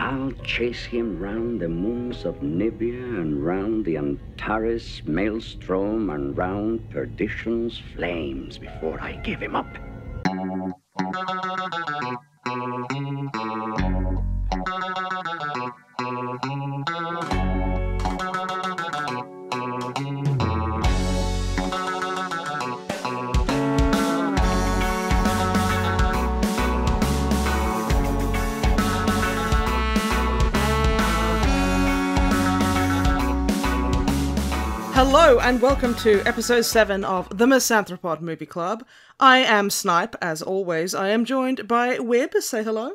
I'll chase him round the moons of Nibia and round the Antares maelstrom and round perdition's flames before I give him up. Hello and welcome to episode 7 of the Misanthropod Movie Club. I am Snipe, as always. I am joined by Wib. Say hello.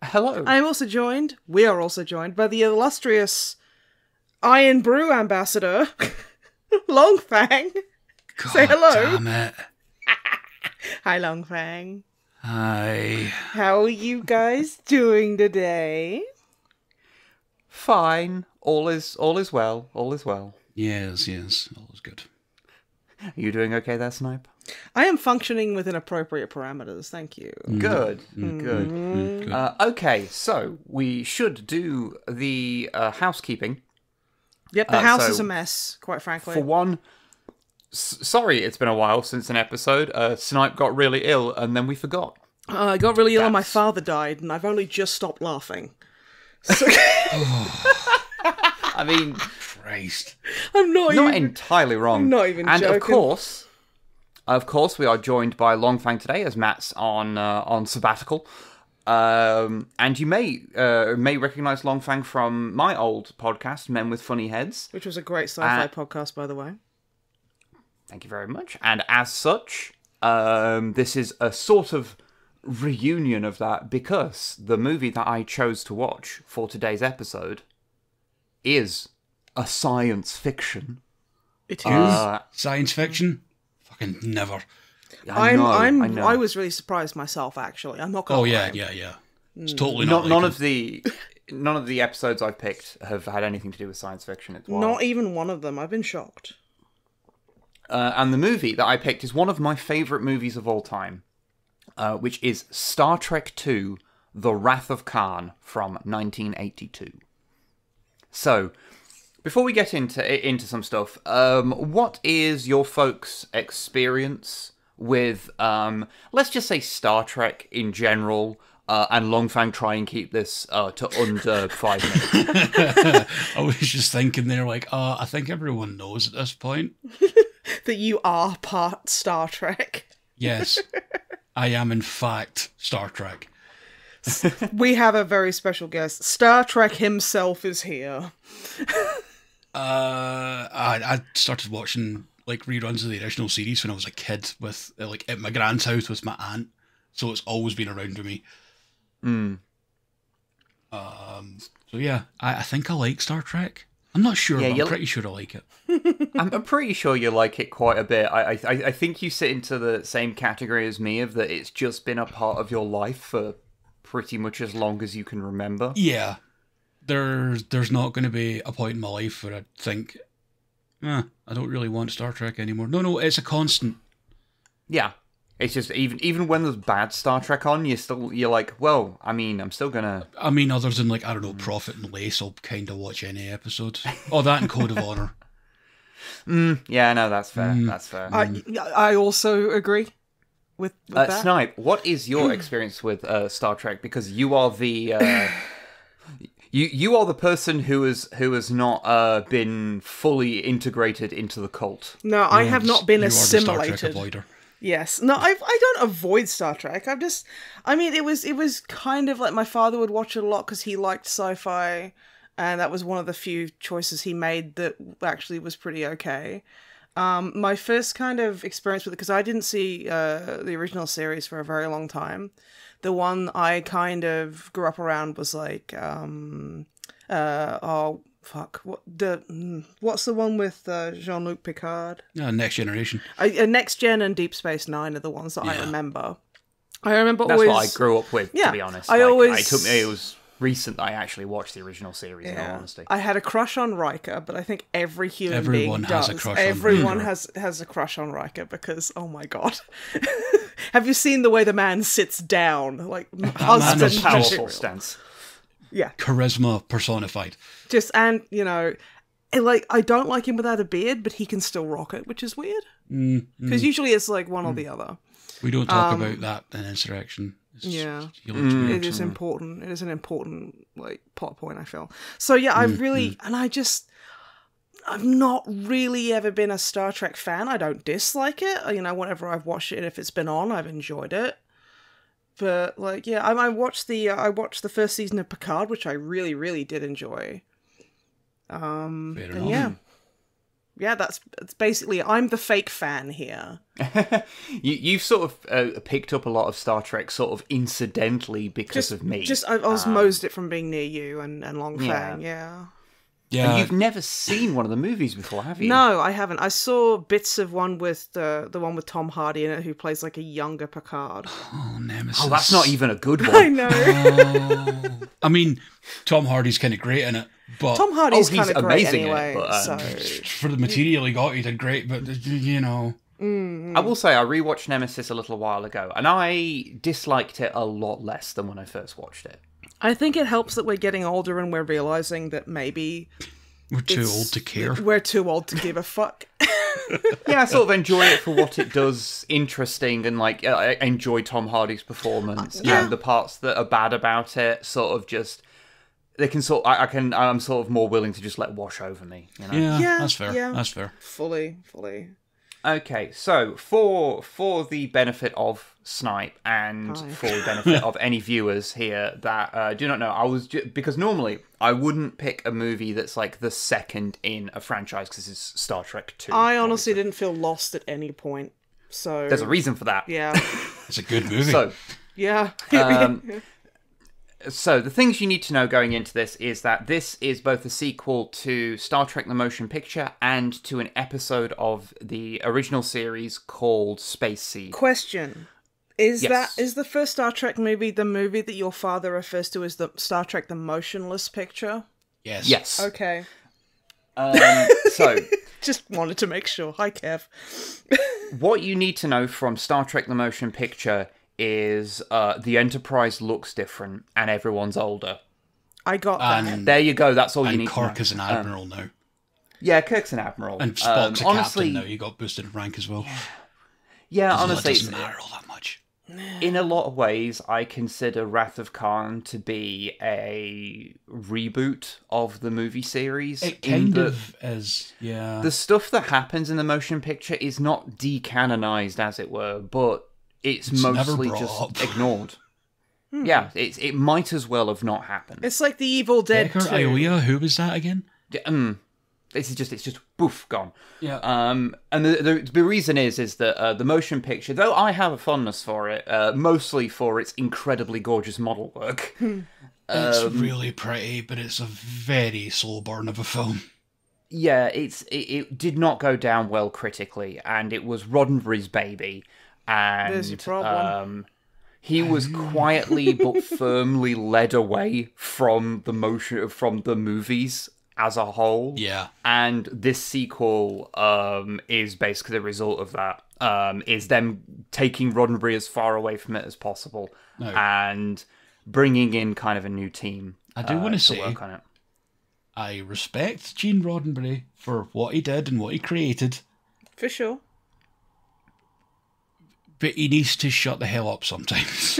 Hello. We are also joined by the illustrious Iron Brew ambassador, Longfang. God Say hello. Damn it. Hi, Longfang. Hi. How are you guys doing today? Fine. All is well. All is well. Yes, all is good. Are you doing okay there, Snipe? I am functioning within appropriate parameters, thank you. Good. Okay, so we should do the housekeeping. Yep, the house is a mess, quite frankly. For one, sorry it's been a while since an episode. Snipe got really ill and then we forgot. I got really ill and my father died, and I've only just stopped laughing. So... I mean... Christ. I'm not entirely wrong. I'm not even joking. And of course, we are joined by Longfang today, as Matt's on sabbatical. And you may recognise Longfang from my old podcast, Men with Funny Heads. Which was a great sci-fi podcast, by the way. Thank you very much. And as such, this is a sort of reunion of that, because the movie that I chose to watch for today's episode is a science fiction. It is? Science fiction? Fucking never. I was really surprised myself, actually. I'm not gonna lie. Yeah. It's totally not none of the episodes I've picked have had anything to do with science fiction. It's wild. Not even one of them. I've been shocked. And the movie that I picked is one of my favourite movies of all time, which is Star Trek II: The Wrath of Khan from 1982. So, before we get into some stuff, what is your folks' experience with, let's just say Star Trek in general, and Longfang try and keep this to under 5 minutes? I was just thinking there, I think everyone knows at this point. That you are part Star Trek. Yes, I am in fact Star Trek. We have a very special guest. Star Trek himself is here. I started watching reruns of the original series when I was a kid with at my grand's house with my aunt, so it's always been around with me. So yeah, I think I like Star Trek. I'm not sure, but I'm pretty sure I like it. I'm pretty sure you like it quite a bit. I think you sit into the same category as me, of that it's just been a part of your life for pretty much as long as you can remember. Yeah. There's not going to be a point in my life where I think, I don't really want Star Trek anymore. No, it's a constant. Yeah. It's just, even when there's bad Star Trek on, you're like, well, I mean, I'm still gonna... I mean, other than, I don't know, Prophet and Lace, I'll kind of watch any episode. Oh, that and Code of Honor. Yeah, no, that's fair. That's fair. I also agree with that. Snipe, what is your experience with Star Trek? Because you are the... You are the person who has not been fully integrated into the cult. No, I have not been assimilated. You are the Star Trek avoider. Yes. No, I don't avoid Star Trek. It was kind of like my father would watch it a lot because he liked sci-fi, and that was one of the few choices he made that actually was pretty okay. My first kind of experience with it, because I didn't see the original series for a very long time. The one I kind of grew up around was what's the one with Jean-Luc Picard? Next Generation. Next Gen and Deep Space Nine are the ones that I remember. That's what I grew up with, to be honest. It was recent that I actually watched the original series, in all honesty. I had a crush on Riker, but I think everyone being does. Everyone has a crush on Riker because, oh my god. Have you seen the way the man sits down? Like, husband powerful stance. Yeah. Charisma personified. Just, and, you know, like, I don't like him without a beard, but he can still rock it, which is weird. Because usually it's like one or the other. We don't talk about that in Insurrection. Yeah. It It is important. It is an important, like, plot point, I feel. So, yeah, I really, and I've not really ever been a Star Trek fan. I don't dislike it. You know, whenever I've watched it, if it's been on, I've enjoyed it. But, like, yeah, I watched the first season of Picard, which I really, really did enjoy. Fair enough. And yeah, that's basically, I'm the fake fan here. You've sort of picked up a lot of Star Trek sort of incidentally because of me. Just I osmosed it from being near you and Longfang, yeah. And you've never seen one of the movies before, have you? No, I haven't. I saw bits of one with the one with Tom Hardy in it, who plays like a younger Picard. Oh, Nemesis. Oh, that's not even a good one. I know. I mean, Tom Hardy's kind of great in it, but Tom Hardy's he's kind of great amazing in it, anyway. but, for the material he got, he did great. But you know, I will say I rewatched Nemesis a little while ago, and I disliked it a lot less than when I first watched it. I think it helps that we're getting older and we're realizing that maybe we're too old to care. We're too old to give a fuck. Yeah, I sort of enjoy it for what it does, interesting, and like I enjoy Tom Hardy's performance, and the parts that are bad about it, sort of just they can sort. I'm sort of more willing to just let wash over me. You know? Yeah, that's fair. Yeah. That's fair. Fully. Okay, so for the benefit of Snipe and for the benefit of any viewers here that do not know, because normally I wouldn't pick a movie that's like the second in a franchise because it's Star Trek 2. I honestly didn't feel lost at any point. So there's a reason for that. Yeah. It's a good movie. So yeah. So the things you need to know going into this is that this is both a sequel to Star Trek the Motion Picture and to an episode of the original series called Space Seed. Question. Is Yes. the first Star Trek movie the movie that your father refers to as the Star Trek the Motionless Picture? Yes. Yes. Okay. So Just wanted to make sure. Hi, Kev. what you need to know from Star Trek the Motion Picture is the Enterprise looks different and everyone's older. I got that. There you go. That's all you And need Kirk to know. is an admiral now. Yeah, Kirk's an admiral. And Spock's a honestly, captain now. He got boosted in rank as well. Yeah, Although honestly, it doesn't matter all that much. in a lot of ways, I consider Wrath of Khan to be a reboot of the movie series. It kind of is, yeah. The stuff that happens in the motion picture is not decanonized, as it were, but it's mostly never just brought up. ignored. Yeah, it might as well have not happened. It's like the Evil Dead Decker 2. Ioia, who was that again? It's just poof, gone. Yeah. And the reason is that the motion picture, though I have a fondness for it, mostly for its incredibly gorgeous model work. It's really pretty, but it's a very slow burn of a film. Yeah, it did not go down well critically, and it was Roddenberry's baby. And There's your problem. He was quietly but firmly led away from the movies as a whole. Yeah. And this sequel is basically the result of that. Is them taking Roddenberry as far away from it as possible and bringing in kind of a new team. I do want to say, work on it. I respect Gene Roddenberry for what he did and what he created, For sure. but he needs to shut the hell up sometimes.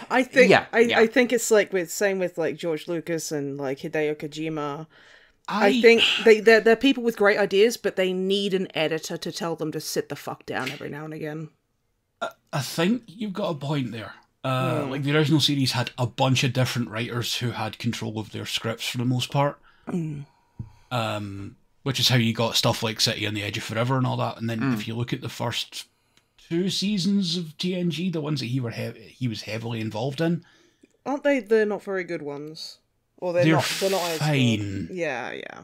I think Yeah, I think it's like same with like George Lucas and like Hideo Kojima. I I think they're people with great ideas, but they need an editor to tell them to sit the fuck down every now and again. I think you've got a point there. Like the original series had a bunch of different writers who had control of their scripts for the most part. Which is how you got stuff like City on the Edge of Forever and all that. And then if you look at the first 2 seasons of TNG, the ones that he was heavily involved in, Aren't they? They're not very good ones, or they're not as fine. good. Yeah.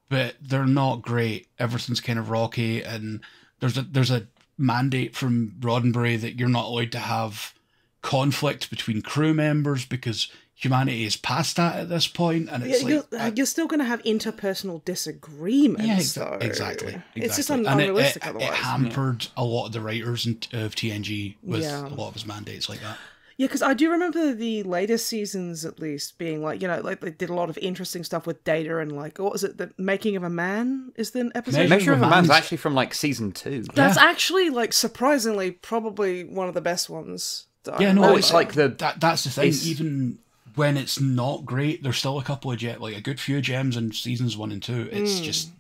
But they're not great. Everything's kind of rocky, and there's a mandate from Roddenberry that you're not allowed to have conflict between crew members because humanity is past that at this point, and it's you're still going to have interpersonal disagreements. Yeah, though. exactly. It's just And unrealistic it otherwise. hampered a lot of the writers of TNG with a lot of his mandates like that. Yeah, because I do remember the later seasons, at least, being like, you know, like they did a lot of interesting stuff with Data and like, what was it? The Making of a Man is the episode. Measure of a Man's actually from like season 2. That's actually like surprisingly probably one of the best ones. Yeah, no, it's like that's the thing. Even when it's not great, there's still a couple of like a good few gems in seasons 1 and 2. It's just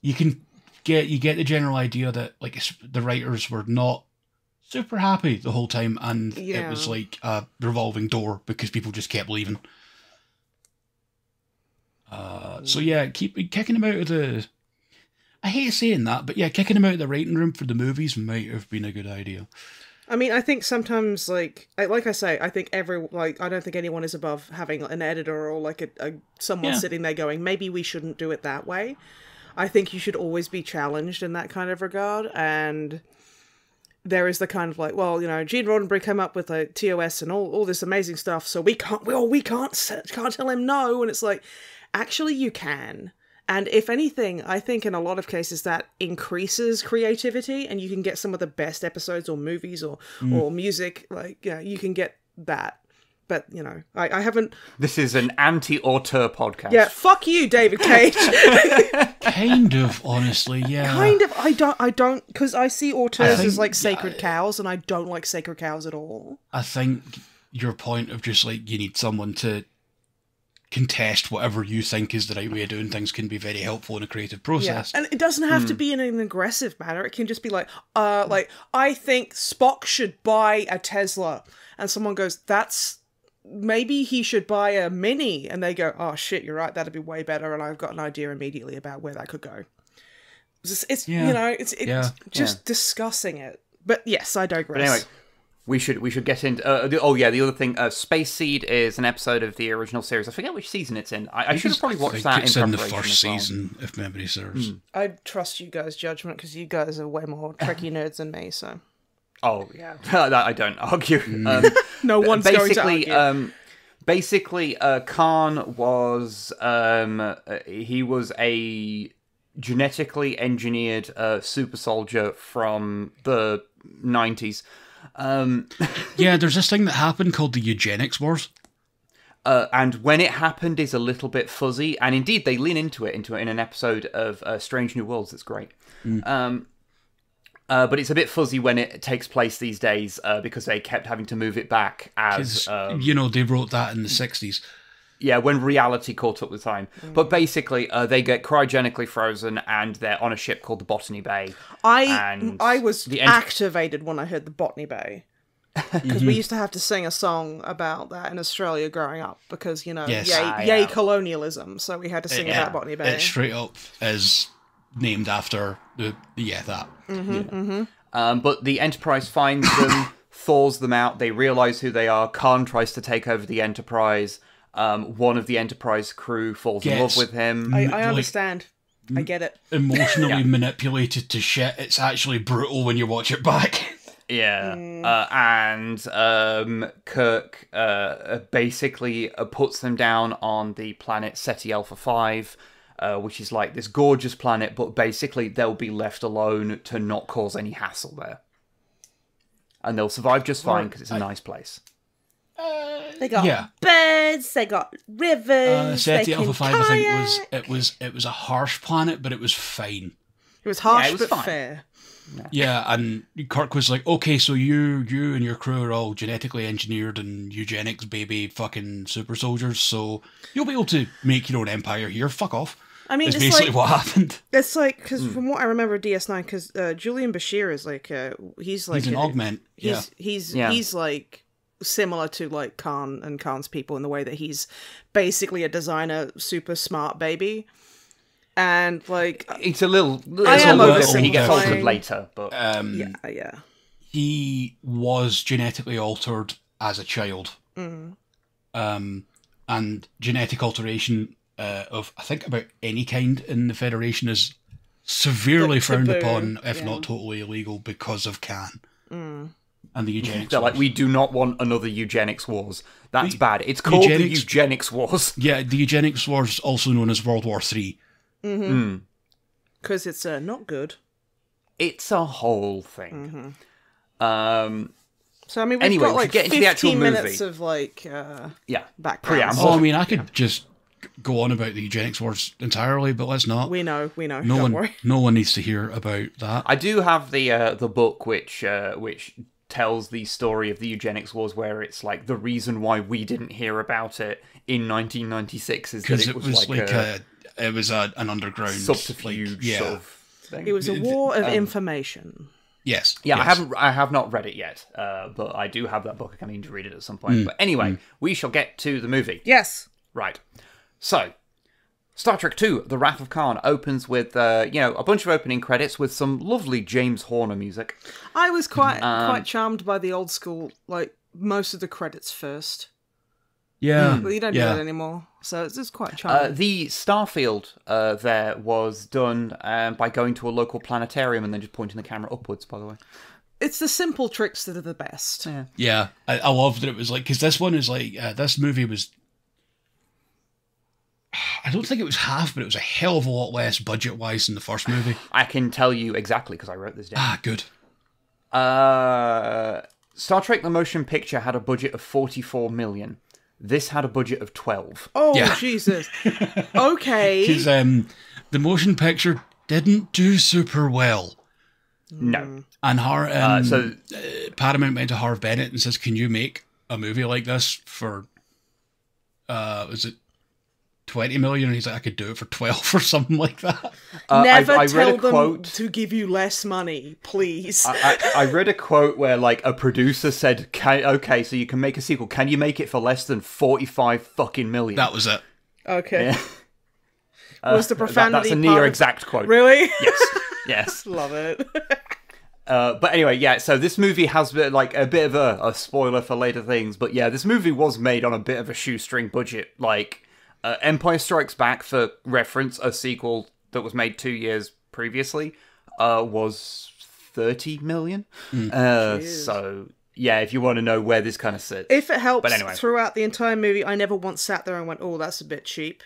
you get the general idea that like the writers were not super happy the whole time, and it was like a revolving door because people just kept leaving. So yeah, keep kicking him out of the. I hate saying that, but yeah, kicking him out of the writing room for the movies might have been a good idea. I mean, I think sometimes, like I say, I think I don't think anyone is above having an editor or like a someone sitting there going, maybe we shouldn't do it that way. I think you should always be challenged in that kind of regard, and there is the kind of like, well, you know, Gene Roddenberry came up with a TOS and all this amazing stuff, so we can't tell him no, and it's like, actually you can. And if anything, I think in a lot of cases that increases creativity, and you can get some of the best episodes or movies or music, like, you know, you can get that. But, you know, I haven't... This is an anti-auteur podcast. Yeah, fuck you, David Cage. Kind of, honestly, yeah. Kind of. I don't, because I see auteurs as like sacred cows, and I don't like sacred cows at all. I think your point of just like, you need someone to contest whatever you think is the right way of doing things can be very helpful in a creative process. Yeah. And it doesn't have to be in an aggressive manner. It can just be like, I think Spock should buy a Tesla. And someone goes, maybe he should buy a Mini. And they go, oh shit, you're right, that'd be way better. And I've got an idea immediately about where that could go. It's you know, it's just discussing it. But yes, I digress. But anyway, we should get into... the other thing, Space Seed is an episode of the original series. I forget which season it's in. I should have probably watched that it's in the first season, if memory serves. I trust you guys' judgment, because you guys are way more Trekkie nerds than me, so... Oh, yeah. That I don't argue. No one's going to argue. Basically, Khan was... he was a genetically engineered super soldier from the 90s. Yeah, there's this thing that happened called the Eugenics Wars. And when it happened is a little bit fuzzy, and indeed they lean into it in an episode of Strange New Worlds that's great. But it's a bit fuzzy when it takes place these days because they kept having to move it back as... you know, they wrote that in the 60s. Yeah, when reality caught up with time. But basically, they get cryogenically frozen, and they're on a ship called the Botany Bay. I was activated when I heard the Botany Bay. Because we used to have to sing a song about that in Australia growing up, because, you know, yay colonialism, so we had to sing about Botany Bay. It straight up is named after that. But the Enterprise finds them, thaws them out, they realise who they are, Khan tries to take over the Enterprise... one of the Enterprise crew falls in love with him. I understand. I get it. Emotionally manipulated to shit. It's actually brutal when you watch it back. Yeah. And Kirk basically puts them down on the planet Ceti Alpha 5, which is like this gorgeous planet, but basically they'll be left alone to not cause any hassle there. And they'll survive just fine because it's a nice place. They got birds, they got rivers. Ceti Alpha 5, I think it was a harsh planet, but it was fine. It was harsh, it was but fine. fair. Yeah, and Kirk was like, okay, so you and your crew are all genetically engineered and eugenics baby fucking super soldiers, so you'll be able to make your own empire here. Fuck off. I mean, it's basically like, what happened. It's like, because from what I remember of DS9, because Julian Bashir is like, he's like... He's an augment, He's like... similar to like Khan and Khan's people in the way that he's basically a designer, super smart baby, and like it's a little. He gets altered later, but he was genetically altered as a child, and genetic alteration of I think about any kind in the Federation is severely frowned upon, if not totally illegal, because of Khan. And the eugenics They're wars. like, we do not want another eugenics wars. That's bad. It's called the eugenics wars. Yeah, the eugenics wars, also known as World War III. Because it's not good. It's a whole thing. So I mean, we've Anyway, got we like should get into the actual 15 minutes movie. of like Yeah, background. preamble. Oh, I mean, I could just go on about the eugenics wars entirely, but let's not. We know. No Don't worry. no one needs to hear about that. I do have the book which tells the story of the eugenics wars, where it's like the reason why we didn't hear about it in 1996 is that Because it was like it was an underground subterfuge sort of thing. It was a war of information. Yes. Yeah, yes. I have not read it yet, but I do have that book. I need to read it at some point. But anyway, we shall get to the movie. Yes. Right. So, Star Trek II: The Wrath of Khan opens with a bunch of opening credits with some lovely James Horner music. I was quite charmed by the old school, like most of the credits first. Yeah. But you don't do that anymore, so it's just quite charming. The Starfield there was done by going to a local planetarium and then just pointing the camera upwards, by the way. It's the simple tricks that are the best. Yeah. I love that it was like, because this one is like, this movie was, I don't think it was half, but it was a hell of a lot less budget-wise than the first movie. I can tell you exactly because I wrote this down. Ah, good. Star Trek: The Motion Picture had a budget of $44 million. This had a budget of 12. Oh, Yeah. Jesus. Okay. Because the motion picture didn't do super well. No. And So Paramount went to Harv Bennett and says, can you make a movie like this for, was it 20 million? And he's like, I could do it for 12 or something like that. Never I read tell a them quote. to give you less money, please. I read a quote where like a producer said, okay, so you can make a sequel. Can you make it for less than 45 fucking million? That was it. Okay. Yeah. Was the profanity That's a part near of- exact quote. Really? Yes. Yes. Love it. But anyway, yeah, so this movie has like a bit of a spoiler for later things, but yeah, this movie was made on a bit of a shoestring budget. Like, Empire Strikes Back, for reference, a sequel that was made 2 years previously, was 30 million. So, yeah, if you want to know where this kind of sits. If it helps, But anyway. throughout the entire movie, I never once sat there and went, oh, that's a bit cheap.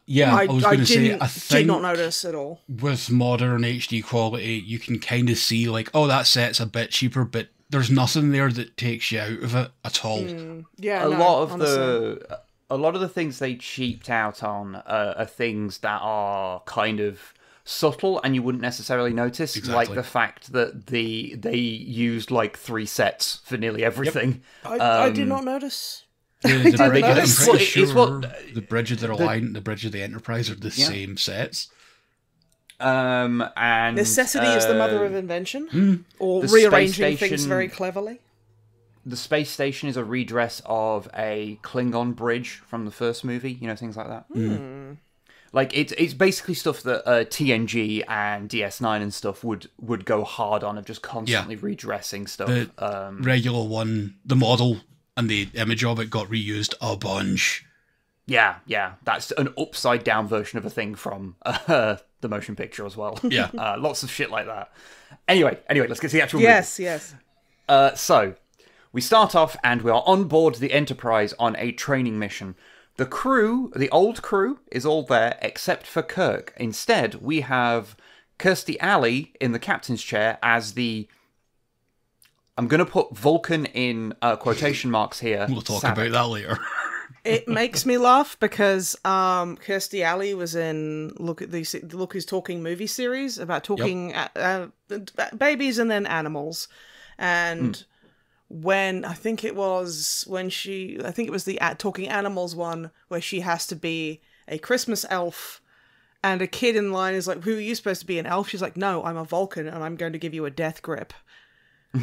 Yeah, I was going to say, I did think not notice at all. with modern HD quality, you can kind of see like, oh, that set's a bit cheaper, but there's nothing there that takes you out of it at all. Yeah, a no, lot of honestly. a lot of the things they cheaped out on are things that are kind of subtle and you wouldn't necessarily notice, Exactly. like the fact that they used like 3 sets for nearly everything. I did not notice. The bridge, I'm notice. pretty It's sure what- the bridge of the Reliant, the bridge of the Enterprise are the Yeah. same sets. And Necessity is the mother of invention, or the space rearranging things station- very cleverly. the space station is a redress of a Klingon bridge from the first movie. You know, things like that. Like it's basically stuff that TNG and DS9 and stuff would go hard on, of just constantly redressing stuff. The regular one, the model and the image of it got reused a bunch. Yeah, that's an upside down version of a thing from the motion picture as well. Yeah. Lots of shit like that. Anyway, let's get to the actual Yes. movie. So, we start off and we are on board the Enterprise on a training mission. The crew, the old crew, is all there except for Kirk. Instead, we have Kirstie Alley in the captain's chair as the... I'm going to put Vulcan in quotation marks here. We'll talk Savick. about that later. It makes me laugh because Kirstie Alley was in Look Who's Talking movie series about talking babies and then animals, and when I think it was the Talking Animals one where she has to be a Christmas elf, and a kid in line is like, "Who are you supposed to be, an elf?" She's like, "No, I'm a Vulcan, and I'm going to give you a death grip."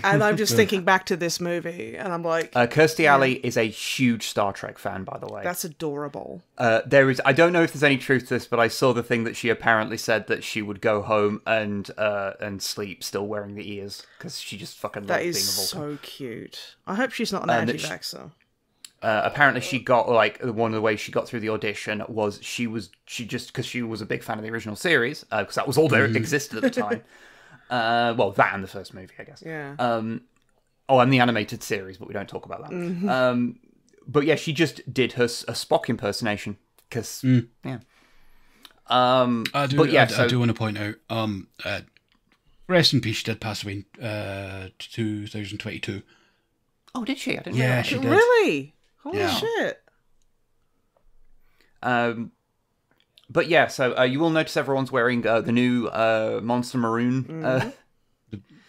And I'm just thinking back to this movie, and I'm like, Kirstie Alley is a huge Star Trek fan, by the way. that's adorable. There is, I don't know if there's any truth to this, but I saw the thing that she apparently said that she would go home and sleep still wearing the ears because she just fucking loves That being a is Vulcan. so cute. I hope she's not an And that anti-vaxxer. Apparently she got, like, one of the ways she got through the audition was she just, because she was a big fan of the original series, because that was all there existed at the time. Well, that and the first movie, I guess. Yeah. And the animated series, but we don't talk about that. But yeah, she just did a Spock impersonation, because, yeah. I do want to point out, rest in peace, she did pass away in 2022. Oh, did she? I didn't Yeah, realize. she did. Really? Holy Yeah. shit. But yeah, so you will notice everyone's wearing the new Monster Maroon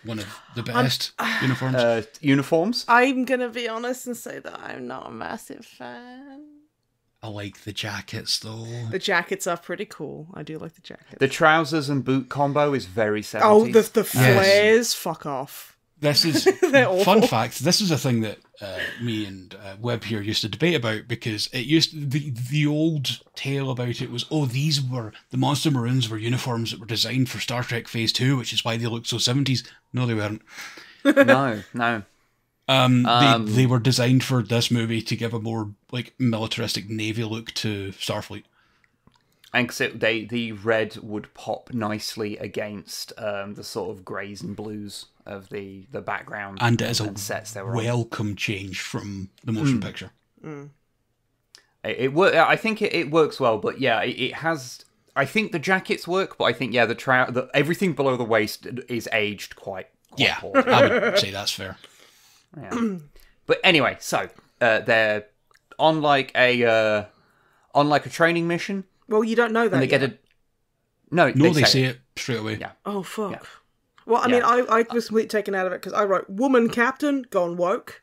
One of the best uniforms. uniforms. I'm gonna be honest and say that I'm not a massive fan. I like the jackets though. The jackets are pretty cool. I do like the jackets. The trousers and boot combo is very 70s. Oh, the flares? Fuck off. This is They're awful. fun fact. This is a thing that me and Webb here used to debate about, because it used the old tale about it was, these were the Monster Maroons were uniforms that were designed for Star Trek Phase 2, which is why they looked so 70s. No, they weren't. No. They were designed for this movie to give a more like militaristic Navy look to Starfleet. And the red would pop nicely against the sort of greys and blues of the background And it is a sets they were on. welcome change from the motion picture. I think it works well, but yeah, it has. I think the jackets work, but I think everything below the waist is aged quite poorly. I would say that's fair. Yeah. But anyway, so they're on like a training mission. Well, you don't know that. And they yet. get a no. No, they say say it straight away. Yeah. Oh, fuck. Yeah. Well, I mean, I was completely taken out of it because I wrote woman captain, gone woke.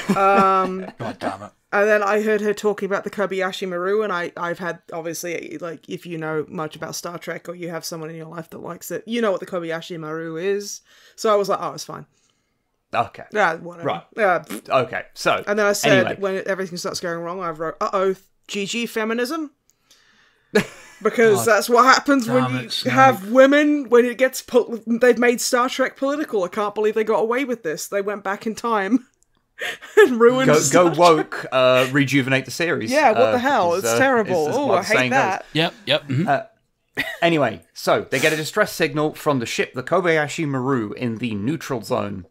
God damn it. And then I heard her talking about the Kobayashi Maru, and I've had, obviously, like, if you know much about Star Trek or you have someone in your life that likes it, you know what the Kobayashi Maru is. So I was like, it's fine. Okay. Yeah, whatever. Right. Yeah. Okay. So. And then I said, anyway. when everything starts going wrong, I wrote, GG feminism. Because that's what happens when you have women, when it gets they've made Star Trek political. I can't believe they got away with this. They went back in time and ruined Go woke, rejuvenate the series. Yeah, what the hell? It's terrible. is Oh, what I the hate saying that. goes. Yep. Mhm. Anyway, so they get a distress signal from the ship, the Kobayashi Maru, in the neutral zone.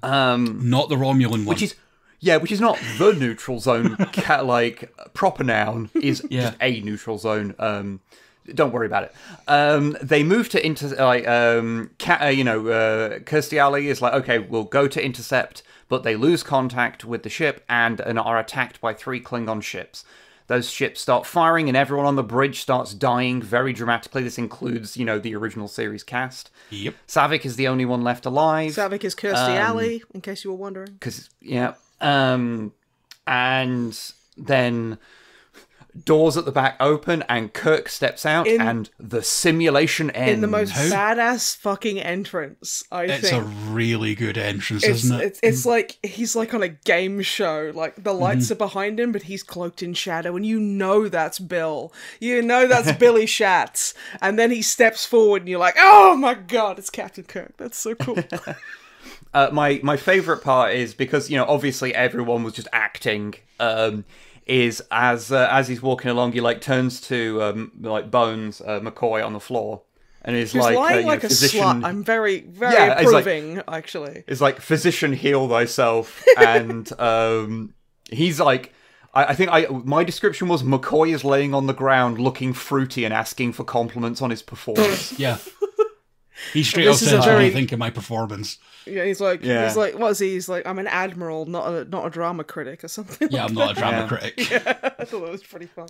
Not the Romulan one. Which is not the neutral zone, proper noun, is just a neutral zone. Don't worry about it. They move to Kirstie Alley is like, okay, we'll go to intercept, but they lose contact with the ship and are attacked by 3 Klingon ships. Those ships start firing and everyone on the bridge starts dying very dramatically. This includes, the original series cast. Yep. Saavik is the only one left alive. Saavik is Kirstie Alley, in case you were wondering. And then doors at the back open and Kirk steps out and the simulation ends. In the most badass fucking entrance, I think. It's a really good entrance, isn't it? It's like he's like on a game show. Like the lights are behind him, but he's cloaked in shadow, and you know that's Bill. You know that's Billy Schatz. And then he steps forward, and you're like, oh my god, it's Captain Kirk. That's so cool. My favourite part is because, obviously everyone was just acting, is as he's walking along, he turns to Bones, McCoy on the floor, and is He's lying like a physician, slut. I'm very, very approving, actually. It's like, physician, heal thyself, and he's like, I think my description was McCoy is laying on the ground looking fruity and asking for compliments on his performance. Yeah. He straight up says, what do you think of my performance? Yeah, he's like, what is he? He's like, I'm an admiral, not a drama critic or something. Yeah, I'm not a drama critic. Yeah, I thought that was pretty fun.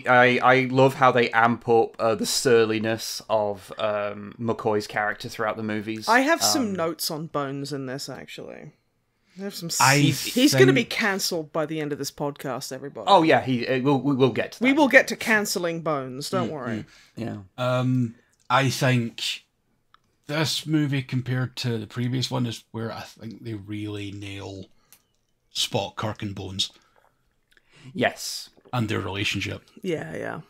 I love how they amp up the surliness of McCoy's character throughout the movies. I have some notes on Bones in this, actually. I have some. He's going to be cancelled by the end of this podcast, everybody. Oh yeah, we'll get to that. We will get to cancelling Bones. Don't worry. Yeah. I think this movie, compared to the previous one, is where I think they really nail Spock, Kirk, and Bones. Yes. And their relationship. Yeah.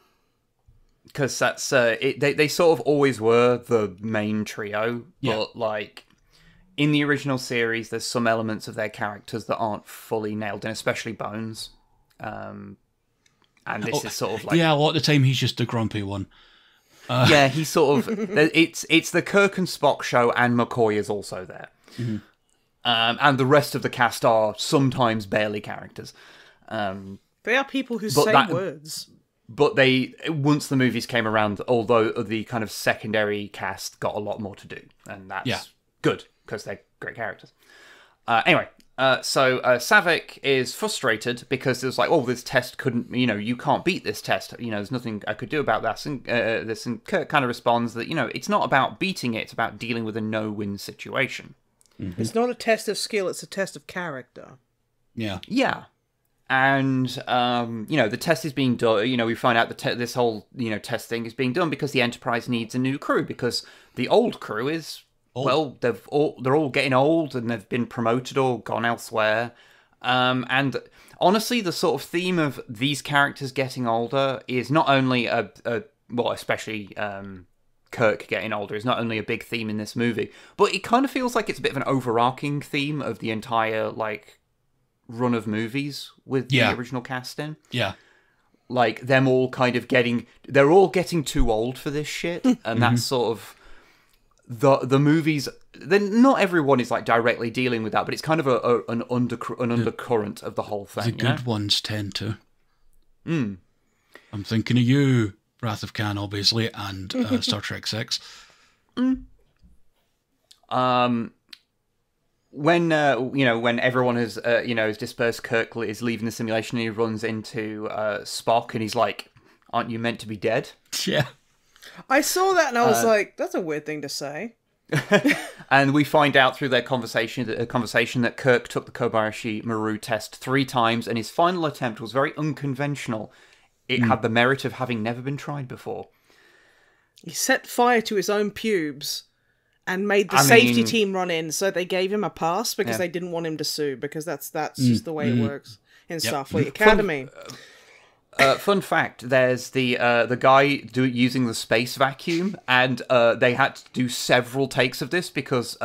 Because that's they sort of always were the main trio, but in the original series, there's some elements of their characters that aren't fully nailed in, especially Bones. And this is sort of a lot of the time he's just the grumpy one. Yeah, he's sort of... It's the Kirk and Spock show, and McCoy is also there. Mm-hmm. And the rest of the cast are sometimes barely characters. They are people who say words. But once the movies came around, although the kind of secondary cast got a lot more to do. And that's good, because they're great characters. Anyway, so Savick is frustrated because there's like, oh, this test couldn't, you can't beat this test. There's nothing I could do about that. And Kirk kind of responds that, it's not about beating it, it's about dealing with a no-win situation. Mm-hmm. It's not a test of skill, it's a test of character. Yeah. Yeah. And, the test is being done, we find out that this whole, test thing is being done because the Enterprise needs a new crew, because the old crew is... old. Well, they're all getting old and they've been promoted or gone elsewhere. And honestly, the sort of theme of these characters getting older is not only especially Kirk getting older is not only a big theme in this movie, but it kind of feels like it's a bit of an overarching theme of the entire run of movies with the original cast in. Yeah. Like them all kind of they're all getting too old for this shit, and that's sort of the movies. Then not everyone is directly dealing with that, but it's kind of an undercurrent of the whole thing. The good ones tend to. Mm. I'm thinking of you, Wrath of Khan, obviously, and Star Trek 6. When everyone has dispersed, Kirk is leaving the simulation and he runs into Spock and he's like, "Aren't you meant to be dead?" Yeah. I saw that and I was like, that's a weird thing to say. And we find out through their conversation that Kirk took the Kobayashi Maru test 3 times and his final attempt was very unconventional. It had the merit of having never been tried before. He set fire to his own pubes and made the safety team run in, so they gave him a pass because they didn't want him to sue, because that's just the way it works in Starfleet Academy. Fun fact: there's the guy using the space vacuum, and they had to do several takes of this because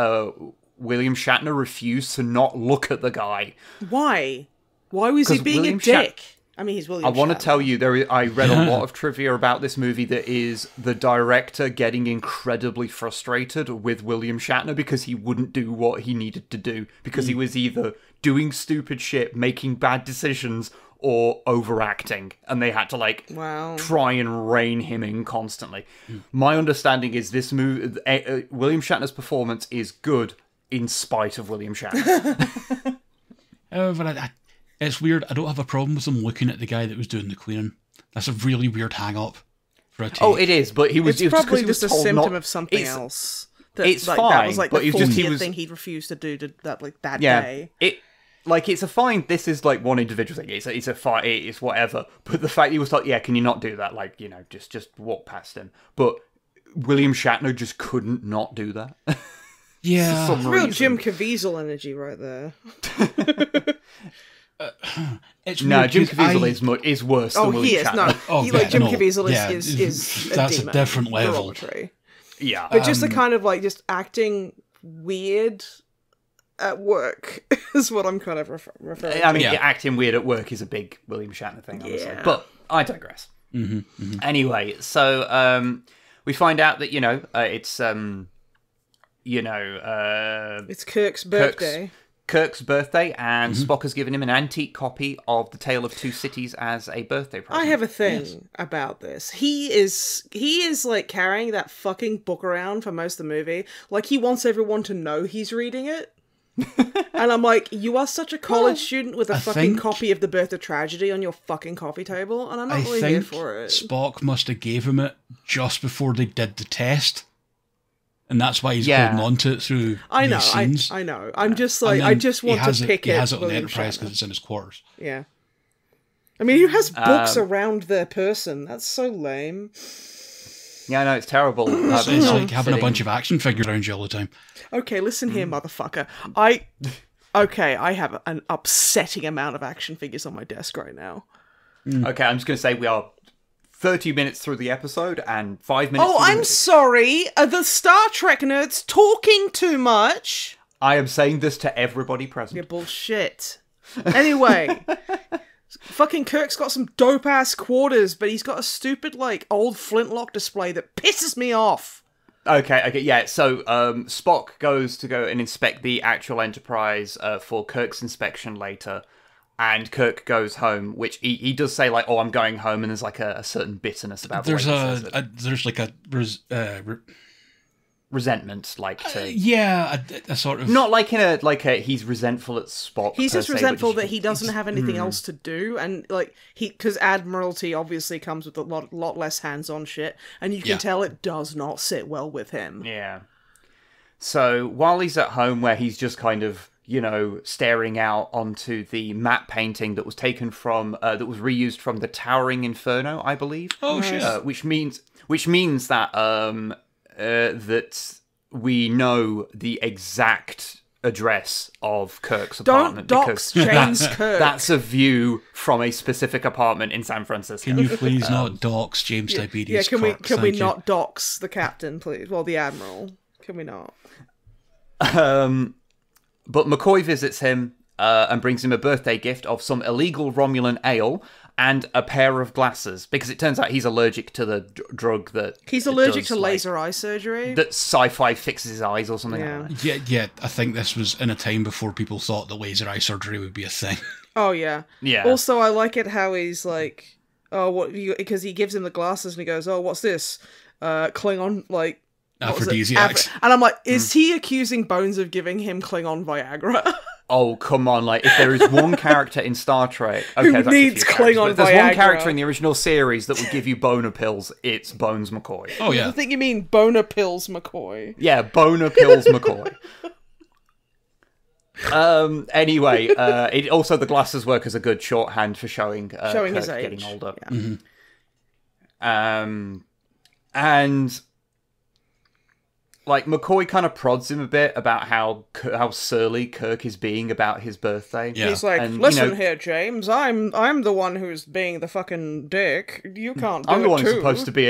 William Shatner refused to not look at the guy. Why? Why was he being a dick? I mean, he's William Shatner. I want to tell you, I read a lot of trivia about this movie that is the director getting incredibly frustrated with William Shatner because he wouldn't do what he needed to do, because he was either doing stupid shit, making bad decisions, or overacting, and they had to try and rein him in constantly. My understanding is this movie, William Shatner's performance is good in spite of William Shatner. However, it's weird. I don't have a problem with them looking at the guy that was doing the cleaning. That's a really weird hang-up for a take. Oh, it is, but it's probably just a symptom of something else. It's fine, that was but the 40th thing he'd refused to do that day. It's a fine. This is one individual thing. It's a fine. It's whatever. But the fact he was can you not do that? Just walk past him. But William Shatner just couldn't not do that. Yeah, real Jim Caviezel energy right there. Jim Caviezel is worse than William Shatner. Jim Caviezel is that's a demon, a different level. derogatory. Yeah, but just the kind of just acting weird at work is what I'm kind of referring to. I mean, acting weird at work is a big William Shatner thing, honestly. But I digress. Anyway, so we find out that it's Kirk's birthday. Kirk's birthday, and Spock has given him an antique copy of The Tale of Two Cities as a birthday present. I have a thing about this. He is carrying that fucking book around for most of the movie. He wants everyone to know he's reading it. And I'm like, you are such a college student with a fucking copy of The Birth of Tragedy on your fucking coffee table, and I'm not really here for it. Spock must have gave him it just before they did the test. And that's why he's holding on to it through these scenes. I know. I'm just I just want to pick it. He has it on the Enterprise because it's in his quarters. Yeah. I mean, who has books around their person? That's so lame. Yeah, I know, it's terrible. It's like having a bunch of action figures around you all the time. Okay, listen here, motherfucker. I have an upsetting amount of action figures on my desk right now. Okay, I'm just going to say we are 30 minutes through the episode and 5 minutes. Oh, I'm sorry. Are the Star Trek nerds talking too much? I am saying this to everybody present. Yeah, bullshit. Anyway, fucking Kirk's got some dope-ass quarters, but he's got a stupid, old flintlock display that pisses me off. Okay, yeah. So Spock goes to go and inspect the actual Enterprise for Kirk's inspection later. And Kirk goes home, which he does say, I'm going home, and there's a certain bitterness about the way he says it. resentment, like to yeah, a sort of not like in a he's resentful at Spock. He's per just se, but resentful just- that he doesn't have anything else to do, and like because Admiralty obviously comes with a lot less hands-on shit, and you can Yeah. tell it does not sit well with him. Yeah. So while he's at home, where he's just kind of, staring out onto the matte painting that was taken from, that was reused from the Towering Inferno, I believe. Oh, shit. Which means that that we know the exact address of Kirk's apartment. Don't dox James Kirk. That's a view from a specific apartment in San Francisco. Can you please not dox James Tiberius Yeah, can we Kirk? can we Thank you. not dox the captain, please? Well, the admiral. Can we not? But McCoy visits him and brings him a birthday gift of some illegal Romulan ale and a pair of glasses, because it turns out he's allergic to the drug that He's allergic does, to like, laser eye surgery. that sci-fi fixes his eyes or something Yeah. like that. Yeah, I think this was in a time before people thought that laser eye surgery would be a thing. Oh yeah. Yeah. Also, I like it how he's like, oh, what? Because he gives him the glasses and he goes, oh, what's this? Klingon like. what was it? Aphrodisiacs. And I'm like, is he accusing Bones of giving him Klingon Viagra? Oh, come on. Like, if there is one character in Star Trek... Okay, there's actually a needs few characters, Klingon but if there's one Viagra? character in the original series that would give you boner pills, it's Bones McCoy. Oh, I yeah. think you mean boner pills, McCoy. Yeah, boner pills McCoy. Anyway, it also the glasses work as a good shorthand for showing Showing Kirk his age. getting older. Yeah. And like McCoy kind of prods him a bit about how surly Kirk is being about his birthday. Yeah. He's like, And, listen here, James. I'm the one who's being the fucking dick. You can't do I'm the it one who's too. supposed to be.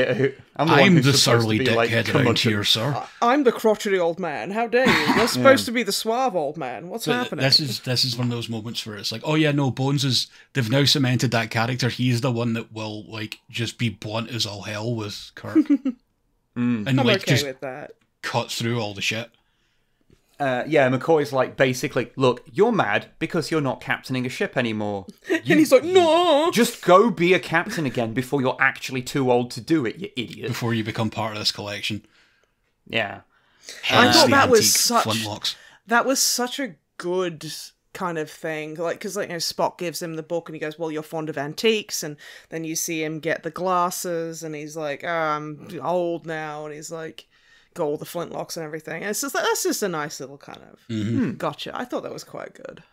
I'm the surly dickhead around curmudgeon. here, sir. I'm the crotchety old man. How dare you? You're supposed to be the suave old man. What's So happening? this is one of those moments where it's like, oh yeah, no, Bones is, they've now cemented that character. He's the one that will like just be blunt as all hell with Kirk, and I'm like okay just with that. cut through all the shit. Yeah, McCoy's like, basically, look, you're mad because you're not captaining a ship anymore. And he's like, no. Just go be a captain again before you're actually too old to do it, you idiot. Before you become part of this collection. Yeah. I Hence thought the that was antique such flintlocks. that was such a good kind of thing, like because like Spock gives him the book and he goes, well, you're fond of antiques, and then you see him get the glasses and he's like, oh, I'm old now, and he's like got all the flintlocks and everything, and it's just that's just a nice little kind of gotcha. I thought that was quite good.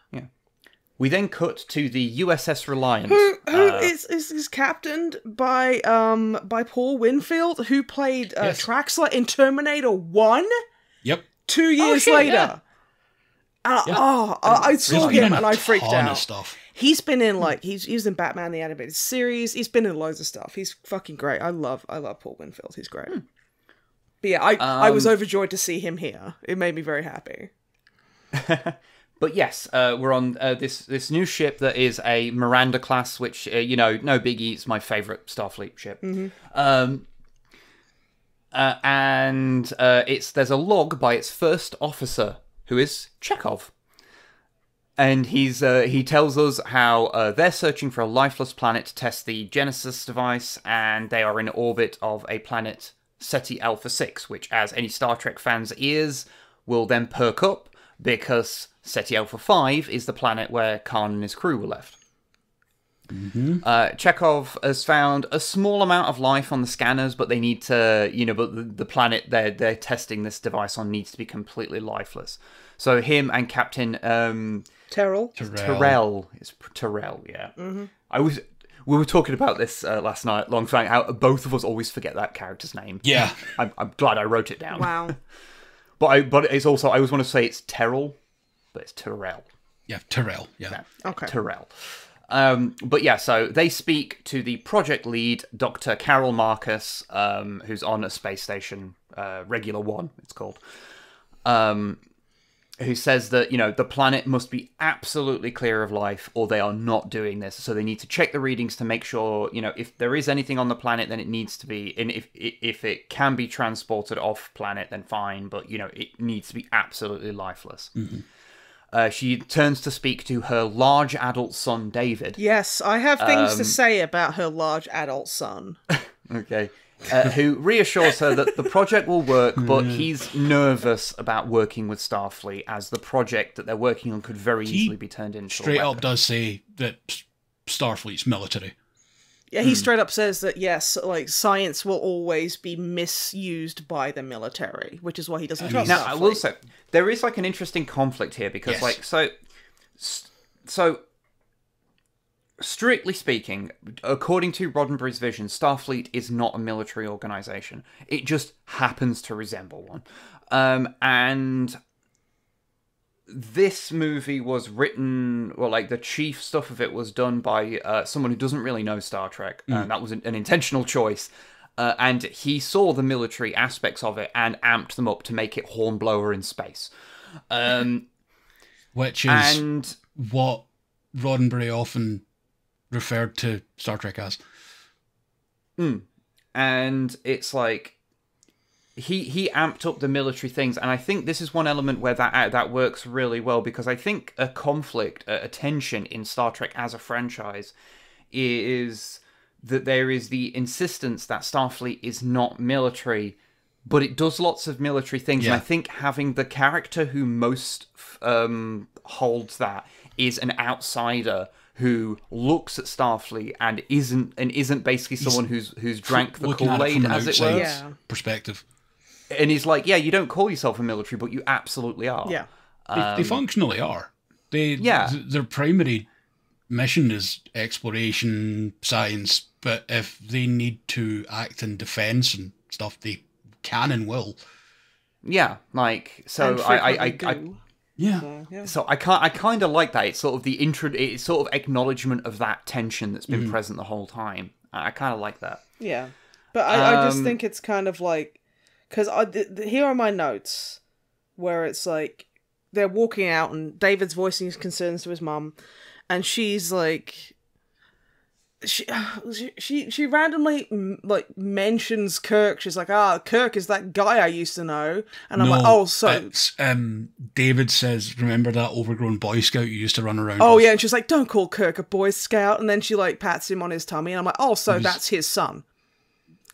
We then cut to the USS Reliant. Who is captained by Paul Winfield, who played Yes. Traxler in Terminator 1 Yep. 2 years shit, later. yeah. I saw He's been him in and a I freaked ton of out. stuff. He's been in like he was in Batman the Animated Series. He's been in loads of stuff. He's fucking great. I love Paul Winfield. He's great. But yeah, I was overjoyed to see him here. It made me very happy. But yes, we're on this new ship that is a Miranda class, which, no biggie, it's my favourite Starfleet ship. And there's a log by its first officer, who is Chekhov. And he tells us how they're searching for a lifeless planet to test the Genesis device, and they are in orbit of a planet, SETI Alpha 6, which, as any Star Trek fan's ears, will then perk up, because SETI Alpha 5 is the planet where Khan and his crew were left. Chekhov has found a small amount of life on the scanners, but they need to, but the planet they're testing this device on needs to be completely lifeless. So him and Captain Terrell. Terrell. It's Terrell, yeah. We were talking about this last night, Longfang, how both of us always forget that character's name. Yeah. I'm glad I wrote it down. Wow. But it's also, I always want to say it's Terrell, but it's Terrell. Yeah, Terrell. Yeah. Okay. Terrell. But yeah, so they speak to the project lead, Dr. Carol Marcus, who's on a space station, Regular One, it's called, who says that, the planet must be absolutely clear of life or they are not doing this. So they need to check the readings to make sure, if there is anything on the planet, then it needs to be, and if it can be transported off planet, then fine, but, it needs to be absolutely lifeless. She turns to speak to her large adult son, David. Yes, I have things to say about her large adult son. Okay. who reassures her that the project will work, but he's nervous about working with Starfleet, as the project that they're working on could very easily be turned into straight a up weapon. does say that Starfleet's military. Yeah, he straight up says that, yes, like, science will always be misused by the military, which is why he doesn't trust Now, Starfleet. I will say, there is, like, an interesting conflict here, because, Yes. so, strictly speaking, according to Roddenberry's vision, Starfleet is not a military organization. It just happens to resemble one. And this movie was written, well, like, the chief stuff of it was done by someone who doesn't really know Star Trek. That was an intentional choice. And he saw the military aspects of it and amped them up to make it Hornblower in space. Which is what Roddenberry often referred to Star Trek as. And it's like, he amped up the military things, and I think this is one element where that works really well, because I think a conflict, a tension in Star Trek as a franchise is that there is the insistence that Starfleet is not military, but it does lots of military things. Yeah. And I think having the character who most holds that is an outsider who looks at Starfleet and isn't basically someone who's drank the Looking at Kool-Aid, from an as it outside were. Yeah. perspective. And he's like, yeah, you don't call yourself a military, but you absolutely are. Yeah. They functionally are. Their primary mission is exploration, science, but if they need to act in defense and stuff, they can and will. Yeah, like, so And I frequently do. Yeah. So, yeah. so I kind of like that. It's sort of it's sort of acknowledgement of that tension that's been present the whole time. I kind of like that. Yeah. But I just think it's kind of like... Because here are my notes, where it's like, they're walking out and David's voicing his concerns to his mum, and she's like... She randomly like mentions Kirk. She's like, Kirk is that guy I used to know. And I'm like, it's, David says, remember that overgrown Boy Scout you used to run around Oh with? yeah, and she's like, don't call Kirk a Boy Scout. And then she like pats him on his tummy, and I'm like, that's his son.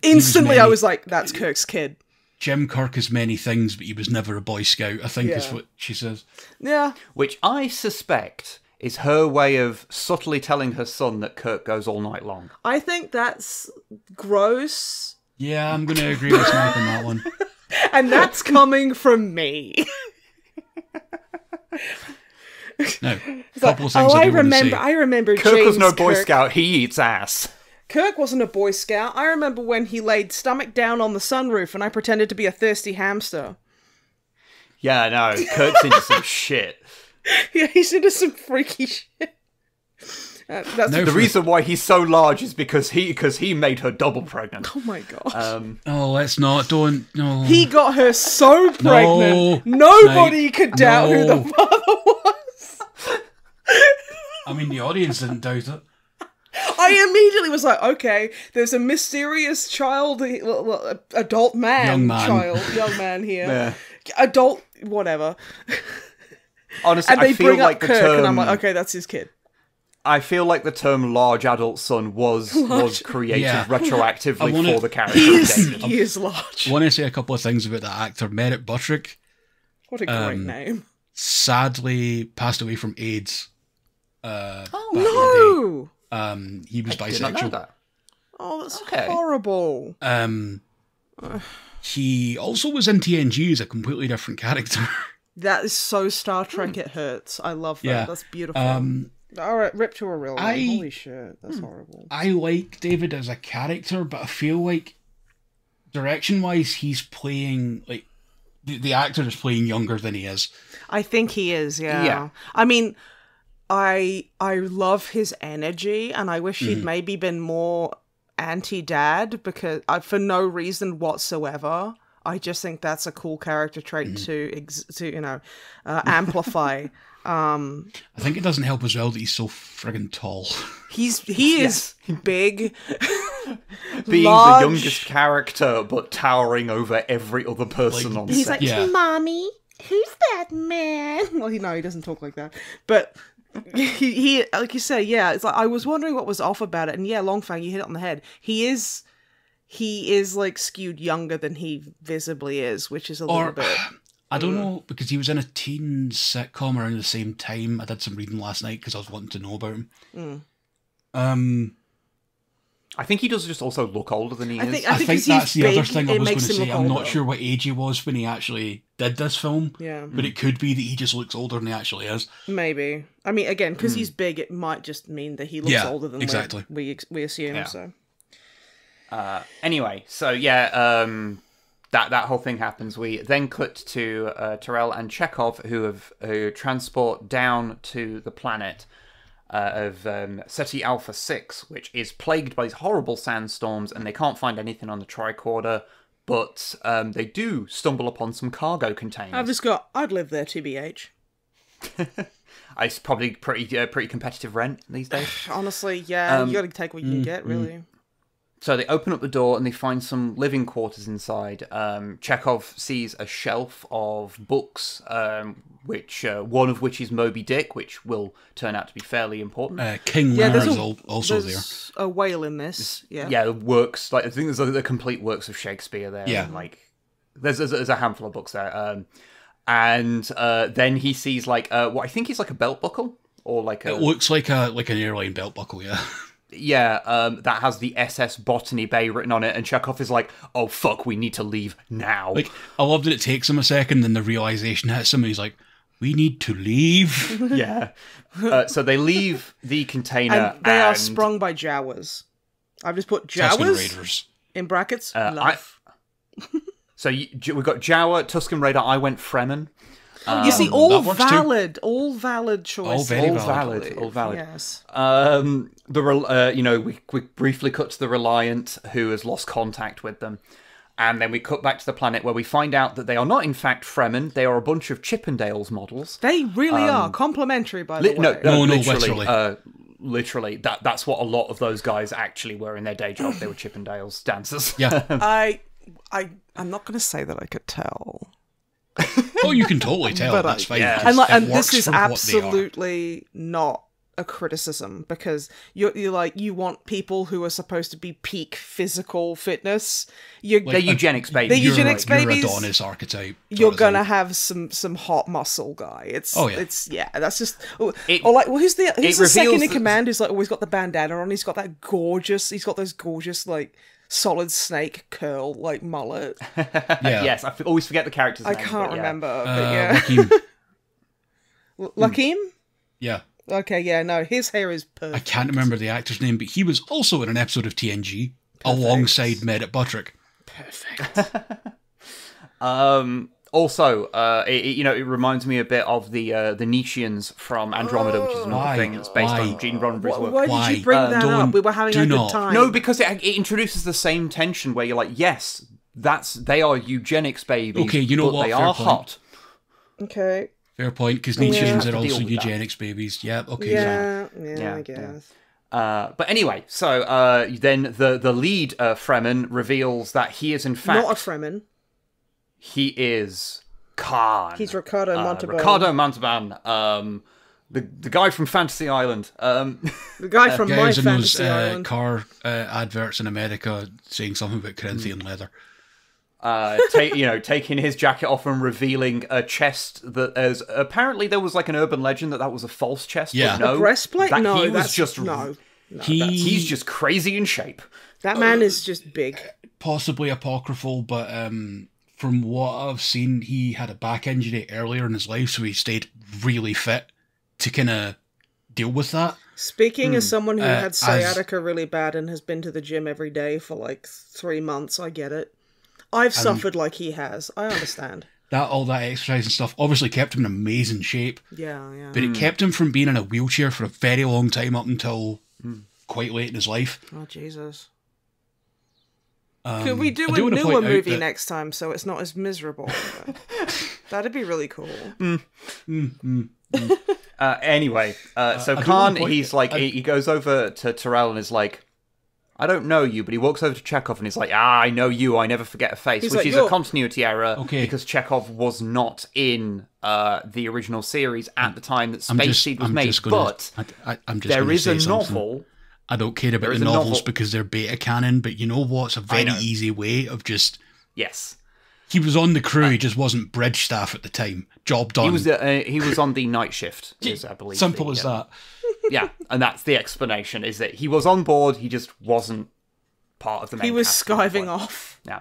Instantly, I was like, that's Kirk's kid. Jim Kirk is many things, but he was never a Boy Scout, I think is what she says. Yeah. Which I suspect is her way of subtly telling her son that Kirk goes all night long. I think that's gross. Yeah, I'm going to agree with Mike on that one. And that's coming from me. Now, a couple of things I I do want to say. remember Kirk James was no Boy Kirk. Scout, he eats ass. Kirk wasn't a Boy Scout. I remember when he laid stomach down on the sunroof and I pretended to be a thirsty hamster. Yeah, no, Kirk's into some shit. Yeah, he's into some freaky shit. That's Now The reason why he's so large is because he made her double pregnant. Oh my gosh. let's not, no. He got her so pregnant, No, nobody Mike, could doubt who the no. father was. I mean, the audience didn't doubt it. I immediately was like, okay, there's a mysterious child, adult man, young man here. Yeah. Adult, whatever. Honestly, And they I feel bring like up the Kirk, term. and I'm like, okay, that's his kid. I feel like the term "large adult son" was created Yeah. retroactively wanna- for the character of David. He is large. I want to say a couple of things about that actor, Merritt Buttrick. What a great name. Sadly passed away from AIDS. Back in the No! day. He was Did not know bisexual. that. Oh, that's Okay. horrible. He also was in TNG as a completely different character. That is so Star Trek, it hurts. I love that. Yeah. That's beautiful. Alright, rip to a real name. Holy shit, that's horrible. I like David as a character, but I feel like direction-wise, he's playing like the actor is playing younger than he is. I think he is, yeah. Yeah. I mean, I love his energy, and I wish he'd maybe been more anti-dad, because for no reason whatsoever. I just think that's a cool character trait to amplify. I think it doesn't help as well that he's so friggin' tall. He is big, Being large. the youngest character, but towering over every other person on He's set. like, Yeah. Mommy, who's that man? Well, he doesn't talk like that. But he like you say, yeah, it's like I was wondering what was off about it, and yeah, Longfang, you hit it on the head. He is he is like skewed younger than he visibly is, which is a little bit. I don't know, because he was in a teen sitcom around the same time. I did some reading last night because I was wanting to know about him. I think he does just also look older than he is. I think that's the other thing I was going to say. I'm not older. sure what age he was when he actually did this film. Yeah. But it could be that he just looks older than he actually is. Maybe. I mean, again, because he's big, it might just mean that he looks older than exactly. we assume. Yeah. So. Anyway, so yeah, that whole thing happens. We then cut to Tyrell and Chekhov, who transport down to the planet of Ceti Alpha 6, which is plagued by these horrible sandstorms, and they can't find anything on the tricorder, but they do stumble upon some cargo containers. I've just got, I'd live there, TBH. It's probably pretty competitive rent these days. Honestly, yeah, you gotta take what you can get, really. So they open up the door and they find some living quarters inside. Chekhov sees a shelf of books, which one of which is Moby Dick, which will turn out to be fairly important. King Lear is also there. There's a whale in this. Yeah, yeah, works. Like I think there's the complete works of Shakespeare there. Yeah, and, like there's a handful of books there. And then he sees like what I think is like a belt buckle or like it looks like an airline belt buckle. Yeah. Yeah, that has the SS Botany Bay written on it, and Chekhov is like, "Oh fuck, we need to leave now." Like, I love that it takes him a second, then the realization hits him, and he's like, "We need to leave." Yeah. So they leave the container, and they are sprung by Jawas. I've just put Tusken Jawas Raiders in brackets. Love. So we've got Jawa, Tusken Raider. I went Fremen. You see, all valid choices. All valid. All valid. Yes. We briefly cut to the Reliant, who has lost contact with them, and then we cut back to the planet where we find out that they are not, in fact, Fremen. They are a bunch of Chippendales models. They really are complimentary, by the way. No, literally. Literally, that's what a lot of those guys actually were in their day job. They were Chippendales dancers. Yeah. I'm not going to say that I could tell. Oh, you can totally tell. But that's fine. yeah. And this is absolutely not a criticism, because you want people who are supposed to be peak physical fitness. They're eugenics babies. They're eugenics babies. You're Adonis archetype. You're gonna have some hot muscle guy. That's just. Who's the second in command? Who's like always got the bandana on? He's got those gorgeous like solid snake curl like mullet. Yeah. Yes, I always forget the character's name. I can't remember, but Lakeem. Lakeem? Yeah. Okay, yeah, no, his hair is perfect. I can't remember the actor's name, but he was also in an episode of TNG alongside Merritt Buttrick. Perfect. Also, it reminds me a bit of the Nietzscheans from Andromeda, which is another thing that's based on Gene Roddenberry's work. Why did you bring that up? We were having a good time. No, because it introduces the same tension where you're like, yes, they are eugenics babies, okay, you know but what? they are hot. Okay. Fair point, because Nietzscheans are also eugenics babies. Yeah, okay. Yeah, I guess. But anyway, so then the lead Fremen reveals that he is in fact... Not a Fremen. He is Khan. He's Ricardo Montalban. Ricardo Montalban, the guy from Fantasy Island. The guy from my Fantasy Island. Car adverts in America saying something about Corinthian leather. Taking his jacket off and revealing a chest that, as apparently there was like an urban legend that was a false chest. Yeah, but no, a breastplate. He's just crazy in shape. That man is just big. Possibly apocryphal, but from what I've seen, he had a back injury earlier in his life, so he stayed really fit to kind of deal with that. Speaking as someone who had sciatica really bad and has been to the gym every day for like 3 months, I get it. I've suffered like he has. I understand. All that exercise and stuff obviously kept him in amazing shape. Yeah. But it kept him from being in a wheelchair for a very long time up until quite late in his life. Oh, Jesus. Could we do a newer movie next time so it's not as miserable? That'd be really cool. Anyway, so Khan, he goes over to Tyrell and is like, I don't know you, but he walks over to Chekhov and he's like, I know you, I never forget a face, which is a continuity error because Chekhov was not in the original series at the time that Space Seed was made, but there is a novel I don't care about There the is a novels novel- because they're beta canon, but you know what's a very know. easy way of just... Yes. He was on the crew, he just wasn't bridge staff at the time. Job done. He was on the night shift, is, I believe. Simple as that. Yeah, and that's the explanation, is that he was on board, he just wasn't part of the main He was cast. skiving off. Yeah.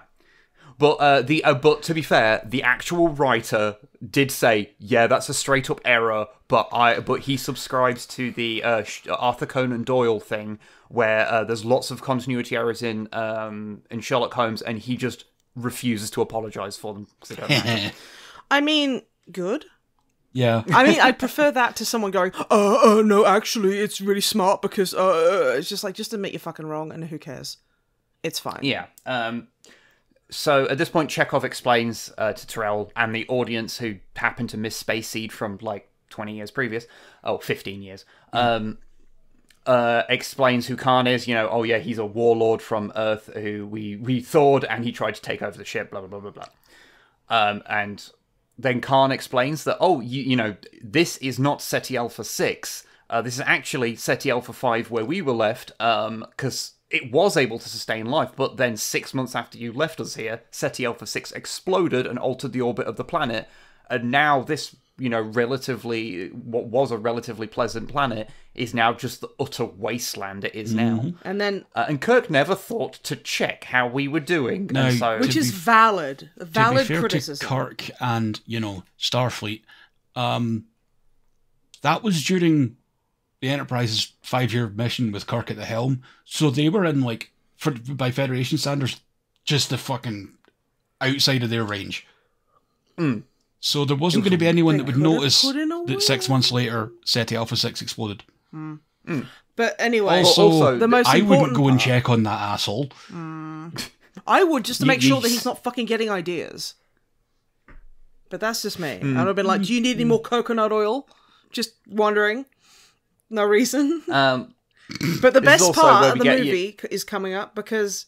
But but to be fair, the actual writer did say, yeah, that's a straight up error, but he subscribes to the Arthur Conan Doyle thing, where there's lots of continuity errors in Sherlock Holmes, and he just refuses to apologise for them. 'Cause they don't matter. I mean, good. Yeah. I mean, I'd prefer that to someone going, no, actually, it's really smart because, it's just like, just admit you're fucking wrong, and who cares? It's fine. Yeah. So at this point, Chekhov explains to Tyrell and the audience, who happened to miss Space Seed from like 20 years previous, 15 years, explains who Khan is. You know, oh yeah, he's a warlord from Earth who we thawed, and he tried to take over the ship. Blah blah blah blah blah. And then Khan explains that, oh, you know, this is not SETI Alpha 6. This is actually SETI Alpha 5 where we were left, because it was able to sustain life, but then 6 months after you left us here, SETI Alpha 6 exploded and altered the orbit of the planet, and now this, you know, what was a relatively pleasant planet is now just the utter wasteland it is now. And then... and Kirk never thought to check how we were doing. No, and so, which is valid. A valid to be fair criticism. to Kirk and, you know, Starfleet, that was during the Enterprise's 5-year mission with Kirk at the helm. So they were in, like, by Federation standards, just the fucking outside of their range. So there wasn't going to be anyone that would notice that 6 months later, SETI Alpha 6 exploded. But anyway, Also, the most I wouldn't important go and part- check on that asshole. I would, just to make sure that Yes. he's not fucking getting ideas. But that's just me. I'd have been like, do you need any more coconut oil? Just wondering. No reason. But the best also part where of we the get movie is coming up, because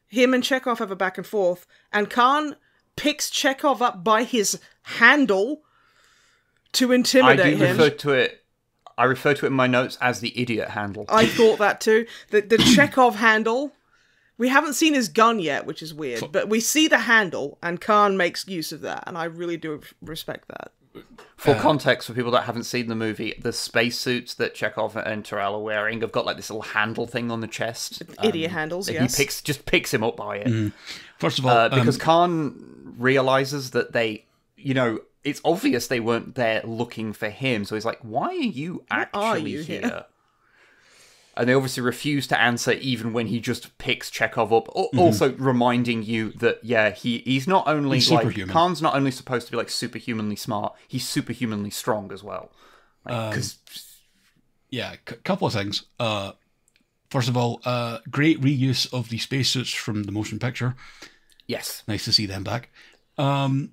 him and Chekhov have a back and forth, and Khan picks Chekhov up by his handle to intimidate him. I refer to it in my notes as the idiot handle. I thought that too. The Chekhov handle. We haven't seen his gun yet, which is weird, but we see the handle, and Khan makes use of that, and I really do respect that. For context, for people that haven't seen the movie, the spacesuits that Chekhov and Tyrell are wearing have got like this little handle thing on the chest. Idiot handles, and yes. He picks him up by it. First of all, because Khan realizes that they, you know, it's obvious they weren't there looking for him. So he's like, why are you actually here? And they obviously refuse to answer, even when he just picks Chekhov up. Also reminding you that, yeah, he's not only he's like, superhuman. Khan's not only supposed to be like superhumanly smart, he's superhumanly strong as well. Yeah, couple of things. First of all, great reuse of the spacesuits from the motion picture. Yes. Nice to see them back. And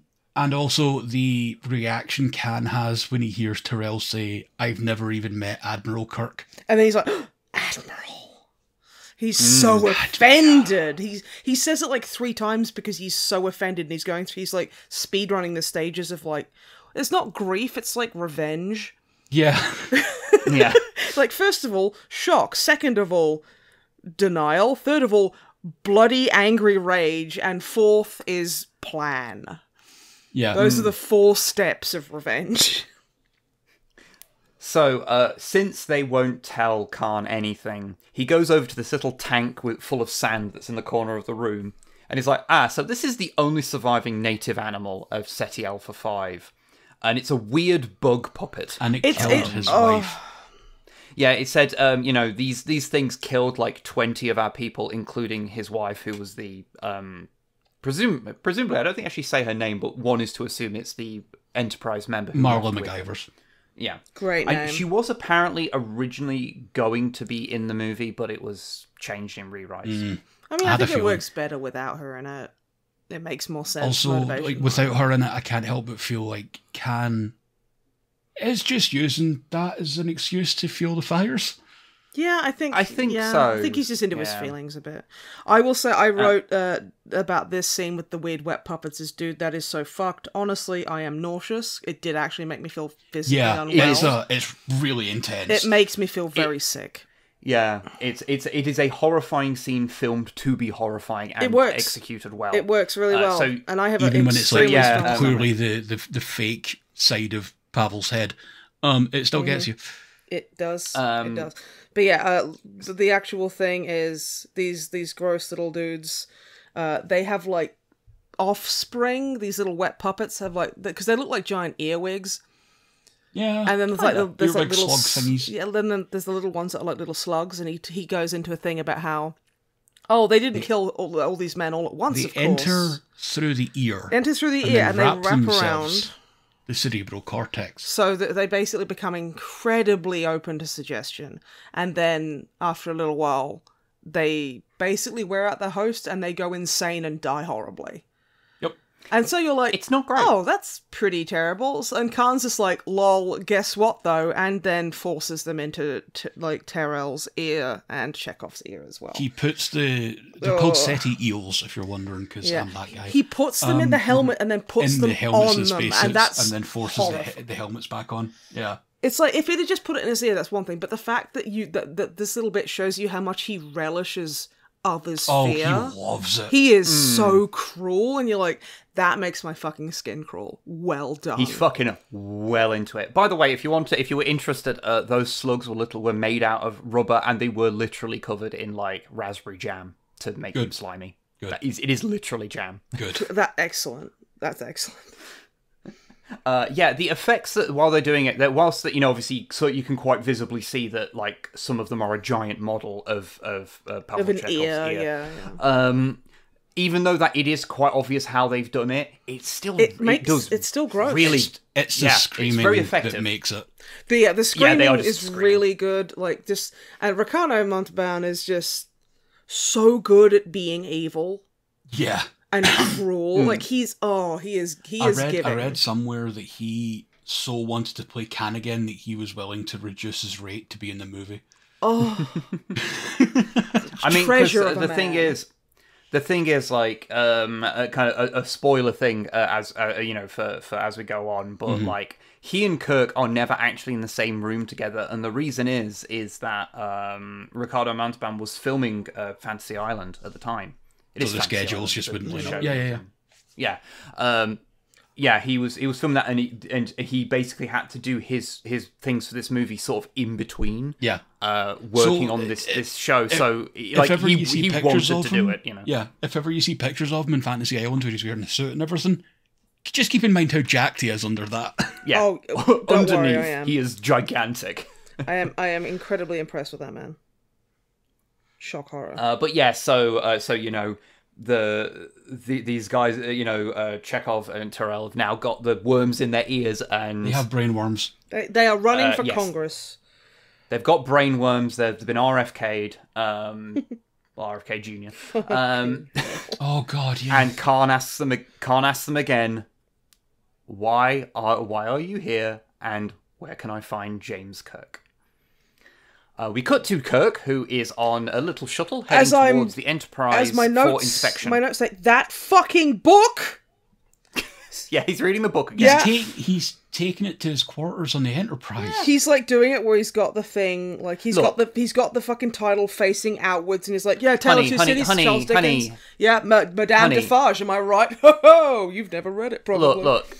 also the reaction Khan has when he hears Tyrell say, "I've never even met Admiral Kirk." And then he's like, Admiral. He's so offended. He says it like 3 times because he's so offended, and he's like speed running the stages of like, it's not grief, it's like revenge. Yeah. Yeah. Like, first of all, shock. Second of all, denial. Third of all, bloody angry rage. And fourth is plan. Yeah. Those are the 4 steps of revenge. So, since they won't tell Khan anything, he goes over to this little tank full of sand that's in the corner of the room, and he's like, so this is the only surviving native animal of SETI Alpha 5, and it's a weird bug puppet. And it killed his wife. Yeah, it said, you know, these things killed like 20 of our people, including his wife, who was the, presumably, I don't think I actually say her name, but one is to assume it's the Enterprise member. Marla McIvers. Yeah. Great name. She was apparently originally going to be in the movie, but it was changed in rewrites. I mean, I think it works better without her in it. It makes more sense. Also, like, without her in it, I can't help but feel like Khan is just using that as an excuse to fuel the fires. Yeah, I think so. I think he's just into his feelings a bit. I will say, I wrote about this scene with the weird wet puppets is, dude, that is so fucked. Honestly, I am nauseous. It did actually make me feel physically unwell. It's really intense. It makes me feel very sick. Yeah, it is a horrifying scene filmed to be horrifying and It works. executed well. It works really well, so and I have Even when it's like extremely strong clearly the fake side of Pavel's head, it still gets you. It does. It does. But yeah, the actual thing is these gross little dudes. They have like offspring. These little wet puppets have like because they look like giant earwigs. Yeah, And then there's like little slug thingies. Yeah, then there's the little ones that are like little slugs, and he goes into a thing about how they didn't kill all these men all at once. They of course, enter through the ear. enters through the ear, and they wrap themselves around the cerebral cortex. so that they basically become incredibly open to suggestion. And then after a little while, they basically wear out the host, and they go insane and die horribly. Yep. And so you're like, it's not great. Oh, that's pretty terrible. And Khan's just like, lol, guess what though? And then forces them into like Terrell's ear and Chekhov's ear as well. He puts they're called SETI eels, if you're wondering, because I'm that guy. He puts them in the helmet and then puts them on them, and then forces the helmets back on. Yeah. It's like, if he'd have just put it in his ear, that's one thing. But the fact that that this little bit shows you how much he relishes others' fear. He loves it. He is so cruel, and you're like, that makes my fucking skin crawl. Well done. He's fucking well into it. By the way, if you were interested, those slugs were made out of rubber, and they were literally covered in like raspberry jam to make them slimy. Good. It is literally jam. Good. Excellent. That's excellent. The effects that while they're doing it, that whilst that obviously, so you can quite visibly see that like some of them are a giant model of Pavel Of an Chekhov's ear, ear. yeah. Even though that it is quite obvious how they've done it, it's still It's still gross. Really, it's the screaming it's very effective. that makes it. The screaming is screaming. really good. Like and Ricardo Montalban is just so good at being evil Yeah. and cruel. Like he is giving. I read somewhere that he so wanted to play Khan again that he was willing to reduce his rate to be in the movie. Oh, I mean, treasure of a the man. thing is, like, kind of a spoiler thing as for as we go on, but like he and Kirk are never actually in the same room together, and the reason is that Ricardo Montalban was filming Fantasy Island at the time. So the schedules just wouldn't line up. Yeah, he was filming that, and he basically had to do his things for this movie sort of in between. Yeah, working on this show. So like he wanted to do it, you know. Yeah, if ever you see pictures of him in Fantasy Island where he's wearing a suit and everything, just keep in mind how jacked he is under that. Yeah, don't underneath worry, I am. he is gigantic. I am incredibly impressed with that man. Shock horror. But yeah, so these guys, Chekhov and Terrell have now got the worms in their ears, and They have brain worms. They are running for yes. Congress. They've got brain worms. They've been RFK'd, RFK Junior. Oh God, yeah. And Khan asks them again, why are you here, and where can I find James Kirk? We cut to Kirk, who is on a little shuttle heading towards the Enterprise for inspection. My notes say, that fucking book! Yeah, he's reading the book again. Yeah. He's taking it to his quarters on the Enterprise. He's like doing it where he's got the thing, like he's got the fucking title facing outwards, and he's like, yeah, Tale of Two Cities, Charles Dickens. Yeah, Madame Defarge, am I right? Ho, you've never read it, probably. Look.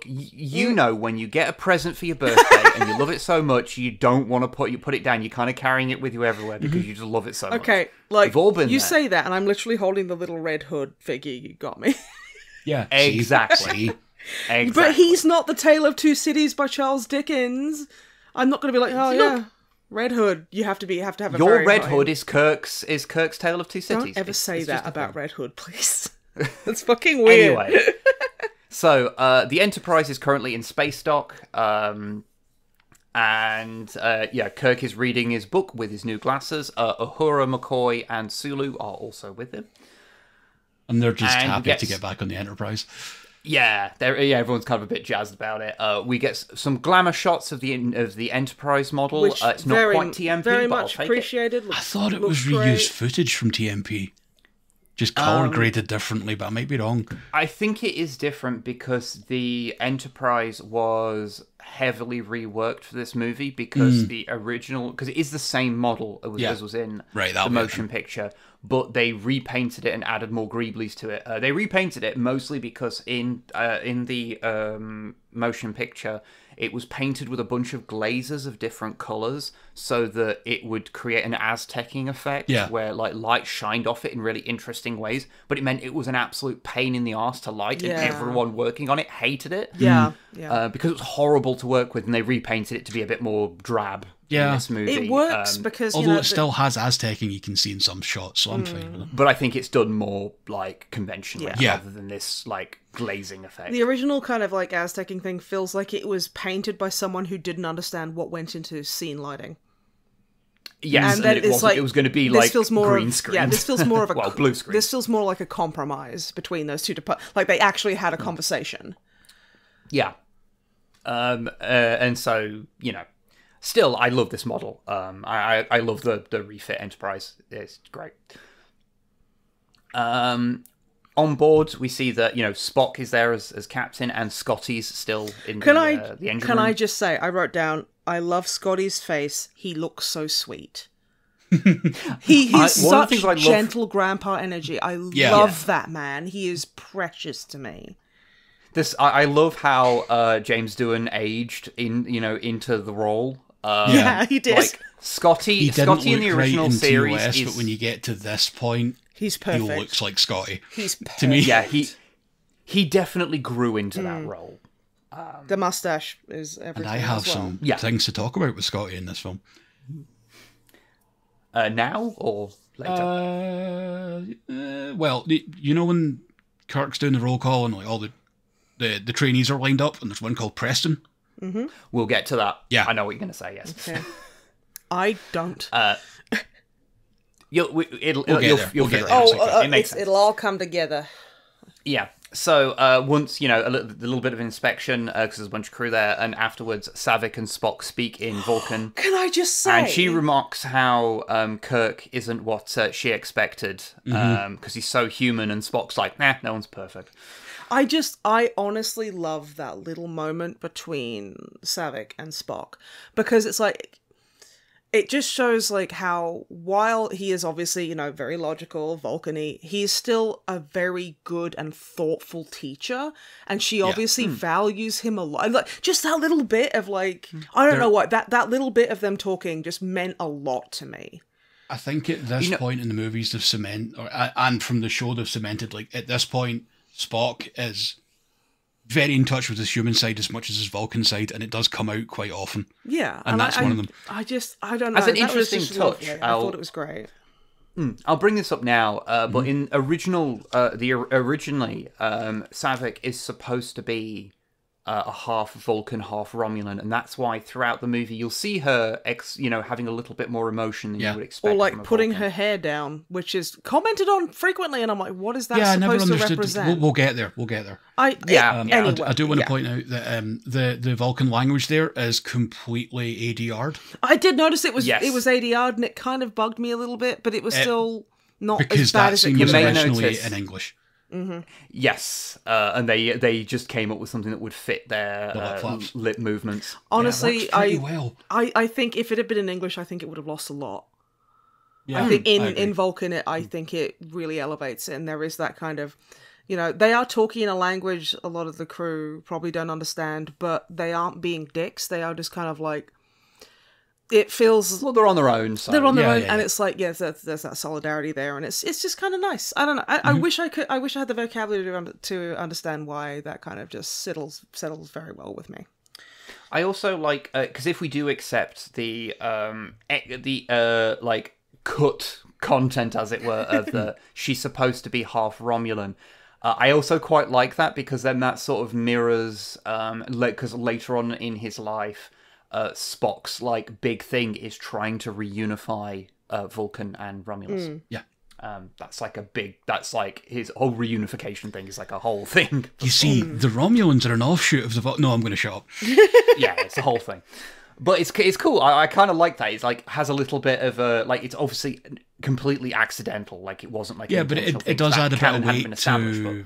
You know when you get a present for your birthday and you love it so much, you don't want to put it down. You're kind of carrying it with you everywhere because you just love it so much. Okay, like, We've all been you there. say that, and I'm literally holding the little Red Hood figure you got me. Yeah, Exactly. Exactly. But he's not the Tale of Two Cities by Charles Dickens. I'm not going to be like, yeah, Red Hood. You have to have a Your very Red high- Hood is Kirk's Tale of Two Cities. Don't ever say it's that just a about thing. Red Hood, please. That's fucking weird. Anyway. So, the Enterprise is currently in space dock, Kirk is reading his book with his new glasses. Uhura, McCoy, and Sulu are also with him. And they're just happy to get back on the Enterprise. Yeah, everyone's kind of a bit jazzed about it. We get some glamour shots of the Enterprise model. Which It's not quite TMP, very but much I'll take appreciated. I thought it was looks great. reused footage from TMP. just color graded differently, but I might be wrong. I think it is different because the Enterprise was heavily reworked for this movie because the original, because it is the same model as was in the motion picture, but they repainted it and added more greeblies to it. They repainted it mostly because in the motion picture, it was painted with a bunch of glazes of different colors so that it would create an Aztecing effect where like light shined off it in really interesting ways, but it meant it was an absolute pain in the arse to light and everyone working on it hated it. Because it was horrible to work with, and they repainted it to be a bit more drab in this movie. It works because, although it still has Aztecing you can see in some shots, so I'm fine with it. But I think it's done more like conventionally rather than this like glazing effect. The original kind of like Aztecing thing feels like it was painted by someone who didn't understand what went into scene lighting. Yes, and it was going to be like green screen. Yeah, this feels more of a blue screen. This feels more like a compromise between those two. Like they actually had a conversation. Yeah, and so still, I love this model. I love the refit Enterprise. It's great. On board, we see that Spock is there as captain, and Scotty's still in the engine room. I just say, I wrote down, I love Scotty's face. He looks so sweet. He's such gentle grandpa energy. I love that man. He is precious to me. I love how James Doohan aged into the role. He did. Like Scotty in the original series, but when you get to this point, he's perfect. He looks like Scotty. He's perfect. To me. Yeah, he definitely grew into that role. The mustache is everything. And I have some things to talk about with Scotty in this film. Now or later? Well, when Kirk's doing the roll call and like all the trainees are lined up, and there's one called Preston. Mm-hmm. We'll get to that. Yeah, I know what you're going to say. Yes. Okay. I don't. You'll figure it out. It makes sense. It'll all come together. Yeah. So once a little bit of inspection, because there's a bunch of crew there, and afterwards Saavik and Spock speak in Vulcan. Can I just say? And she remarks how Kirk isn't what she expected, because he's so human, and Spock's like, nah, no one's perfect. I honestly love that little moment between Saavik and Spock, because it's like, it just shows like how, while he is obviously, very logical, Vulcan-y, he's still a very good and thoughtful teacher, and she obviously values him a lot. Like, just that little bit of like, I don't know what, that little bit of them talking just meant a lot to me. I think at this point in the movies and from the show they've cemented, like at this point, Spock is very in touch with his human side as much as his Vulcan side, and it does come out quite often. Yeah. And that's one of them. I don't know. As an interesting touch, I thought it was great. I'll bring this up now, but in originally, Saavik is supposed to be a half Vulcan, half Romulan, and that's why throughout the movie you'll see her, having a little bit more emotion than you would expect. Or like from a putting Vulcan. her hair down, which is commented on frequently, and I'm like, what is that I never supposed to understood. represent? We'll get there. We'll get there. Anyway, I do want to point out that the Vulcan language there is completely ADR'd. I did notice it was Yes. ADR'd, and it kind of bugged me a little bit, but it was still not because as bad as it could could be. be. Originally in English. Mm-hmm. Yes, and they just came up with something that would fit their lip movements. Honestly, well. I think if it had been in English, I think it would have lost a lot. Yeah, I think in Vulcan, I think it really elevates it, and there is that kind of, they are talking in a language a lot of the crew probably don't understand, but they aren't being dicks. They are just kind of like, it feels... Well, they're on their own. So. They're on their own, and it's like, there's that solidarity there, and it's just kind of nice. I don't know. I wish I had the vocabulary to understand why that kind of just settles very well with me. I also like, because if we do accept the cut content, as it were, of the she's supposed to be half Romulan. I also quite like that, because then that sort of mirrors, because later on in his life, Spock's big thing is trying to reunify Vulcan and Romulus. Yeah. That's his whole reunification thing is like a whole thing. You see, the Romulans are an offshoot of the... No, I'm going to shut up. Yeah, it's a whole thing. But it's cool. I kind of like that. It's has a little bit of a... it's obviously... completely accidental. Like it wasn't like Yeah, but it does add a bit of weight to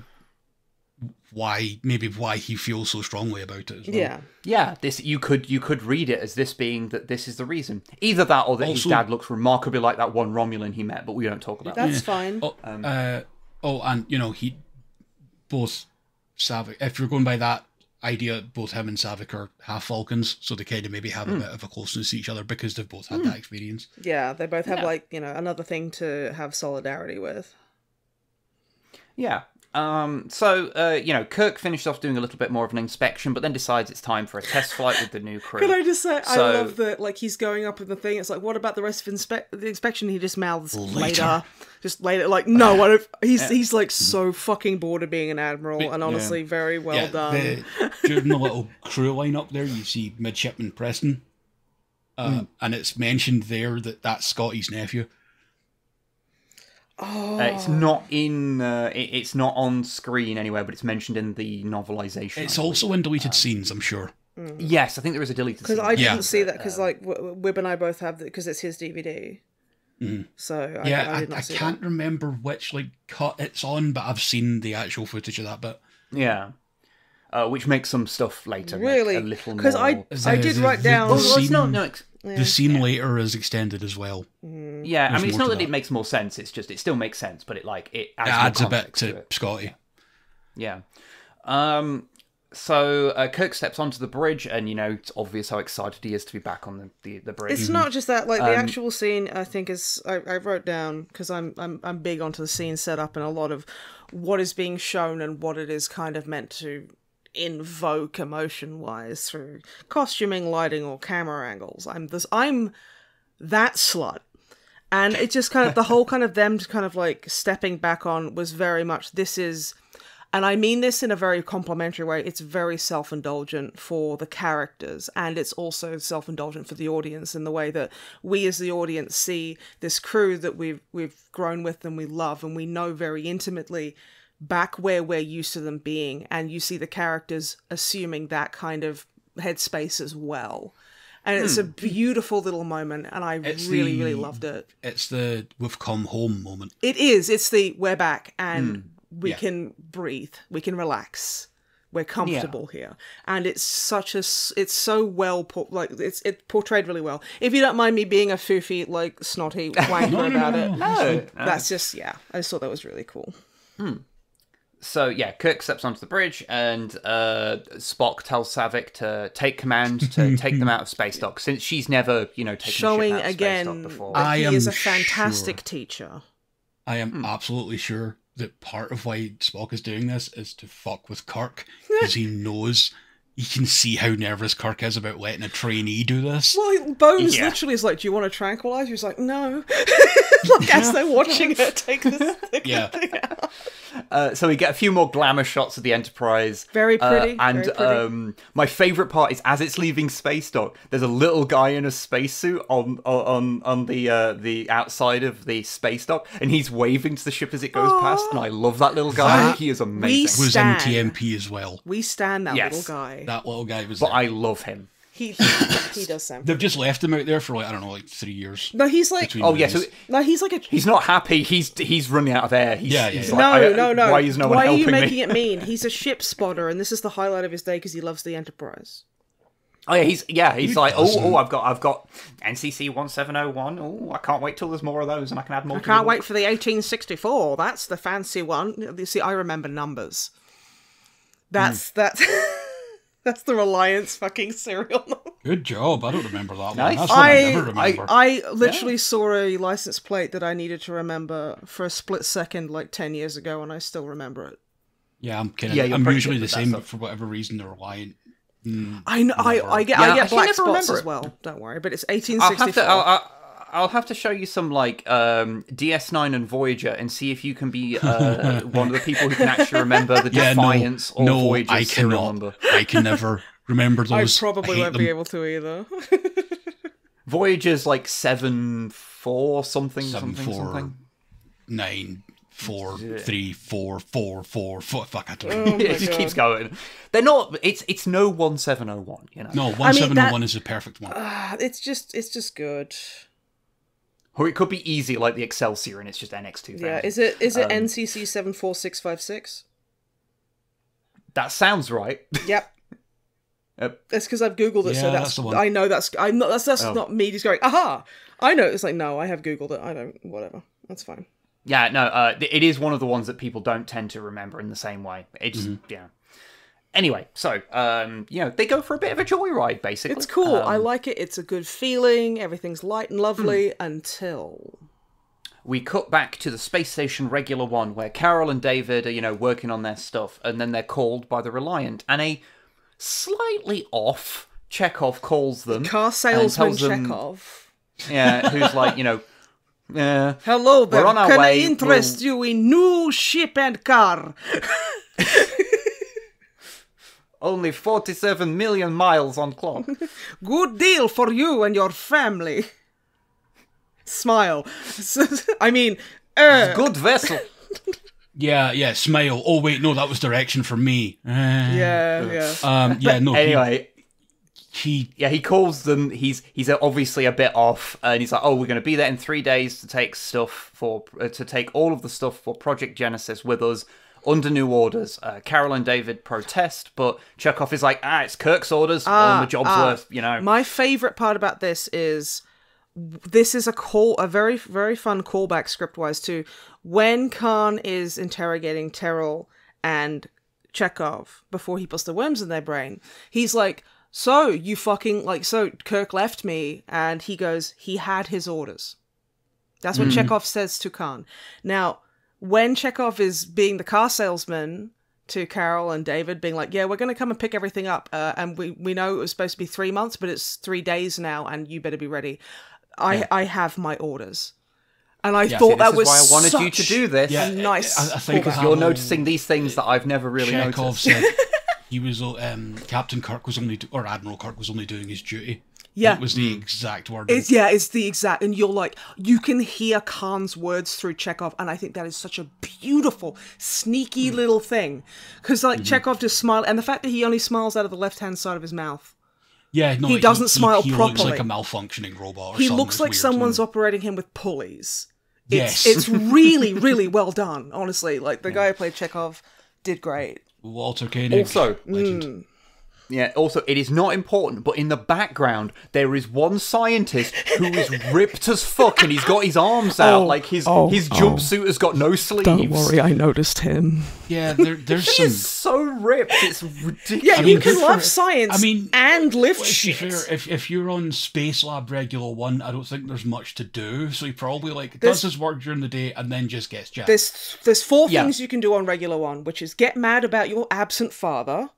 why he feels so strongly about it as well. Yeah. This you could read it as this being that this is the reason. Either that or that his dad looks remarkably like that one Romulan he met, but we don't talk about that. That's fine. And he both Savick. If you're going by that idea, both him and Savick are half Vulcans, so they kind of maybe have a bit of a closeness to each other because they've both had that experience. Yeah, they both have another thing to have solidarity with. Yeah. So Kirk finished off doing a little bit more of an inspection, but then decides it's time for a test flight with the new crew. Can I just say, I love that, like, he's going up with the thing, it's like, what about the rest of the inspection? He just mouths later. Just later, like, no, I don't, he's like so fucking bored of being an admiral, and honestly, very well done. During the little crew line up there, you see Midshipman Preston, and it's mentioned there that that's Scotty's nephew. It's not in. It's not on screen anywhere, but it's mentioned in the novelization. It's also in deleted scenes, I'm sure. Yes, I think there is a deleted scene. Because I didn't see that because like Wib and I both have because it's his DVD. So I did not see can't remember which cut it's on, but I've seen the actual footage of that bit. Yeah. Which makes some stuff later really a little more. Because I did write down. The scene later is extended as well. Yeah, I mean, it's not that it makes more sense. It's just it still makes sense, but it adds a bit to Scotty. Yeah. So Kirk steps onto the bridge, and it's obvious how excited he is to be back on the bridge. It's not just that, like the actual scene. I think is I wrote down because I'm big onto the scene setup and a lot of what is being shown and what it is kind of meant to invoke emotion-wise through costuming, lighting, or camera angles. I'm that slut. And it just kind of, the whole kind of them kind of like stepping back on was very much, this is, and I mean this in a very complimentary way, it's very self-indulgent for the characters, and it's also self-indulgent for the audience in the way that we as the audience see this crew that we've grown with and we love and we know very intimately back where we're used to them being, and you see the characters assuming that kind of headspace as well. And it's a beautiful little moment, and I really loved it. It's the we've come home moment. It is. It's the we're back, and we can breathe. We can relax. We're comfortable here. And it's so well it's portrayed really well. If you don't mind me being a foofy, like, snotty wanker about it. No. That's just, I just thought that was really cool. So, Kirk steps onto the bridge, and Spock tells Savick to take command to take them out of space dock, since she's never, taken showing a ship out of again space dock before. that he is a fantastic teacher. I am absolutely sure that part of why Spock is doing this is to fuck with Kirk, because he knows you can see how nervous Kirk is about letting a trainee do this. Well, Bones literally is like, do you want a tranquilizer? He's like, no. Like, as they're watching her take this thing out. So we get a few more glamour shots of the Enterprise. Very pretty. And very pretty. My favourite part is as it's leaving space dock, there's a little guy in a spacesuit on the outside of the space dock, and he's waving to the ship as it goes past, and I love that little guy. He is amazing. Was in TMP as well. We stand that little guy. That little guy was But there. I love him. He does sound. They've just left him out there for 3 years. No, he's like. Oh yeah, so no, he's like a. He's not happy. He's running out of air. He's No. Why is no one Why are helping you making me? it mean? He's a ship spotter, and this is the highlight of his day because he loves the Enterprise. Oh yeah, he's like, I've got NCC 1701. Oh, I can't wait till there's more of those, and I can add more. I can't wait for the 1864. That's the fancy one. You see, I remember numbers. That's That's the Reliance fucking serial number. Good job. I don't remember that Nice. one. That's one I never remember. I literally saw a license plate that I needed to remember for a split second 10 years ago, and I still remember it. Yeah, I'm kidding. I'm usually the same, but for whatever reason, the Reliant. I know. I get black spots as well. Don't worry. But it's 1864. I'll have to show you some DS9 and Voyager and see if you can be one of the people who can actually remember the Defiance or Voyager serial number. I can never remember those. I probably won't be able to either. Voyager's 7-4 something. 9 4 3 4 4 4 4. Fuck, I don't know. It just keeps going. They're not. It's no 1701. No, 1701 is the perfect one. It's just good. Or it could be easy, like the Excelsior, and it's just NX2000. Yeah, is it NCC 74656? That sounds right. Yep. It's because I've googled it, Yeah, so that's the one. I know that's not me just going, aha. I know. It's like, no, I have googled it. I don't. Whatever. That's fine. Yeah, no, it is one of the ones that people don't tend to remember in the same way. It's yeah. Anyway, so they go for a bit of a joyride, basically. It's cool. I like it. It's a good feeling. Everything's light and lovely until we cut back to the space station regular one, where Carol and David are, working on their stuff, and then they're called by the Reliant, and a slightly off Chekhov calls them. Car salesman Chekhov. Yeah, who's like, hello there. we're on our Can way. I interest you in new ship and car? Only 47 million miles on clock. Good deal for you and your family. Smile. I mean, Good vessel. Yeah, smile. Oh wait, no, that was direction for me. yeah. No. Anyway, he calls them. He's obviously a bit off, and he's like, "Oh, we're going to be there in 3 days to take to take all of the stuff for Project Genesis with us under new orders." Carol and David protest, but Chekhov is like, "It's Kirk's orders. All the job's worth, My favorite part about this is a very, very fun callback script-wise too. When Khan is interrogating Terrell and Chekhov before he puts the worms in their brain, he's like, so Kirk left me, and he goes, he had his orders. That's what Chekhov says to Khan. Now, when Chekhov is being the car salesman to Carol and David, being like, yeah, we're going to come and pick everything up, and we know it was supposed to be 3 months, but it's 3 days now, and you better be ready. I have my orders. And I thought that was why I wanted you to do this. Yeah, nice. I think because you're noticing these things that I've never really Chekhov noticed. said he was Captain Kirk was only or Admiral Kirk was only doing his duty. Yeah, it was the exact word. It's the exact, and you're like, you can hear Khan's words through Chekhov, and I think that is such a beautiful, sneaky little thing, because Chekhov just smiled, and the fact that he only smiles out of the left-hand side of his mouth. Yeah, no, he doesn't smile he properly. He looks like a malfunctioning robot. He looks like someone's operating him with pulleys. Yes, it's really, really well done. Honestly, like the guy who played Chekhov did great. Walter Koenig, also legend. Yeah, also, it is not important, but in the background, there is one scientist who is ripped as fuck, and he's got his arms out, like his jumpsuit has got no sleeves. Don't worry, I noticed him. Yeah, there's He is so ripped, it's ridiculous. Yeah, you can love science and lift shit. If you're on Space Lab Regular 1, I don't think there's much to do, so he probably does his work during the day and then just gets jacked. There's 4 things you can do on Regular 1, which is get mad about your absent father,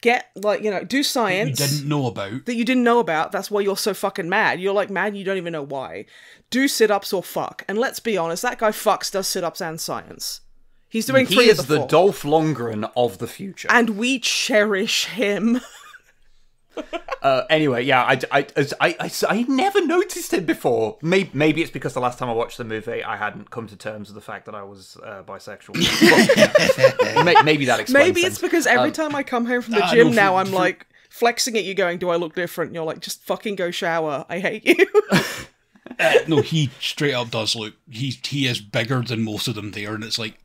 do science that you didn't know about. That's why you're so fucking mad. You're like mad, you don't even know why. Do sit-ups or fuck. And let's be honest, that guy does sit-ups and science. He's doing 3 of the 4. He is the Dolph Lundgren of the future. And we cherish him. Anyway, yeah, I never noticed him before. Maybe it's because the last time I watched the movie, I hadn't come to terms with the fact that I was bisexual. Maybe that explains. Maybe it's because every time I come home from the gym now, I'm like flexing at you, going, "Do I look different?" And you're like, "Just fucking go shower. I hate you." No, he straight up does look. He is bigger than most of them there, and it's like,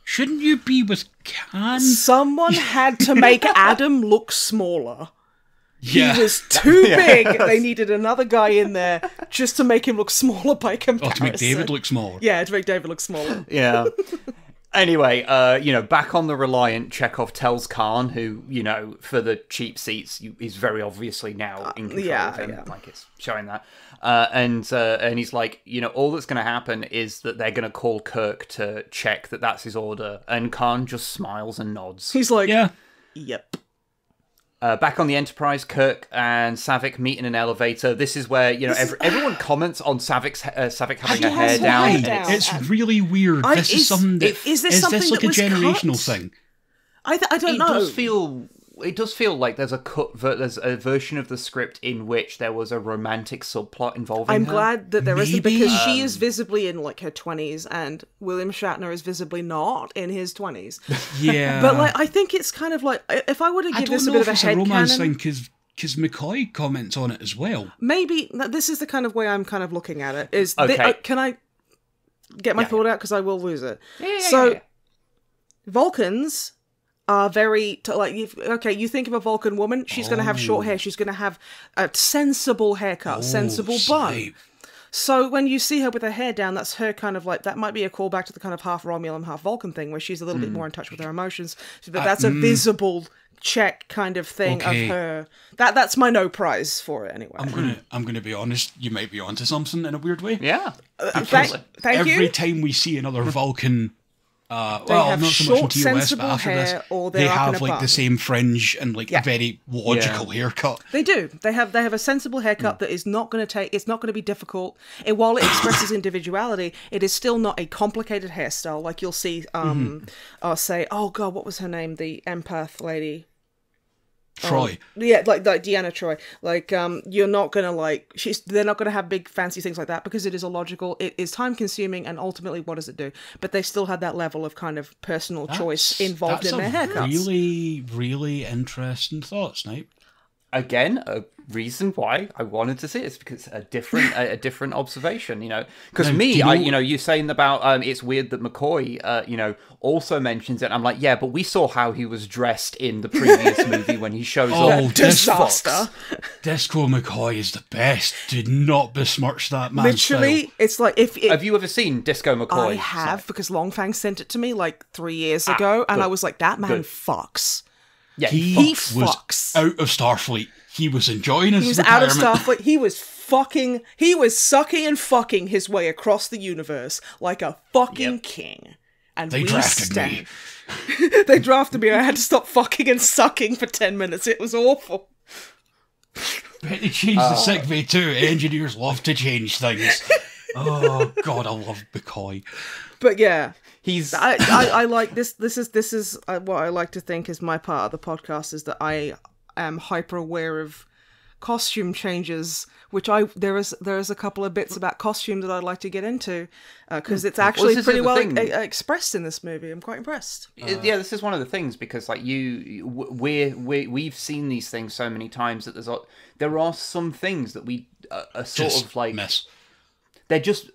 shouldn't you be with Khan? Someone had to make Adam look smaller. Yeah. He was too big. They needed another guy in there just to make him look smaller by comparison. To make David look smaller. Yeah, to make David look smaller. Yeah. Anyway, back on the Reliant, Chekhov tells Khan, who, for the cheap seats, is very obviously now in control of him. Yeah. Like, it's showing that. And he's like, all that's going to happen is that they're going to call Kirk to check that that's his order. And Khan just smiles and nods. He's like, yeah. Yep. Back on the Enterprise, Kirk and Savick meet in an elevator. This is where everyone comments on Savick having her hair down. It's really weird. This is something that is this like a generational thing? I don't know. It does feel like there's a version of the script in which there was a romantic subplot involving her. I'm glad that there isn't, because she is visibly in like her 20s and William Shatner is visibly not in his 20s. Yeah. But I think it's kind of like, if I were to give this a bit of a headcanon... romance thing, because because McCoy comments on it as well. Maybe this is the kind of way I'm kind of looking at it. Is Okay. can I get my thought out, because I will lose it? So Vulcans are very you think of a Vulcan woman, she's going to have short hair, she's going to have a sensible haircut, sensible bun. So when you see her with her hair down, that's her kind of like, that might be a callback to the kind of half Romulan, half Vulcan thing, where she's a little bit more in touch with her emotions. But that's a visible check kind of thing of her. That's my no prize for it anyway. I'm gonna be honest. You might be onto something in a weird way. Yeah. Thank you. Every time we see another Vulcan. They well, have not so short, much in TOS, but sensible after hair, this, or they have up in a like bun. the same fringe and like a very logical haircut. They do. They have a sensible haircut that is not going to take. It's not going to be difficult. While it expresses individuality, it is still not a complicated hairstyle like you'll see. Say, oh god, what was her name? The empath lady. Troy. Like Deanna Troy. Like, you're not gonna they're not gonna have big fancy things like that, because it is illogical, it is time consuming, and ultimately what does it do? But they still had that level of kind of personal choice involved in their haircuts. Really, really interesting thought, Snipe. Again, a reason why I wanted to see it is because a different observation, Because you saying about it's weird that McCoy, also mentions it. I'm like, yeah, but we saw how he was dressed in the previous movie when he shows up. Oh, disaster! Disco McCoy is the best. Did not besmirch that man. Literally, it's like Have you ever seen Disco McCoy? I have, because Longfang sent it to me like 3 years ago, and I was like, that man fucks. Yeah, He fucks. was out of Starfleet. He was enjoying his He was retirement. out of Starfleet. He was sucking and fucking his way across the universe like a fucking king. And They drafted me. They drafted me. I had to stop fucking and sucking for 10 minutes. It was awful. But they changed the sick bay too. Engineers love to change things. Oh god, I love McCoy. But yeah. He's. I like this. This is what I like to think is my part of the podcast, is that I am hyper aware of costume changes, which there is a couple of bits about costume that I'd like to get into, because it's actually pretty well expressed in this movie. I'm quite impressed. Yeah, this is one of the things, because like we've seen these things so many times that there are some things that we are sort Just of like miss. They're just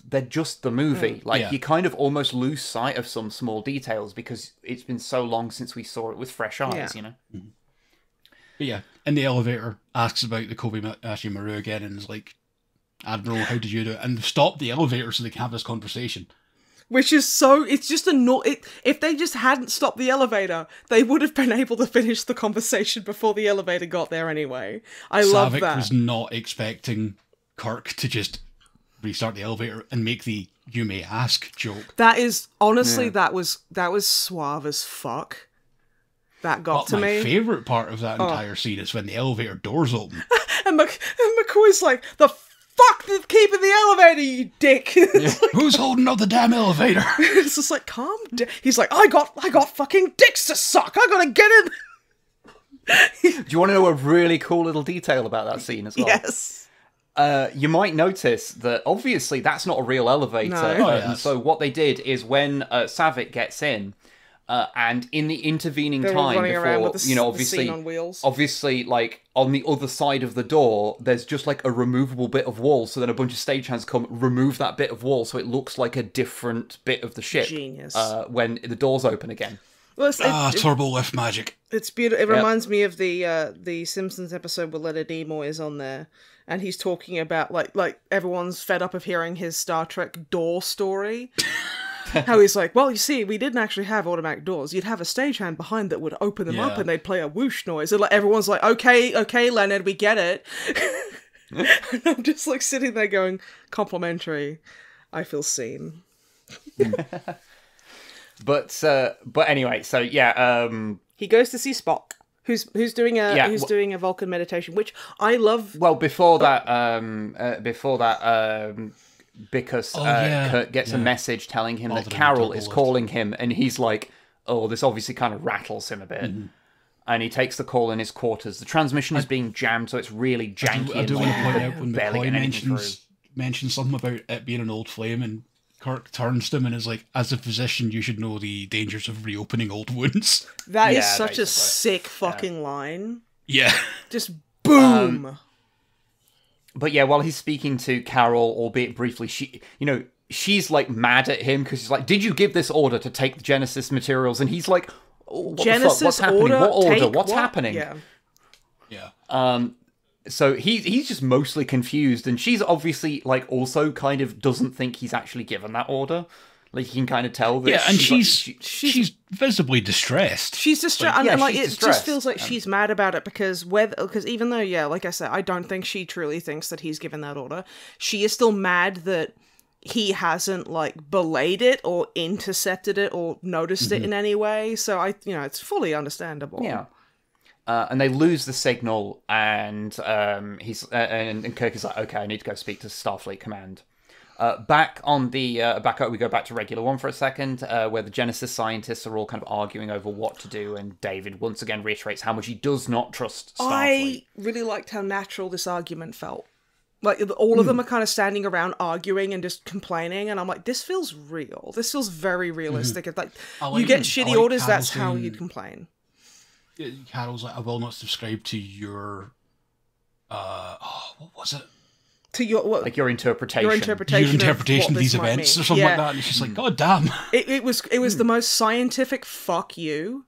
they're just the movie. You kind of almost lose sight of some small details because it's been so long since we saw it with fresh eyes, Mm-hmm. But yeah, in the elevator, asks about the Kobayashi Maru again, and is like, Admiral, how did you do it? And stop the elevator so they can have this conversation. Which is it's just if they just hadn't stopped the elevator, they would have been able to finish the conversation before the elevator got there anyway. I love that. Savick was not expecting Kirk to just restart the elevator and make the "you may ask" joke. That is, honestly, that was suave as fuck. That got to me. My favourite part of that entire scene is when the elevator doors open. and McCoy's like, the fuck did keep in the elevator, you dick. Who's holding up the damn elevator? It's just like, calm down. He's like, I got fucking dicks to suck. I gotta get in. Do you want to know a really cool little detail about that scene as well? Yes. You might notice that obviously that's not a real elevator. No. And so what they did is when Savick gets in, and in the intervening time before, the scene on wheels. Obviously, like on the other side of the door, there's just like a removable bit of wall. So then a bunch of stagehands come remove that bit of wall, so it looks like a different bit of the ship. Genius. When the doors open again. Well, turbo lift magic. It's beautiful. It reminds me of the Simpsons episode where Leonard Nimoy is on there, and he's talking about like everyone's fed up of hearing his Star Trek door story. How he's like, well, you see, we didn't actually have automatic doors. You'd have a stagehand behind that would open them up, and they'd play a whoosh noise. And like everyone's like, okay, Leonard, we get it. And I'm just like sitting there going, complimentary. I feel seen. But anyway, so yeah, he goes to see Spock, who's doing a Vulcan meditation, which I love. Well, before that, because Kurt gets a message telling him that Carol is calling him, and he's like, oh, this obviously kind of rattles him a bit. Mm-hmm. And he takes the call in his quarters. The transmission is being jammed, so it's really janky. I do want to point out when barely McCoy mentions something about it being an old flame, and Kirk turns to him and is like, as a physician, you should know the dangers of reopening old wounds. That is such a sick fucking line. Yeah. Just boom. But yeah, while he's speaking to Carol, albeit briefly, she's like mad at him because she's like, "Did you give this order to take the Genesis materials?" And he's like, "Oh, what Genesis the fuck? What's happening? What order? Take What's what? happening?" Yeah. So he's just mostly confused, and she's obviously like also kind of doesn't think he's actually given that order. Like you can kind of tell that. Yeah, and she's visibly distressed. She's distressed, Like, yeah, and like she's it distressed. just feels like she's mad about it because even though, yeah, like I said, I don't think she truly thinks that he's given that order. She is still mad that he hasn't like belayed it or intercepted it or noticed it in any way. So it's fully understandable. Yeah. And they lose the signal, and he's and Kirk is like, "Okay, I need to go speak to Starfleet Command." Back on the we go back to Regular One for a second, where the Genesis scientists are all kind of arguing over what to do, and David once again reiterates how much he does not trust Starfleet. I really liked how natural this argument felt. Like, all of them are kind of standing around arguing and just complaining, and I'm like, this feels real. This feels very realistic. It's like, you get shitty orders, that's how you'd complain. Carol's like, I will not subscribe to your... what was it? To your your interpretation. Your interpretation of these events or something like that. And it's just like, God damn. It was the most scientific fuck you.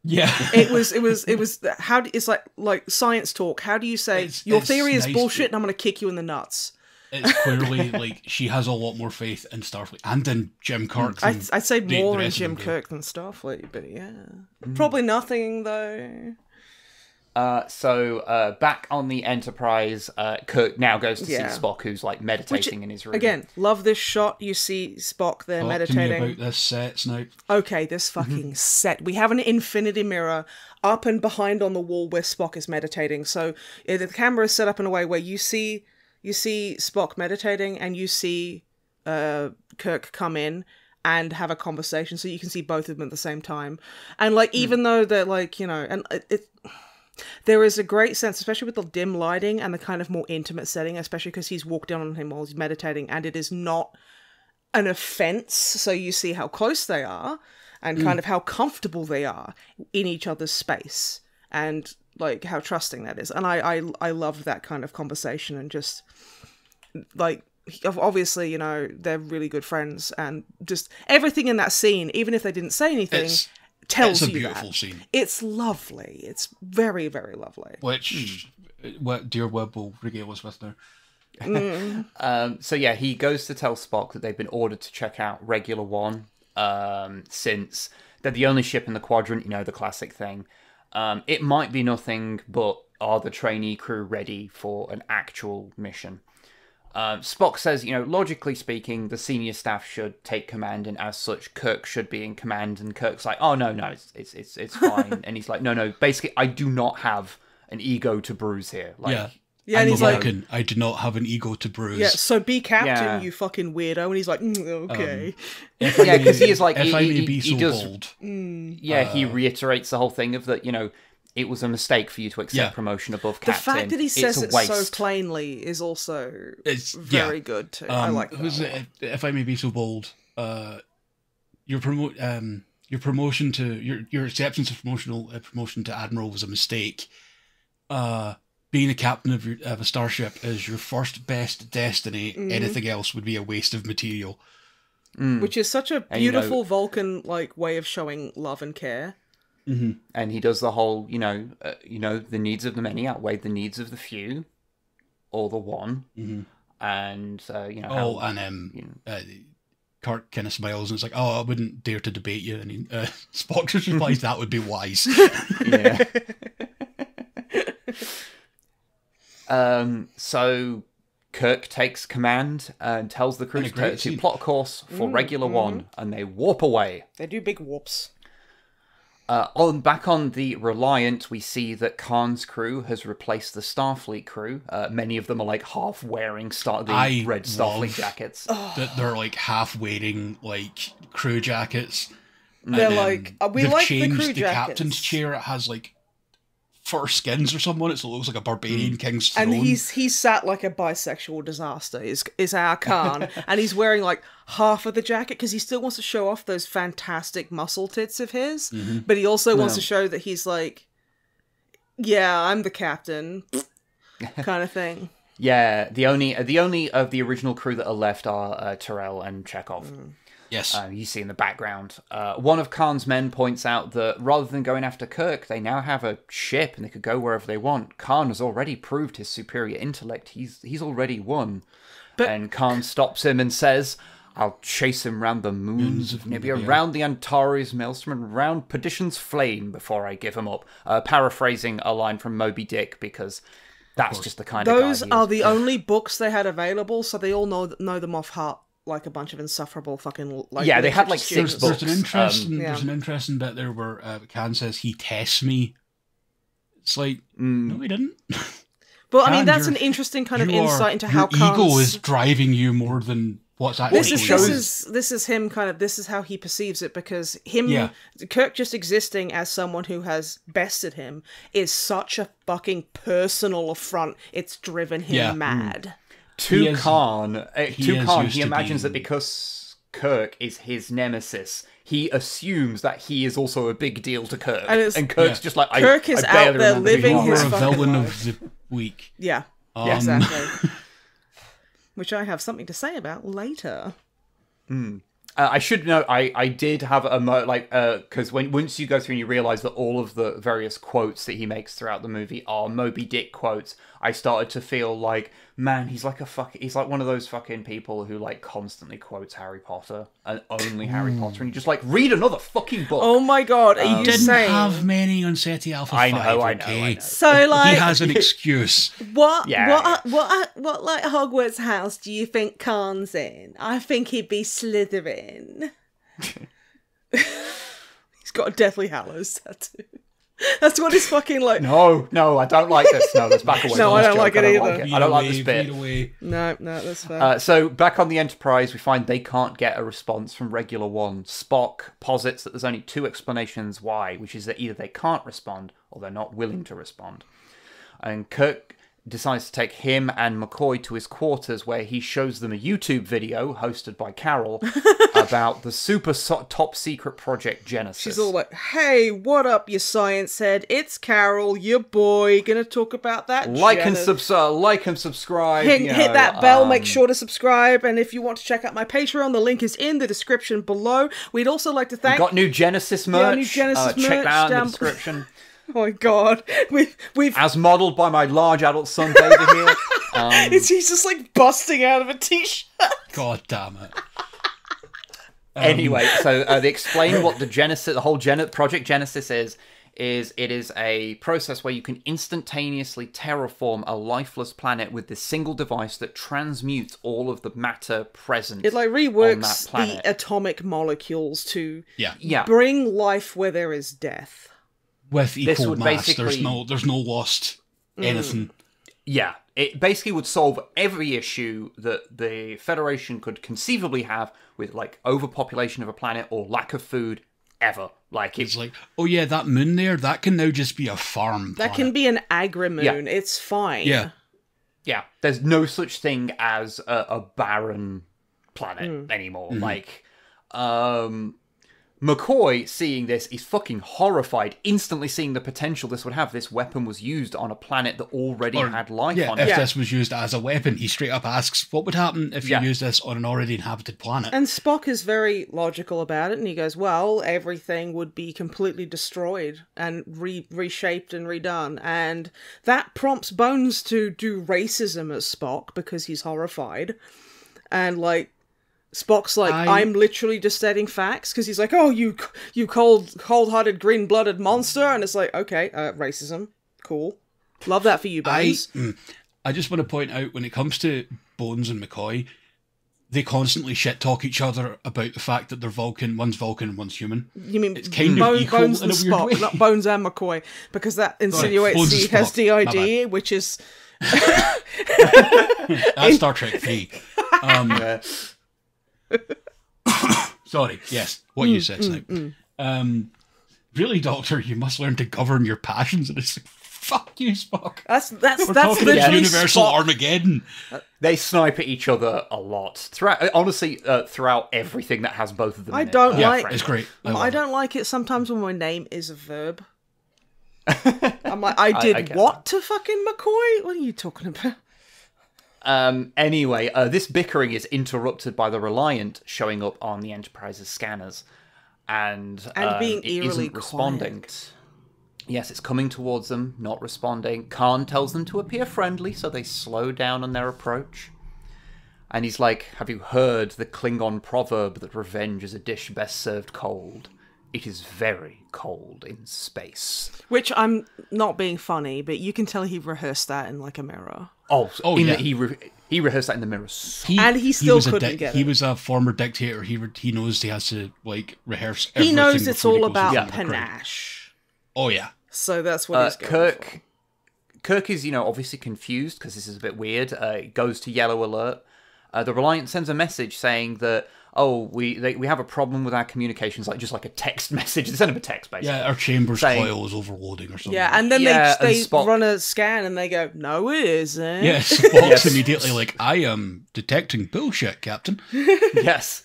Yeah. It was it's like science talk. How do you say your theory is bullshit and I'm gonna kick you in the nuts? It's clearly like she has a lot more faith in Starfleet and in Jim Kirk. I'd say more in Jim Kirk than Starfleet, but yeah. Probably nothing though. So back on the Enterprise, Kirk now goes to see Spock, who's like meditating in his room. Again, love this shot. You see Spock there meditating. Talk to me about this set, Snoop. Okay, this fucking set. We have an infinity mirror up and behind on the wall where Spock is meditating. So the camera is set up in a way where you see Spock meditating and you see Kirk come in and have a conversation, so you can see both of them at the same time. And like, even though they're like, and there is a great sense, especially with the dim lighting and the kind of more intimate setting, especially because he's walked down on him while he's meditating, and it is not an offense. So you see how close they are and kind of how comfortable they are in each other's space, and like how trusting that is. And I love that kind of conversation, and just like, obviously, they're really good friends, and just everything in that scene, even if they didn't say anything, tells you that. It's a beautiful scene. It's lovely. It's very, very lovely. Which, what dear Webb will regale us with now. So yeah, he goes to tell Spock that they've been ordered to check out Regular One, since they're the only ship in the quadrant, the classic thing. It might be nothing, but are the trainee crew ready for an actual mission? Spock says, logically speaking, the senior staff should take command, and as such, Kirk should be in command. And Kirk's like, oh, no, it's fine. And he's like, no, basically, I do not have an ego to bruise here. Like, yeah, and he's Vulcan. I do not have an ego to bruise. Yeah, so be captain, you fucking weirdo. And he's like, okay. Because he is like, if I may be so does, bold. He reiterates the whole thing of that, it was a mistake for you to accept promotion above captain. The fact that he says it waste. so plainly is also very good too. I like that. If I may be so bold, your promotion to your acceptance of promotion to admiral was a mistake. Being a captain of a starship is your first best destiny. Anything else would be a waste of material. Which is such a beautiful Vulcan like way of showing love and care. Mm-hmm. And he does the whole, the needs of the many outweigh the needs of the few, or the one, and Kirk kind of smiles and it's like, "Oh, I wouldn't dare to debate you." And Spock just replies, "That would be wise." So Kirk takes command and tells the crew to plot a course for Regular One, and they warp away. They do big warps. Back on the Reliant, we see that Khan's crew has replaced the Starfleet crew. Many of them are like half wearing red Starfleet jackets. That they're like half wearing like crew jackets. They're like, we like the crew jackets. The captain's chair. It has like fur skins or something. It looks like a barbarian king's throne. And he's sat like a bisexual disaster. Is our Khan, and he's wearing like half of the jacket because he still wants to show off those fantastic muscle tits of his, but he also wants to show that he's like yeah, I'm the captain, kind of thing. Yeah, the only of the original crew that are left are Terrell and Chekhov. Yes. You see in the background. One of Khan's men points out that rather than going after Kirk, they now have a ship and they could go wherever they want. Khan has already proved his superior intellect. He's already won. And Khan stops him and says, I'll chase him round the moons of Nibia, round the Antares maelstrom, and round Perdition's flame before I give him up. Paraphrasing a line from Moby Dick, because that's just the kind of guy Those are the only books they had available, so they all know them off heart, like a bunch of insufferable fucking... Like, yeah, they had like 6 books. There's an interesting bit there where Khan says he tests me. It's like, no, he didn't. But I mean, that's an interesting kind of insight into how your ego is driving you more than what's actually. This is him kind of. This is how he perceives it, because Kirk just existing as someone who has bested him is such a fucking personal affront. It's driven him mad. To Khan, he imagines that because Kirk is his nemesis, he assumes that he is also a big deal to Kirk, and Kirk's just like, Kirk is out there living his fucking villain life. of the week. Yeah, exactly. Which I have something to say about later. I should note, I did have a because once you go through and you realise that all of the various quotes that he makes throughout the movie are Moby Dick quotes, I started to feel like, man, he's like one of those fucking people who like constantly quotes Harry Potter and only Harry Potter, and you just like, read another fucking book. Oh my god, are you didn't saying? have many on SETI Alpha 5. I know. So like, he has an excuse. What like Hogwarts house do you think Khan's in? I think he'd be Slytherin. He's got a Deathly Hallows tattoo. That's what he's fucking like. No, I don't like this. No, let's back away. No, I don't like it either. I don't like this bit. No, that's fair. So back on the Enterprise, we find they can't get a response from Regular One. Spock posits that there's only 2 explanations why, which is that either they can't respond or they're not willing to respond. And Kirk decides to take him and McCoy to his quarters, where he shows them a YouTube video hosted by Carol about the top secret project Genesis. She's all like, hey, what up, you science head? It's Carol, your boy, gonna talk about that. Like and subscribe. Hit that bell, make sure to subscribe, and if you want to check out my Patreon, the link is in the description below. We'd also like to thank... We've got new Genesis merch. Check that out in the description. Oh my god, we've as modelled by my large adult son David here. He's just like busting out of a t-shirt. God damn it. Anyway, so they explain what the whole Project Genesis is it is a process where you can instantaneously terraform a lifeless planet with this single device that transmutes all of the matter present. It like reworks the atomic molecules to bring life where there is death. With equal mass, there's no lost anything. Yeah, it basically would solve every issue that the Federation could conceivably have with like overpopulation of a planet or lack of food ever. Like it's like, oh yeah, that moon there, that can now just be a farm planet. That can be an agri-moon. It's fine. Yeah. There's no such thing as a barren planet anymore. Like, McCoy, seeing this, is fucking horrified, instantly seeing the potential this would have. This weapon was used on a planet that already had life on it. If this was used as a weapon, he straight up asks, what would happen if you used this on an already inhabited planet? And Spock is very logical about it, and he goes, well, everything would be completely destroyed and reshaped and redone. And that prompts Bones to do racism as Spock, because he's horrified. And, like, Spock's like, I'm literally just stating facts, because he's like, oh, you cold-hearted, green-blooded monster, and it's like, okay, racism, cool, love that for you, Bones. I just want to point out, when it comes to Bones and McCoy, they constantly shit-talk each other about the fact that they're Vulcan, one's Vulcan and one's human. You mean it's kind of equal Bones in and a weird Spock, way. not Bones and McCoy, because that insinuates he has DID, which is... That's Star Trek 3. Sorry, yes, what you said, Snipe. Really, Doctor, you must learn to govern your passions. And it's like, fuck you, Spock. That's talking about universal Armageddon. They snipe at each other a lot. Throughout everything that has both of them. I don't like. It's great. I don't like it sometimes when my name is a verb. I'm like, I did I get what to fucking McCoy? What are you talking about? Anyway, this bickering is interrupted by the Reliant showing up on the Enterprise's scanners. And being it eerily isn't responding. quiet. Yes, it's coming towards them, not responding. Khan tells them to appear friendly, so they slow down on their approach. And he's like, have you heard the Klingon proverb that revenge is a dish best served cold? It is very cold in space. Which I'm not being funny, but you can tell he rehearsed that in like a mirror. Yeah. He rehearsed that in the mirror. And he still couldn't get it. He was a former dictator. He knows he has to like rehearse. He knows it's all about panache. panache. Oh yeah. So that's what he's going for. Kirk is, obviously confused because this is a bit weird. It goes to yellow alert. The Reliant sends a message saying that, we have a problem with our communications, just like a text message. They send him a text, basically. Yeah, our chamber's coil is overloading or something. Yeah, and then they run a scan and they go, no, it isn't. Yes, Spock's immediately like, I am detecting bullshit, Captain. Yes.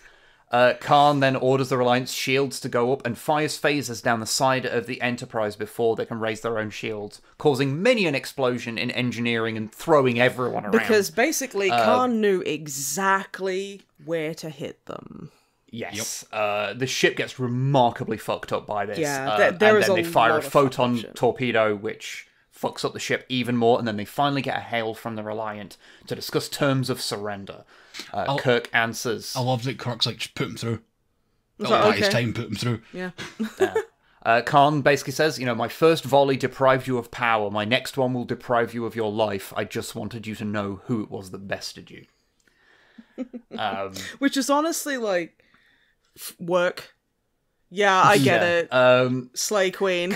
Khan then orders the Reliant's shields to go up and fires phasers down the side of the Enterprise before they can raise their own shields, causing many an explosion in engineering and throwing everyone around. Because basically Khan knew exactly where to hit them. Yes. The ship gets remarkably fucked up by this. Yeah, and then they fire a photon torpedo, which fucks up the ship even more, and then they finally get a hail from the Reliant to discuss terms of surrender. Kirk answers. I love that Kirk's like, just put him through. Okay. His time, put him through. Yeah. Khan basically says, my first volley deprived you of power. My next one will deprive you of your life. I just wanted you to know who it was that bested you. Which is honestly like work. Yeah, I get it. Slay Queen.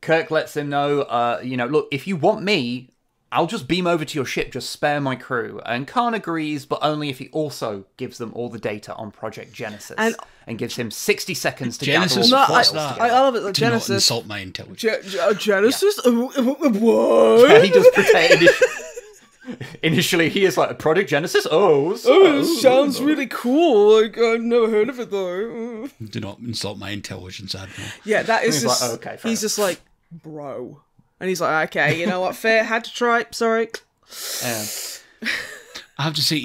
Kirk lets him know, look, if you want me, I'll just beam over to your ship, just spare my crew. And Khan agrees, but only if he also gives them all the data on Project Genesis. And gives him 60 seconds to Genesis, gather all the what's files that? I love it. Do Genesis. not insult my intelligence. Genesis? What? Yeah, he does pretend. Initially, he is like, Project Genesis? It sounds really cool. Like, I've never heard of it, though. Do not insult my intelligence, Admiral. Yeah, that is just... like, okay, he's just like, bro. And he's like, okay, you know what, fair, had to try, sorry. Yeah. I have to say,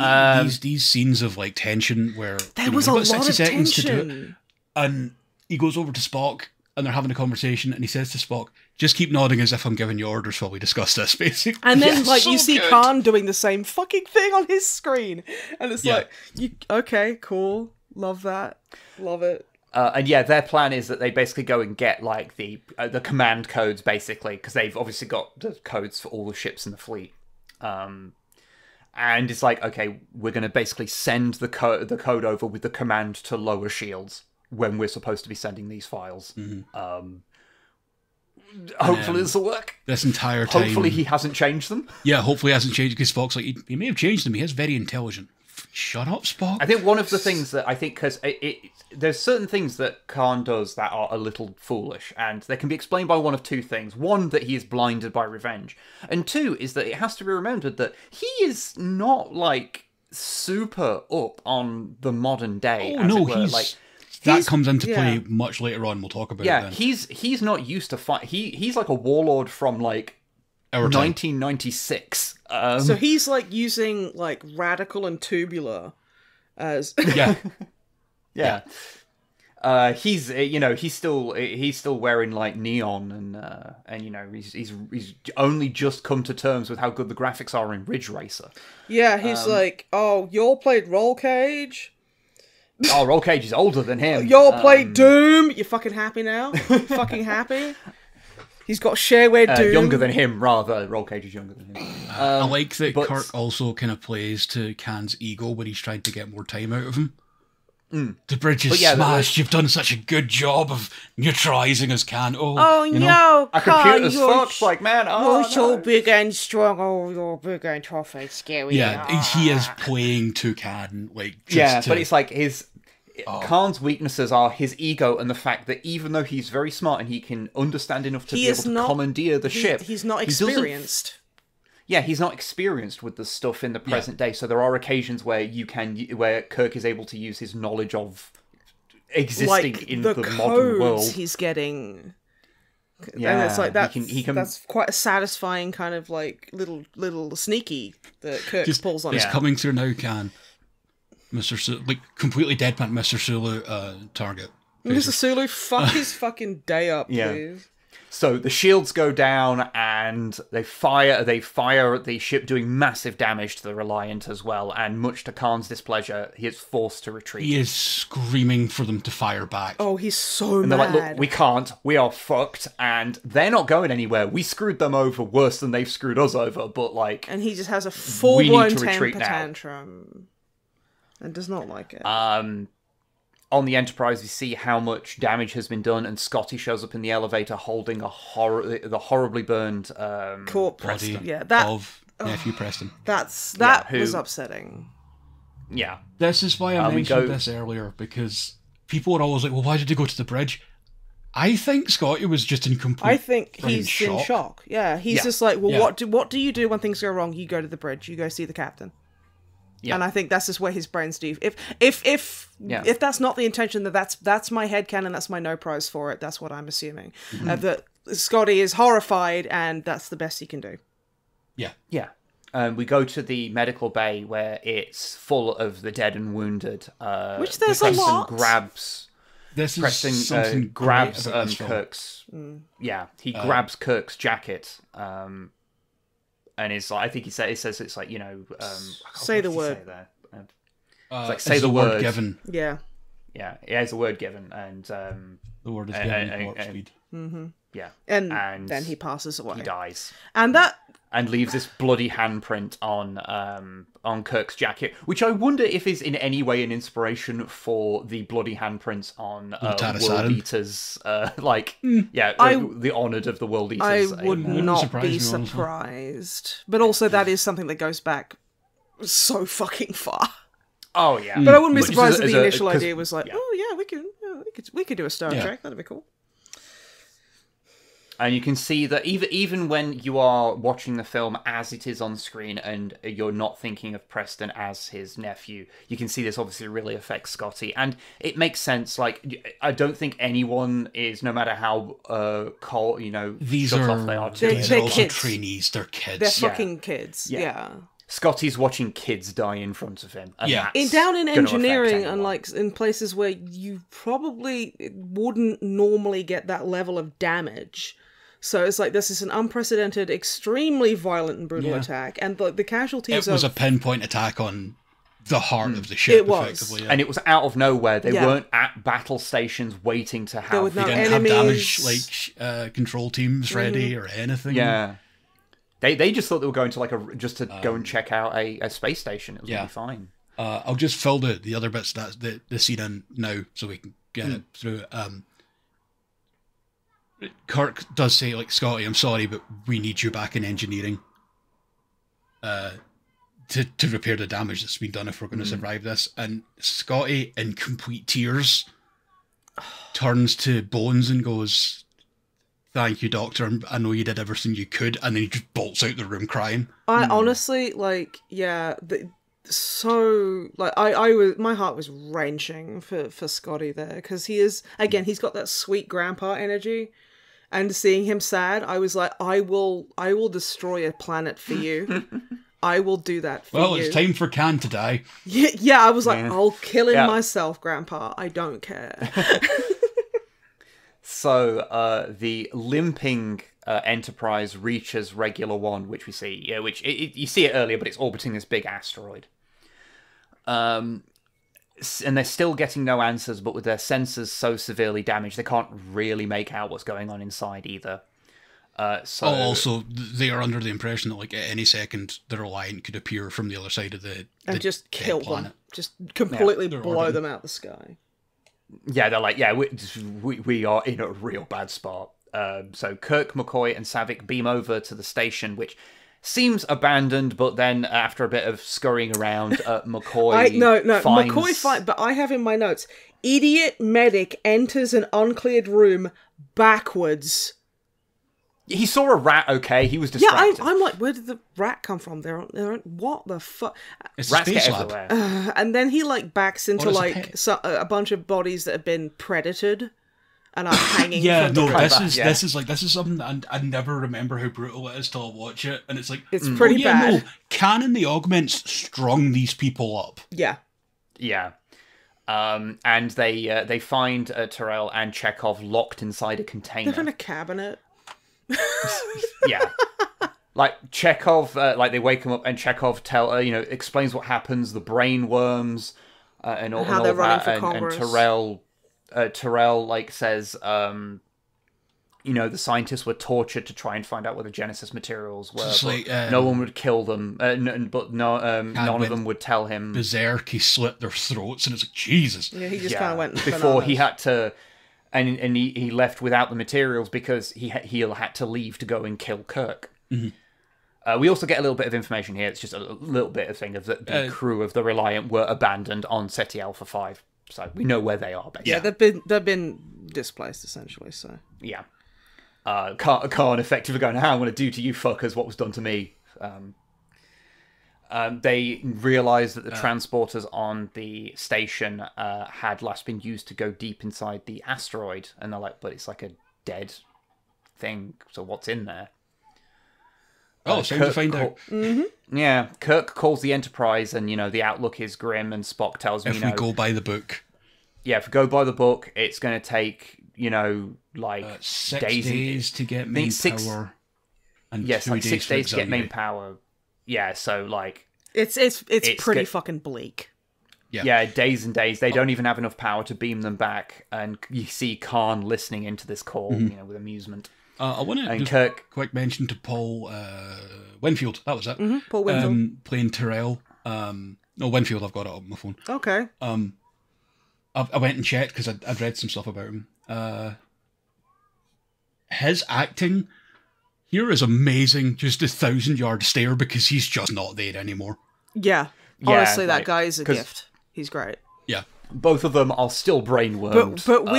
these scenes of like tension where there was a lot of 60 seconds tension. to do it, and he goes over to Spock and they're having a conversation, and he says to Spock, "Just keep nodding as if I'm giving you orders while we discuss this." Basically, and then so you see good. Khan doing the same fucking thing on his screen, and it's like, okay, cool, love that, love it. And their plan is that they basically go and get like the command codes, basically, because they've obviously got the codes for all the ships in the fleet. And it's like, okay, we're going to basically send the code over with the command to lower shields when we're supposed to be sending these files. Mm-hmm. Hopefully this will work. This entire time, hopefully he hasn't changed them. Yeah, hopefully he hasn't changed, because Spock's like, he may have changed them. He is very intelligent. Shut up, Spock. I think one of the things that because there's certain things that Khan does that are a little foolish, and they can be explained by one of two things. One, that he is blinded by revenge, and two is that it has to be remembered that he is not like super up on the modern day. Oh no, that comes into play much later on. We'll talk about it then. He's not used to fight. He's like a warlord from like 1996. So he's like using like radical and tubular as yeah. He's he's still wearing like neon and he's only just come to terms with how good the graphics are in Ridge Racer. Yeah, he's like, oh, y'all played Roll Cage. Oh, Roll Cage is older than him. Y'all played Doom. You fucking happy now? You fucking happy? He's got shareware Doom. Younger than him, rather. Roll Cage is younger than him. I like that Kirk also kind of plays to Khan's ego when he's trying to get more time out of him. The bridge is smashed. You've done such a good job of neutralising us, Khan. No, our computer's fucked. Like, man, you're so big and strong. Oh, you're big and tough and scary. Yeah, he is playing to Khan. Like, but it's like Khan's weaknesses are his ego and the fact that even though he's very smart and he can understand enough to be able to commandeer the ship, he's not experienced. He's not experienced with the stuff in the present day. So there are occasions where where Kirk is able to use his knowledge of existing in the modern world. He's getting. Yeah, and it's like that. he can. That's quite a satisfying kind of like little sneaky that Kirk pulls on. It's him. coming through now, Can Mr. Like completely deadpan Mr. Sulu target. Mr. Sulu, fuck his fucking day up, Yeah. please. So the shields go down, and they fire at the ship, doing massive damage to the Reliant as well. And much to Khan's displeasure, he is forced to retreat. He is screaming for them to fire back. Oh, he's so And mad. they're like, look, we can't. We are fucked. And they're not going anywhere. We screwed them over worse than they've screwed us over. But, like... And he just has a We full-blown need to retreat temper now. tantrum. And does not like it. On the Enterprise, we see how much damage has been done, and Scotty shows up in the elevator holding the horribly burned Corpse. Body Yeah, that... of nephew Preston. That who- was upsetting. Yeah. This is why I we mentioned go- this earlier, because people are always like, well, why did he go to the bridge? I think Scotty was just in complete I think friggin' he's in shock. Yeah, he's Yeah. just like, well, Yeah. what do you do when things go wrong? You go to the bridge. You go see the captain. Yeah. And I think that's just where his brains do. If that's not the intention, that's my headcanon, that's my no prize for it. That's what I'm assuming. That Scotty is horrified, and that's the best he can do. Yeah. Yeah. We go to the medical bay where it's full of the dead and wounded. Which there's a Preston lot. grabs... This is Preston something grabs great about this film. Kirk's... Yeah, he grabs Kirk's jacket. And it's like, I think he says it's like, you know... Say the what word. does he say there? It's say the word. given. Yeah. Yeah, it has a word given, and The word is given at warp speed. yeah, And And then he passes away. he dies. And that... And leaves this bloody handprint on Kirk's jacket, which I wonder if is in any way an inspiration for the bloody handprints on Tara World Saturn. Eaters, the honoured of the World I Eaters. would not surprise be me, honestly. surprised. But also that is something that goes back so fucking far. Oh yeah, But I wouldn't be Which is surprised if as the a- initial 'cause- idea was like, yeah. oh yeah, we could do a Star Yeah. Trek. That'd be cool. And you can see that even when you are watching the film as it is on screen and you're not thinking of Preston as his nephew, you can see this obviously really affects Scotty. And it makes sense. Like, I don't think anyone is, no matter how cold, These shut are, off they are to They're it. they're also kids. trainees. They're kids. They're fucking kids. Yeah. Scotty's watching kids die in front of him. And Yeah. that's Down in gonna affect engineering, anyone. and like in places where you probably wouldn't normally get that level of damage. So it's like this is an unprecedented, extremely violent and brutal Yeah. attack, and the casualties It was a of pinpoint attack on the heart of the ship, It was. effectively. Yeah. And it was out of nowhere. They Yeah. weren't at battle stations waiting to have... were no They didn't enemies. have damage control teams ready or anything. Yeah. They just thought they were going to go and check out a space station. It was Yeah. going to be fine. I'll just fill the other bits that the scene in now so we can get it through it. Kirk does say, like, Scotty, I'm sorry, but we need you back in engineering to repair the damage that's been done if we're going to survive this. And Scotty, in complete tears, turns to Bones and goes, thank you, Doctor. I know you did everything you could. And then he just bolts out the room crying. I honestly my heart was wrenching for Scotty there, because he is, again, he's got that sweet grandpa energy, and seeing him sad, I was like, I will destroy a planet for you. I will do that for you. Well, it's time for Khan to die. Yeah, I was like, I'll kill him Yeah. myself, grandpa. I don't care. So the limping Enterprise reaches Regular One, which we see, you see it earlier, but it's orbiting this big asteroid. And they're still getting no answers, but with their sensors so severely damaged, they can't really make out what's going on inside either. Also, they are under the impression that, like, at any second, the Reliant could appear from the other side of the just dead kill planet. them. Just completely they're blow orbiting. them out the sky. Yeah, they're like, we are in a real bad spot. So Kirk, McCoy, and Savick beam over to the station, which seems abandoned, but then after a bit of scurrying around, McCoy finds... McCoy fight, but I have in my notes, idiot medic enters an uncleared room backwards. He saw a rat, okay, he was Yeah, distracted. I'm like, where did the rat come from? They're what the fuck? It's a Rats space get lab. everywhere. And then he like backs into What is a like pet? a bunch of bodies that have been predated. and are hanging. Yeah, from no, the this is something that I never remember how brutal it is till I watch it, and it's like It's pretty bad. No, canon the augments strung these people up. Yeah. Yeah. And they find Terrell and Chekhov locked inside a container. They're in a cabinet. Yeah. Like Chekhov, like they wake him up and Chekhov explains what happens, the brain worms, and all, How and they're all running that, for Congress. and Terrell like says, the scientists were tortured to try and find out where the Genesis materials were, but no one would kill them, none of them would tell him. Berserk, he slit their throats, and it's like, Jesus. Yeah, he just kind of went before bananas. he had to, and he left without the materials because he had to leave to go and kill Kirk. Mm-hmm. We also get a little bit of information here. It's just a little bit of thing of that the crew of the Reliant were abandoned on SETI Alpha 5, so we know where they are. Basically. Yeah, they've been displaced essentially. So yeah, Khan effectively going, "How I'm going to do to you fuckers what was done to me." They realised that the transporters on the station had last been used to go deep inside the asteroid, and they're like, "But it's like a dead thing. So what's in there?" Oh, so to find out. Mm-hmm. Yeah, Kirk calls the Enterprise, and the outlook is grim. And Spock tells me, if we go by the book, if we go by the book, it's going to take 6 days to get main power, and 2 like days 6 days to get main auxiliary. power. Yeah, so like it's pretty fucking bleak. Yeah, days and days. They don't even have enough power to beam them back, and you see Khan listening into this call, with amusement. I want to just Kirk, quick mention to Paul Winfield. That was it. Mm-hmm. Paul Winfield playing Terrell. No, Winfield. I've got it on my phone. Okay. I went and checked because I'd read some stuff about him. His acting here is amazing. Just 1,000-yard stare because he's just not there anymore. Yeah. Honestly, that guy is a gift. He's great. Yeah. Both of them are still brainwormed. But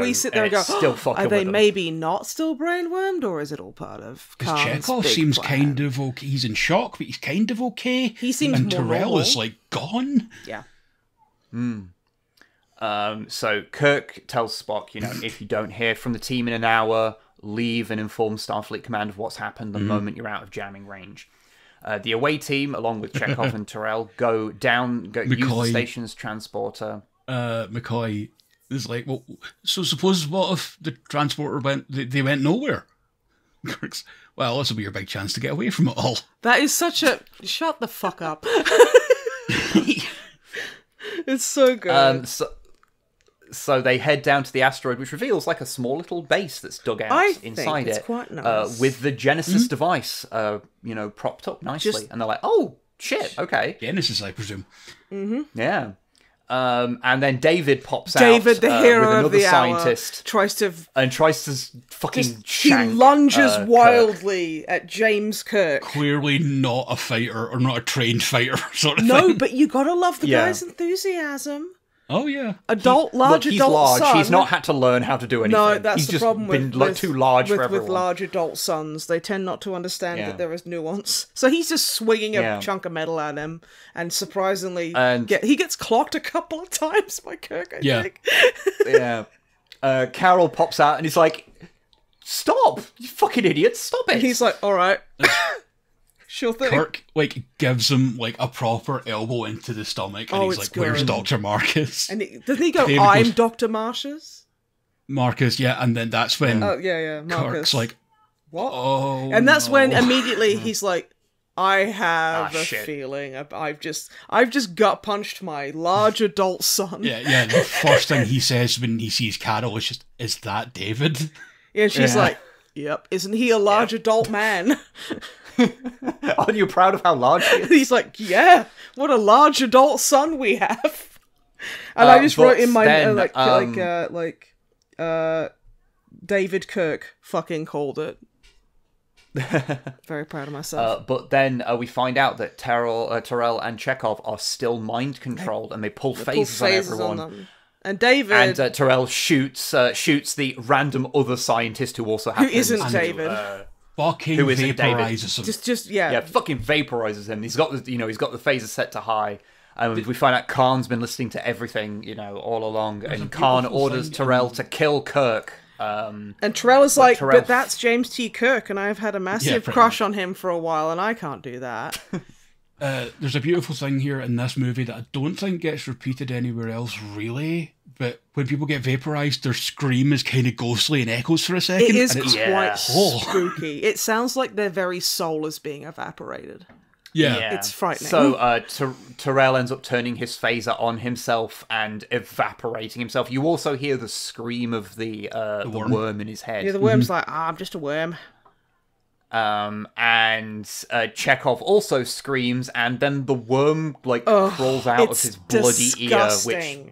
we sit there and go, still fucking are they with them. maybe not still brainwormed, or is it all part of Because Khan's Chekhov big seems plan? kind of okay. He's in shock, but he's kind of okay. He seems and more Terrell normal. is like gone. Yeah. So Kirk tells Spock, if you don't hear from the team in an hour, leave and inform Starfleet Command of what's happened the moment you're out of jamming range. The away team, along with Chekhov and Terrell, use the station's transporter. McCoy is like, well, so suppose what if the transporter they went nowhere? Kirk's, well, this will be your big chance to get away from it all. That is such a... Shut the fuck up. It's so good. So they head down to the asteroid, which reveals like a small little base that's dug out inside it's it, quite nice. with the Genesis device, propped up nicely. And they're like, "Oh shit, okay." Genesis, I presume. Yeah. And then David pops out. David, the hero with of another the scientist, hour, tries to fucking he shank, lunges Kirk. wildly at James Kirk. Clearly not a fighter or not a trained fighter sort of No, thing. but you gotta love the Yeah. guy's enthusiasm. Oh yeah. Large He's adult large. son. He's not had to learn how to do anything. No, that's He's the just problem been with too large for with everyone. large adult sons. They tend not to understand Yeah. that there is nuance. So he's just swinging Yeah. a chunk of metal at him, and surprisingly, And- he gets clocked a couple of times by Kirk. I think. Yeah. Carol pops out and he's like, "Stop! You fucking idiot! Stop it!" And he's like, "All right, sure thing." Kirk gives him a proper elbow into the stomach, and he's it's like, "Where's good. Dr. Marcus?" And doesn't he go, David "I'm goes- Dr. Marcius"? Marcus, yeah, and then that's when Oh yeah, Marcus. Kirk's like, What? "Oh," And that's no. when immediately he's like, I have a shit. feeling I've just gut punched my large adult son. Yeah. The first thing he says when he sees Carol is just, "Is that David?" And she's Yeah. like, "Yep, isn't he a large adult man?" Aren't you proud of how large he is? He's like, "Yeah, what a large adult son we have." And I just but wrote in my then, David Kirk fucking called it. Very proud of myself. But then we find out that Terrell and Chekhov are still mind controlled, and they pull phasers on everyone. them. And David, And Terrell shoots the random other scientist who also who happens isn't to, David, Fucking Who isn't David? vaporizes him. just fucking vaporizes him. He's got the phaser set to high, And we find out Khan's been listening to everything, all along, and a Khan beautiful orders thing Tyrell to kill Kirk. And Tyrell is like, Tyrell- but that's James T. Kirk, and I've had a massive pretty crush on him for a while, and I can't do that. There's a beautiful thing here in this movie that I don't think gets repeated anywhere else, really. But when people get vaporized, their scream is kind of ghostly and echoes for a second. It is and it's, quite Oh. spooky. It sounds like their very soul is being evaporated. Yeah. It's frightening. So Tyrell ends up turning his phaser on himself and evaporating himself. You also hear the scream of the worm in his head. Yeah, the worm's like, I'm just a worm. And Chekhov also screams, and then the worm crawls out of his bloody ear, which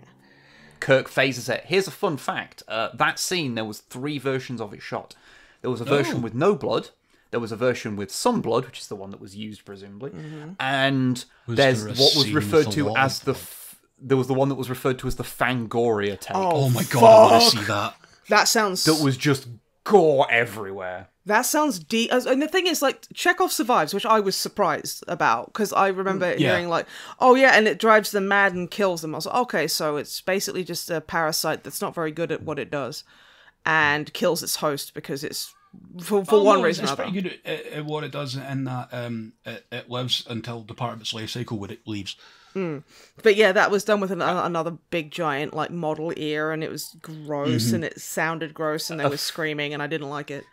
Kirk phases it. Here's a fun fact: that scene, there was 3 versions of it shot. There was a version with no blood. There was a version with some blood, which is the one that was used, presumably. And there's what was referred to as there was the one that was referred to as the Fangoria take. Oh my god, I want to see that. That sounds... That was just gore everywhere. That sounds deep. And the thing is, like, Chekhov survives, which I was surprised about, because I remember hearing, like, oh yeah, and it drives them mad and kills them. I was like, okay, so it's basically just a parasite that's not very good at what it does, and kills its host because it's... For one reason or it's another. pretty good at what it does in that it lives until the part of its life cycle where it leaves. But yeah, that was done with another big giant like model ear, and it was gross, and it sounded gross, and they were screaming, and I didn't like it.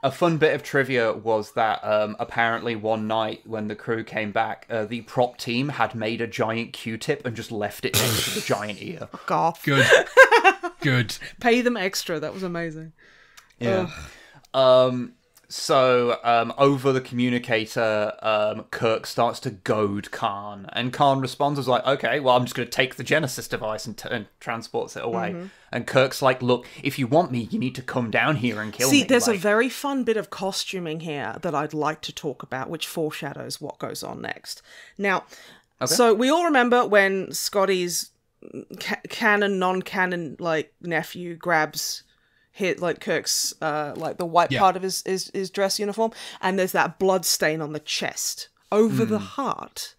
A fun bit of trivia was that apparently one night when the crew came back, the prop team had made a giant Q-tip and just left it next to the giant ear. Fuck off. Good. Good. Pay them extra. That was amazing. Yeah. So over the communicator, Kirk starts to goad Khan, and Khan responds as like, okay, well, I'm just going to take the Genesis device and transports it away. And Kirk's like, look, if you want me, you need to come down here and kill me. See, there's a very fun bit of costuming here that I'd like to talk about, which foreshadows what goes on next. Now, so we all remember when Scotty's canon, non-canon, like, nephew grabs... hit like Kirk's like the white part of his dress uniform, and there's that blood stain on the chest over the heart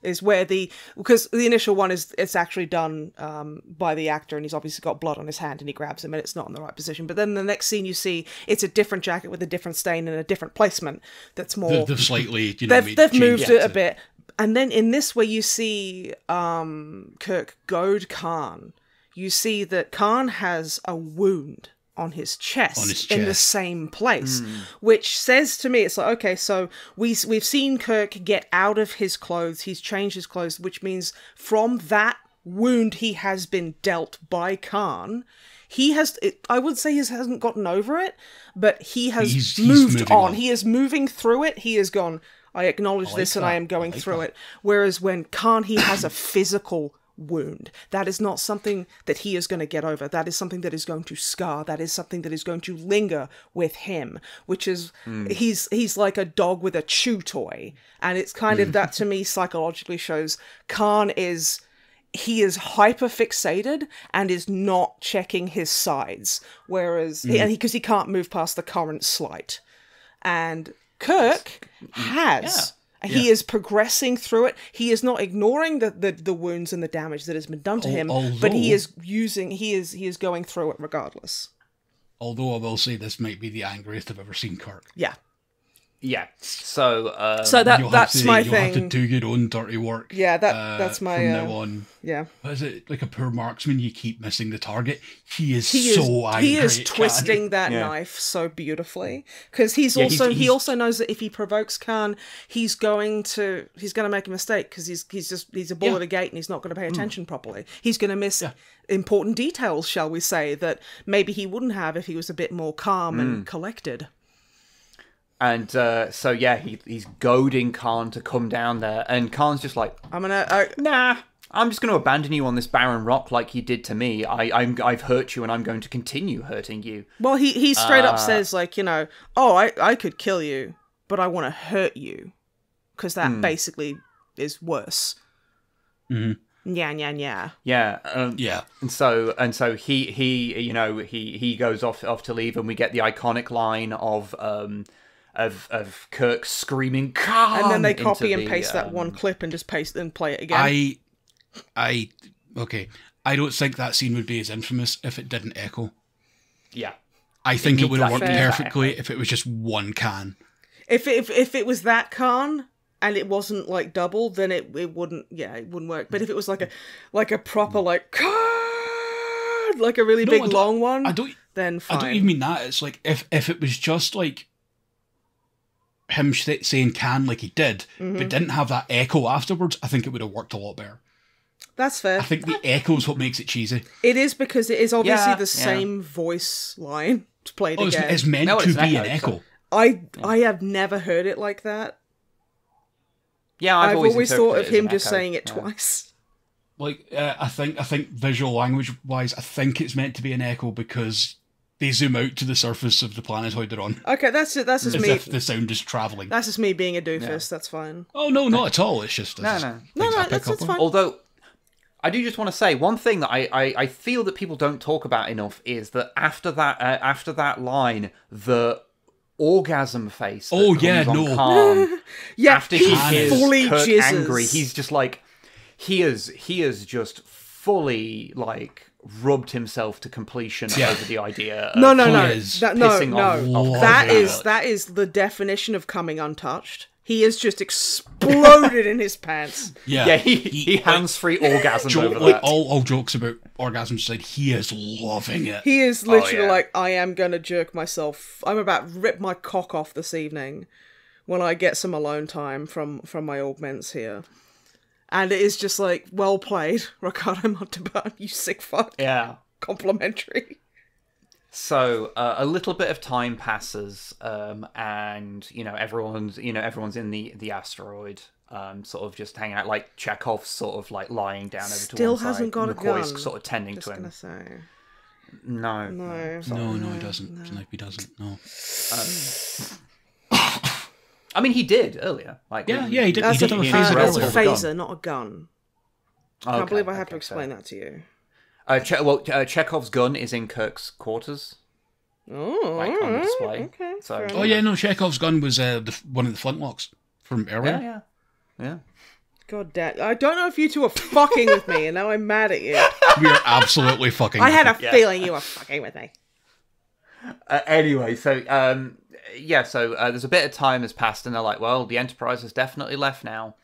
is where because the initial one is it's actually done by the actor, and he's obviously got blood on his hand and he grabs him and it's not in the right position. But then the next scene you see it's a different jacket with a different stain and a different placement that's more They've slightly they've moved it a bit. And then in this where you see Kirk goad Khan, you see that Khan has a wound on his chest in the same place, which says to me, it's like, okay, so we've seen Kirk get out of his clothes, he's changed his clothes, which means from that wound he has been dealt by Khan, I would say he hasn't gotten over it, but he has he's moved on. He is moving through it. He has gone, I acknowledge this and I am going through it. Whereas when Khan, he has a physical wound. That is not something that he is going to get over. That is something that is going to scar. That is something that is going to linger with him, which is he's like a dog with a chew toy. And it's kind of that to me psychologically shows Khan is hyper fixated and is not checking his sides, whereas because he can't move past the current slight, and Kirk has. He is progressing through it. He is not ignoring the wounds and the damage that has been done to him, but he is going through it regardless. Although I will say this might be the angriest I've ever seen Kirk. Yeah. Yeah. So that's my thing. You'll have to do your own dirty work. Yeah, that's my from now on. Yeah. What is it, like a poor marksman? You keep missing the target. He is so angry. He is twisting that knife so beautifully because he also knows that if he provokes Khan, he's going to make a mistake because he's a bull at a gate and he's not going to pay attention properly. He's going to miss important details, shall we say, that maybe he wouldn't have if he was a bit more calm and collected. And he's goading Khan to come down there, and Khan's just like, nah, I'm just going to abandon you on this barren rock like you did to me. I've hurt you, and I'm going to continue hurting you. Well, he straight up says, like, I could kill you, but I want to hurt you, because that basically is worse. Mm-hmm. Yeah. Yeah. And so he goes off to leave, and we get the iconic line of of Kirk screaming Khan, and then they copy and paste that one clip and just paste and play it again. Okay. I don't think that scene would be as infamous if it didn't echo. Yeah. I think it would have worked Fair. perfectly if it was just one Khan. If it was that Khan and it wasn't like double, then it wouldn't work. But if it was like a proper like Khan, like a really big long one, then fine. I don't even mean that. It's like if it was just like him saying Khan like he did, but didn't have that echo afterwards, I think it would have worked a lot better. That's fair. I think the echo is what makes it cheesy. It is because it is obviously the same voice line played again. It's meant to be an echo. I have never heard it like that. Yeah, I've always thought of him just echo. saying it twice. Like I think visual language wise, I think it's meant to be an echo because they zoom out to the surface of the planetoid they're on. Okay, that's it. That's just As me. if the sound is travelling. That's just me being a doofus. That's fine. Oh no, not at all. It's just No, that's fine. Although, I do just want to say one thing that I feel that people don't talk about enough is that after that line, the orgasm face. That comes on Khan, yeah, after he hears fully Kirk jizzes. angry, he's just like he is just fully like rubbed himself to completion over the idea. Of No. pissing off That is the definition of coming untouched. He has just exploded in his pants. Yeah, he hands-free orgasm over like, that. all jokes about orgasms aside, he is loving it. He is literally like, I am gonna jerk myself. I'm about to rip my cock off this evening when I get some alone time from my augments here. And it is just like, well played, Ricardo Montalban, you sick fuck. Yeah. Complimentary. So a little bit of time passes, and everyone's in the asteroid, sort of just hanging out. Like Chekhov's sort of like lying down over to one side. Still hasn't got a McCoy's gun. sort of tending Just to him. gonna say. No, he doesn't. No. Snipe, he doesn't. No. I mean, he did earlier. Like Yeah, he did. That's He did have a he- phaser That's a earlier. phaser, not a gun. I can't Okay, believe I have to okay, explain that to you. Chekhov's gun is in Kirk's quarters, Oh, like on the display. Okay. So, fair Oh yeah, no. Chekhov's gun was one of the flintlocks from earlier. yeah. God damn. I don't know if you two are fucking with me, and now I'm mad at you. We are absolutely fucking. I had a Yeah. feeling you were fucking with me. Anyway, so there's a bit of time has passed, and they're like, well, the Enterprise has definitely left now.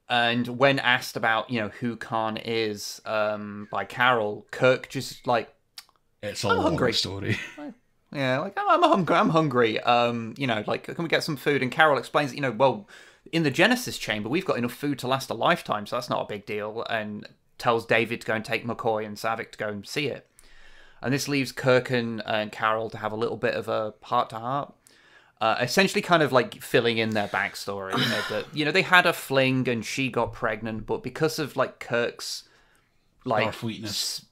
And when asked about, who Khan is, by Carol, Kirk just like, It's a I'm long hungry. story. yeah, like, I'm hungry. Like, can we get some food? And Carol explains that, well, in the Genesis chamber, we've got enough food to last a lifetime, so that's not a big deal. And tells David to go and take McCoy and Savick to go and see it. And this leaves Kirk and Carol to have a little bit of a heart-to-heart. Essentially kind of like filling in their backstory. That, they had a fling and she got pregnant, but because of like Kirk's like Starfleetness.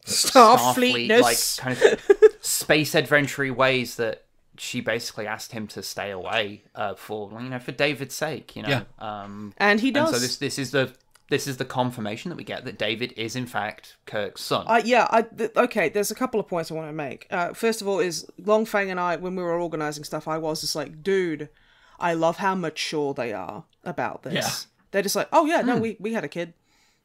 like kind of space adventure ways that she basically asked him to stay away for David's sake, Yeah. And he does. And so this is the confirmation that we get that David is in fact Kirk's son. Okay, there's a couple of points I want to make. First of all is Longfang and I, when we were organising stuff, I was just like, dude, I love how mature they are about this. Yeah. They're just like, oh yeah, no, we had a kid.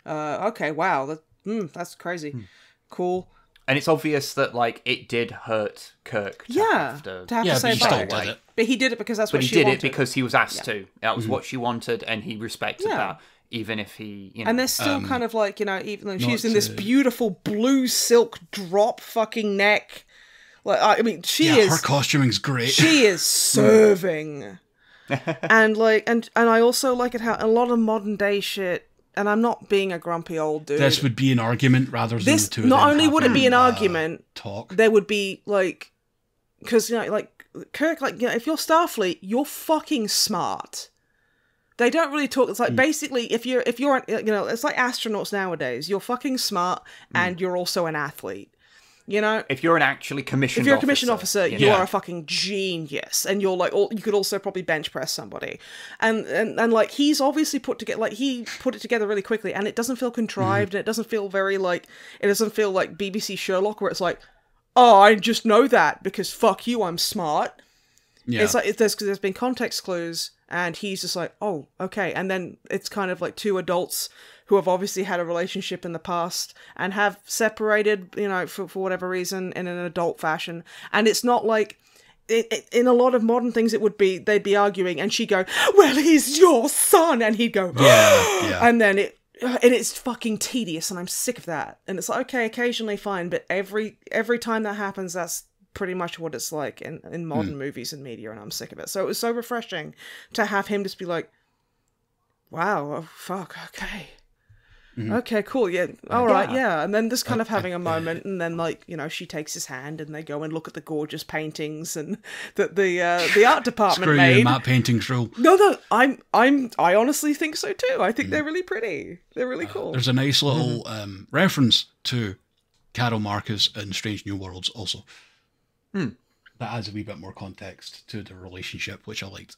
Okay, wow, that's crazy. Cool. And it's obvious that like it did hurt Kirk. To have to say but he still about did it. But he did it because that's what But he she did wanted. it because he was asked to. That was what she wanted, and he respected that, even if he, And they're still kind of like, even though she's in not this to- beautiful blue silk drop fucking neck. Like, I mean, Her costuming's great. she is serving. And like, and I also like it how a lot of modern day shit, and I'm not being a grumpy old dude. This would be an argument rather than This the two of not them only would it be having, an argument, talk. there would be like, because like Kirk, like if you're Starfleet, you're fucking smart. They don't really talk. It's like basically if you're it's like astronauts nowadays. You're fucking smart and you're also an athlete. if you're an actually commissioned If you're a commissioned officer, you know? are a fucking genius, and you're like, you could also probably bench press somebody, and like he's obviously put it together really quickly, and it doesn't feel contrived, and it doesn't feel very like BBC Sherlock where it's like, oh, I just know that because fuck you, I'm smart. Yeah. It's like there's been context clues, and he's just like, oh, okay. And then it's kind of like two adults who have obviously had a relationship in the past and have separated, you know, for whatever reason in an adult fashion. And it's not like, in a lot of modern things, it would be, they'd be arguing and she'd go, well, he's your son. And he'd go, yeah. And then it's fucking tedious and I'm sick of that. And it's like, okay, occasionally fine, but every time that happens, that's pretty much what it's like in modern movies and media, and I'm sick of it. So it was so refreshing to have him just be like, wow, oh, fuck, okay. Okay, cool, yeah, all right, yeah. And then just kind of having a moment, and then, like, you know, she takes his hand and they go and look at the gorgeous paintings and that the art department Screw made. you, Matt paintings rule. No, I honestly think so too. I think they're really pretty. They're really cool. There's a nice little reference to Carol Marcus in Strange New Worlds also. That adds a wee bit more context to the relationship, which I liked.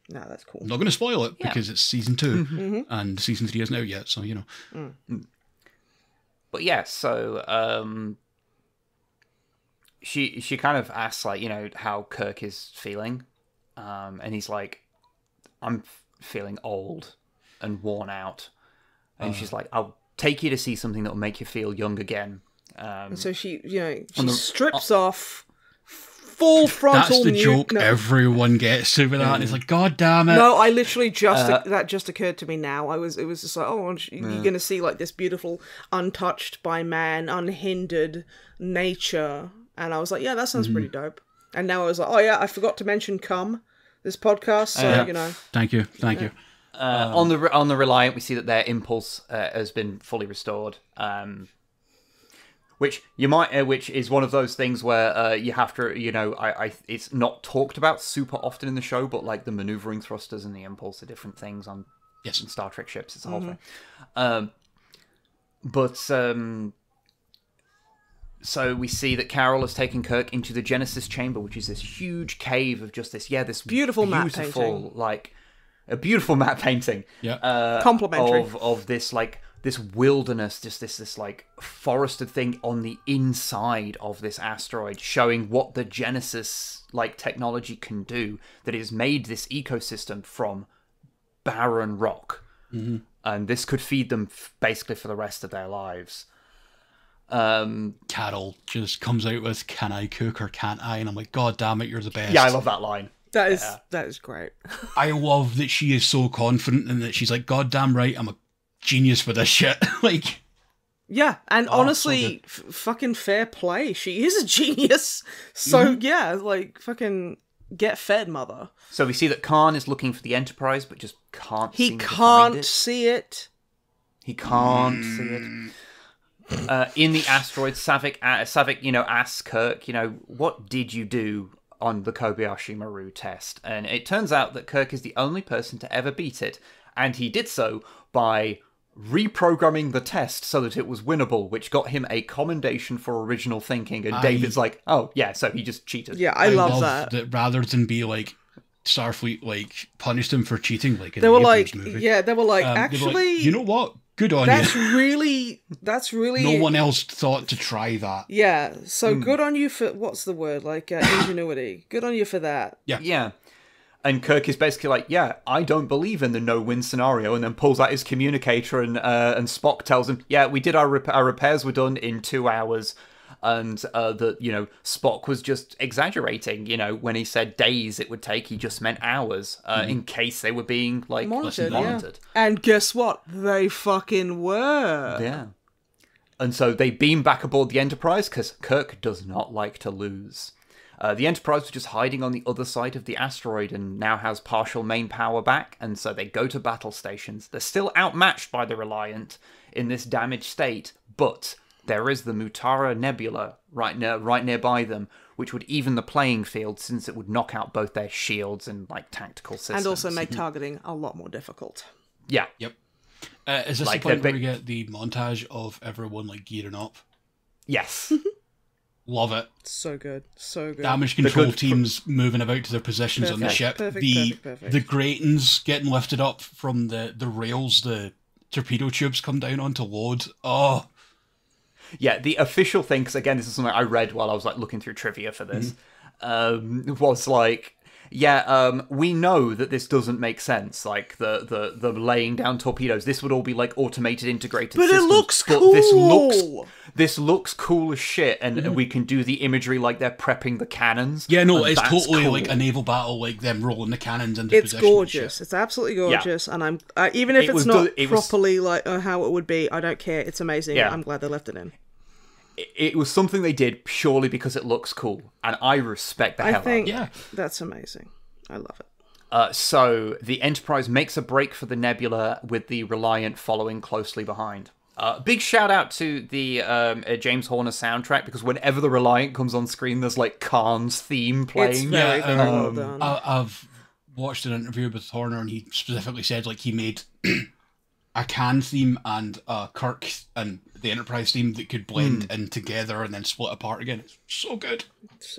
No, that's cool. I'm not going to spoil it because it's season 2 and season 3 isn't out yet, so you know. But yeah, so she kind of asks, like, you know, how Kirk is feeling, and he's like, I'm feeling old and worn out, and she's like, I'll take you to see something that will make you feel young again. And so she, you know, she strips off full frontal. That's the joke everyone gets to with that. And it's like, God damn it! No, I literally that just occurred to me now. It was just like, oh, you're gonna see like this beautiful, untouched by man, unhindered nature, and I was like, yeah, that sounds pretty dope. And now I was like, oh yeah, I forgot to mention this podcast, so you know. Thank you. On the Reliant, we see that their impulse has been fully restored. Which is one of those things where you have to, you know, it's not talked about super often in the show, but like the maneuvering thrusters and the impulse are different things on Star Trek ships. It's a whole thing. So we see that Carol has taken Kirk into the Genesis chamber, which is this huge cave of just this beautiful matte painting, like a beautiful matte painting. Yeah, complimentary of this like. This wilderness, just this like forested thing on the inside of this asteroid, showing what the Genesis like technology can do. That has made this ecosystem from barren rock, and this could feed them basically for the rest of their lives. Carol just comes out with, "Can I cook or can't I?" And I'm like, God damn it, you're the best. Yeah, I love that line. That is great. I love that she is so confident and that she's like, God damn right, I'm a genius for this shit. Like, yeah, and honestly, so fucking fair play. She is a genius. So yeah, like, fucking get fed, mother. So we see that Khan is looking for the Enterprise, but just can't. He can't see it. He can't see it. In the asteroid, Savick, you know, asks Kirk, you know, what did you do on the Kobayashi Maru test? And it turns out that Kirk is the only person to ever beat it, and he did so by reprogramming the test so that it was winnable, which got him a commendation for original thinking. And David's like, oh yeah, so he just cheated. Yeah, I love that. Rather than be like, Starfleet like punished him for cheating, like in they the were like, movie. yeah, they were like, actually, were like, you know what? Good on you. That's really. No one else thought to try that. Yeah, so good on you for what's the word, like ingenuity. Good on you for that. Yeah. And Kirk is basically like, yeah, I don't believe in the no-win scenario, and then pulls out his communicator, and Spock tells him, yeah, we did our repairs were done in 2 hours, and that, you know, Spock was just exaggerating. You know, when he said days it would take, he just meant hours, in case they were being like monitored. Yeah. And guess what? They fucking were. Yeah. And so they beam back aboard the Enterprise because Kirk does not like to lose. The Enterprise was just hiding on the other side of the asteroid and now has partial main power back, and so they go to battle stations. They're still outmatched by the Reliant in this damaged state, but there is the Mutara Nebula right nearby them, which would even the playing field since it would knock out both their shields and like tactical systems. And also make targeting a lot more difficult. Yeah. Yep. Is this like the point where we get the montage of everyone like gearing up? Yes. Love it. So good. So good. Damage control teams moving about to their positions on the ship. Perfect. The gratings getting lifted up from the rails, the torpedo tubes come down onto load. Oh. Yeah, the official thing, because again, this is something I read while I was like looking through trivia for this, was like, we know that this doesn't make sense. Like the laying down torpedoes, this would all be like automated, integrated. But systems, it looks but cool. This looks cool as shit, and we can do the imagery like they're prepping the cannons. Yeah, no, and it's that's totally cool. like a naval battle, like them rolling the cannons into It's position. gorgeous. It's absolutely gorgeous, and I'm even if it's not properly like how it would be, I don't care. It's amazing. Yeah. I'm glad they left it in. It was something they did purely because it looks cool, and I respect the hell out of it. Yeah, that's amazing. I love it. So the Enterprise makes a break for the Nebula, with the Reliant following closely behind. Big shout out to the James Horner soundtrack, because whenever the Reliant comes on screen, there's like Khan's theme playing. It's very, very well done. I've watched an interview with Horner, and he specifically said like he made a Khan theme and Kirk and the Enterprise theme that could blend in together and then split apart again. It's so good.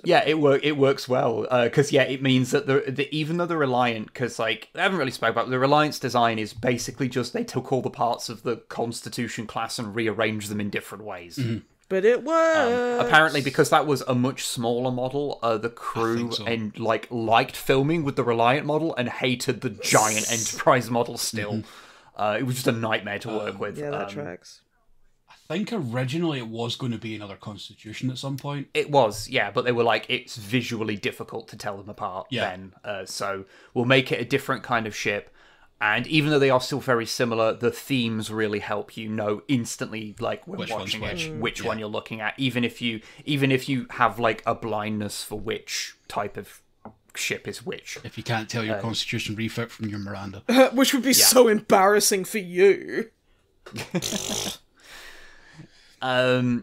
Yeah, it works well, because it means that even though the Reliant, because like I haven't really spoke about the Reliant's design is basically just they took all the parts of the Constitution class and rearranged them in different ways. Mm-hmm. But it works. Apparently, because that was a much smaller model, the crew and liked filming with the Reliant model and hated the giant Enterprise model still. It was just a nightmare to work with. Yeah, that tracks. I think originally it was going to be another Constitution at some point. It was, yeah, but they were like, it's visually difficult to tell them apart then. So we'll make it a different kind of ship. And even though they are still very similar, the themes really help you know instantly, like when watching it, which one you're looking at. Even if you have like a blindness for which type of ship is which. If you can't tell your Constitution refit from your Miranda. Which would be so embarrassing for you. So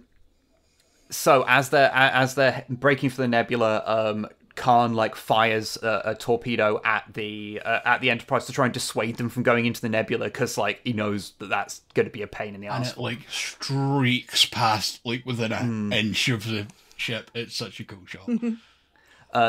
as they're breaking for the Nebula, Khan like fires a torpedo at the Enterprise to try and dissuade them from going into the Nebula, because like he knows that that's going to be a pain in the ass. And it like streaks past like within an inch of the ship. It's such a cool shot.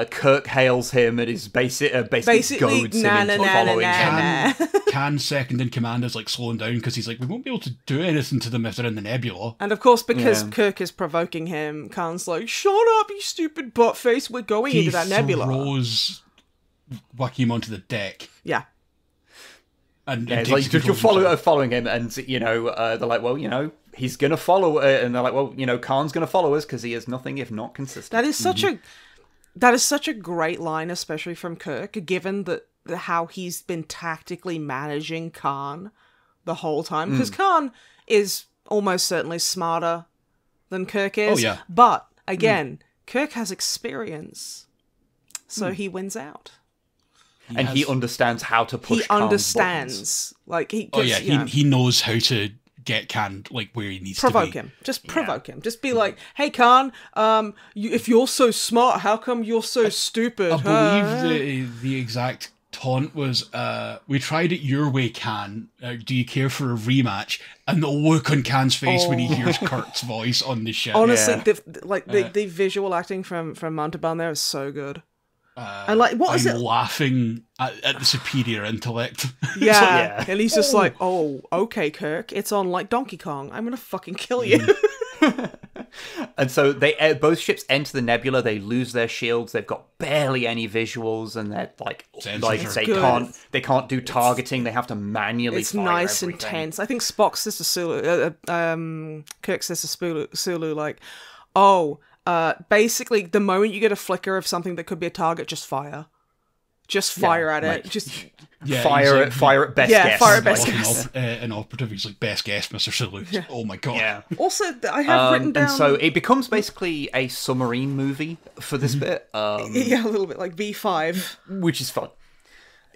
Kirk hails him and is basically goads him into following him. Khan's second in command is like slowing down because he's like, we won't be able to do anything to them if they're in the Nebula. And of course, because Kirk is provoking him, Khan's like, shut up, you stupid buttface, we're going into that Nebula. He throws Joaquin onto the deck. Yeah. And it's like, you're following him, and they're like, well, he's gonna follow, and they're like, well, Khan's gonna follow us because he is nothing if not consistent. That is such a great line, especially from Kirk, given that how he's been tactically managing Khan the whole time. Because Khan is almost certainly smarter than Kirk is. Oh, yeah. But, again, Kirk has experience. So he wins out. He understands how to push. He understands. Like he knows how to get Khan like where he needs to be. Provoke him. Just provoke him. Just be like, hey Khan, if you're so smart, how come you're so stupid? I believe the exact taunt was, we tried it your way, Khan. Do you care for a rematch? And the look on Khan's face when he hears Kirk's voice on the ship. Honestly, the visual acting from Montalban there is so good. And like, what is it? Laughing at the superior intellect. Yeah. And he's just like, oh, okay, Kirk, it's on like Donkey Kong. I'm gonna fucking kill you. And so they both ships enter the Nebula. They lose their shields. They've got barely any visuals, and they're like they can't do targeting. They have to manually. It's fire nice everything. and tense. I think Spock's sister Sulu, Kirk's sister Sulu, like, basically the moment you get a flicker of something that could be a target, just fire. Just fire at it. Just fire at best guess. Fire at best guess. An operative, he's like, best guess, Mr. Sulu. Yeah. Oh my god. Yeah. Also, I have written down. And so it becomes basically a submarine movie for this bit. Yeah, a little bit like V5, which is fun.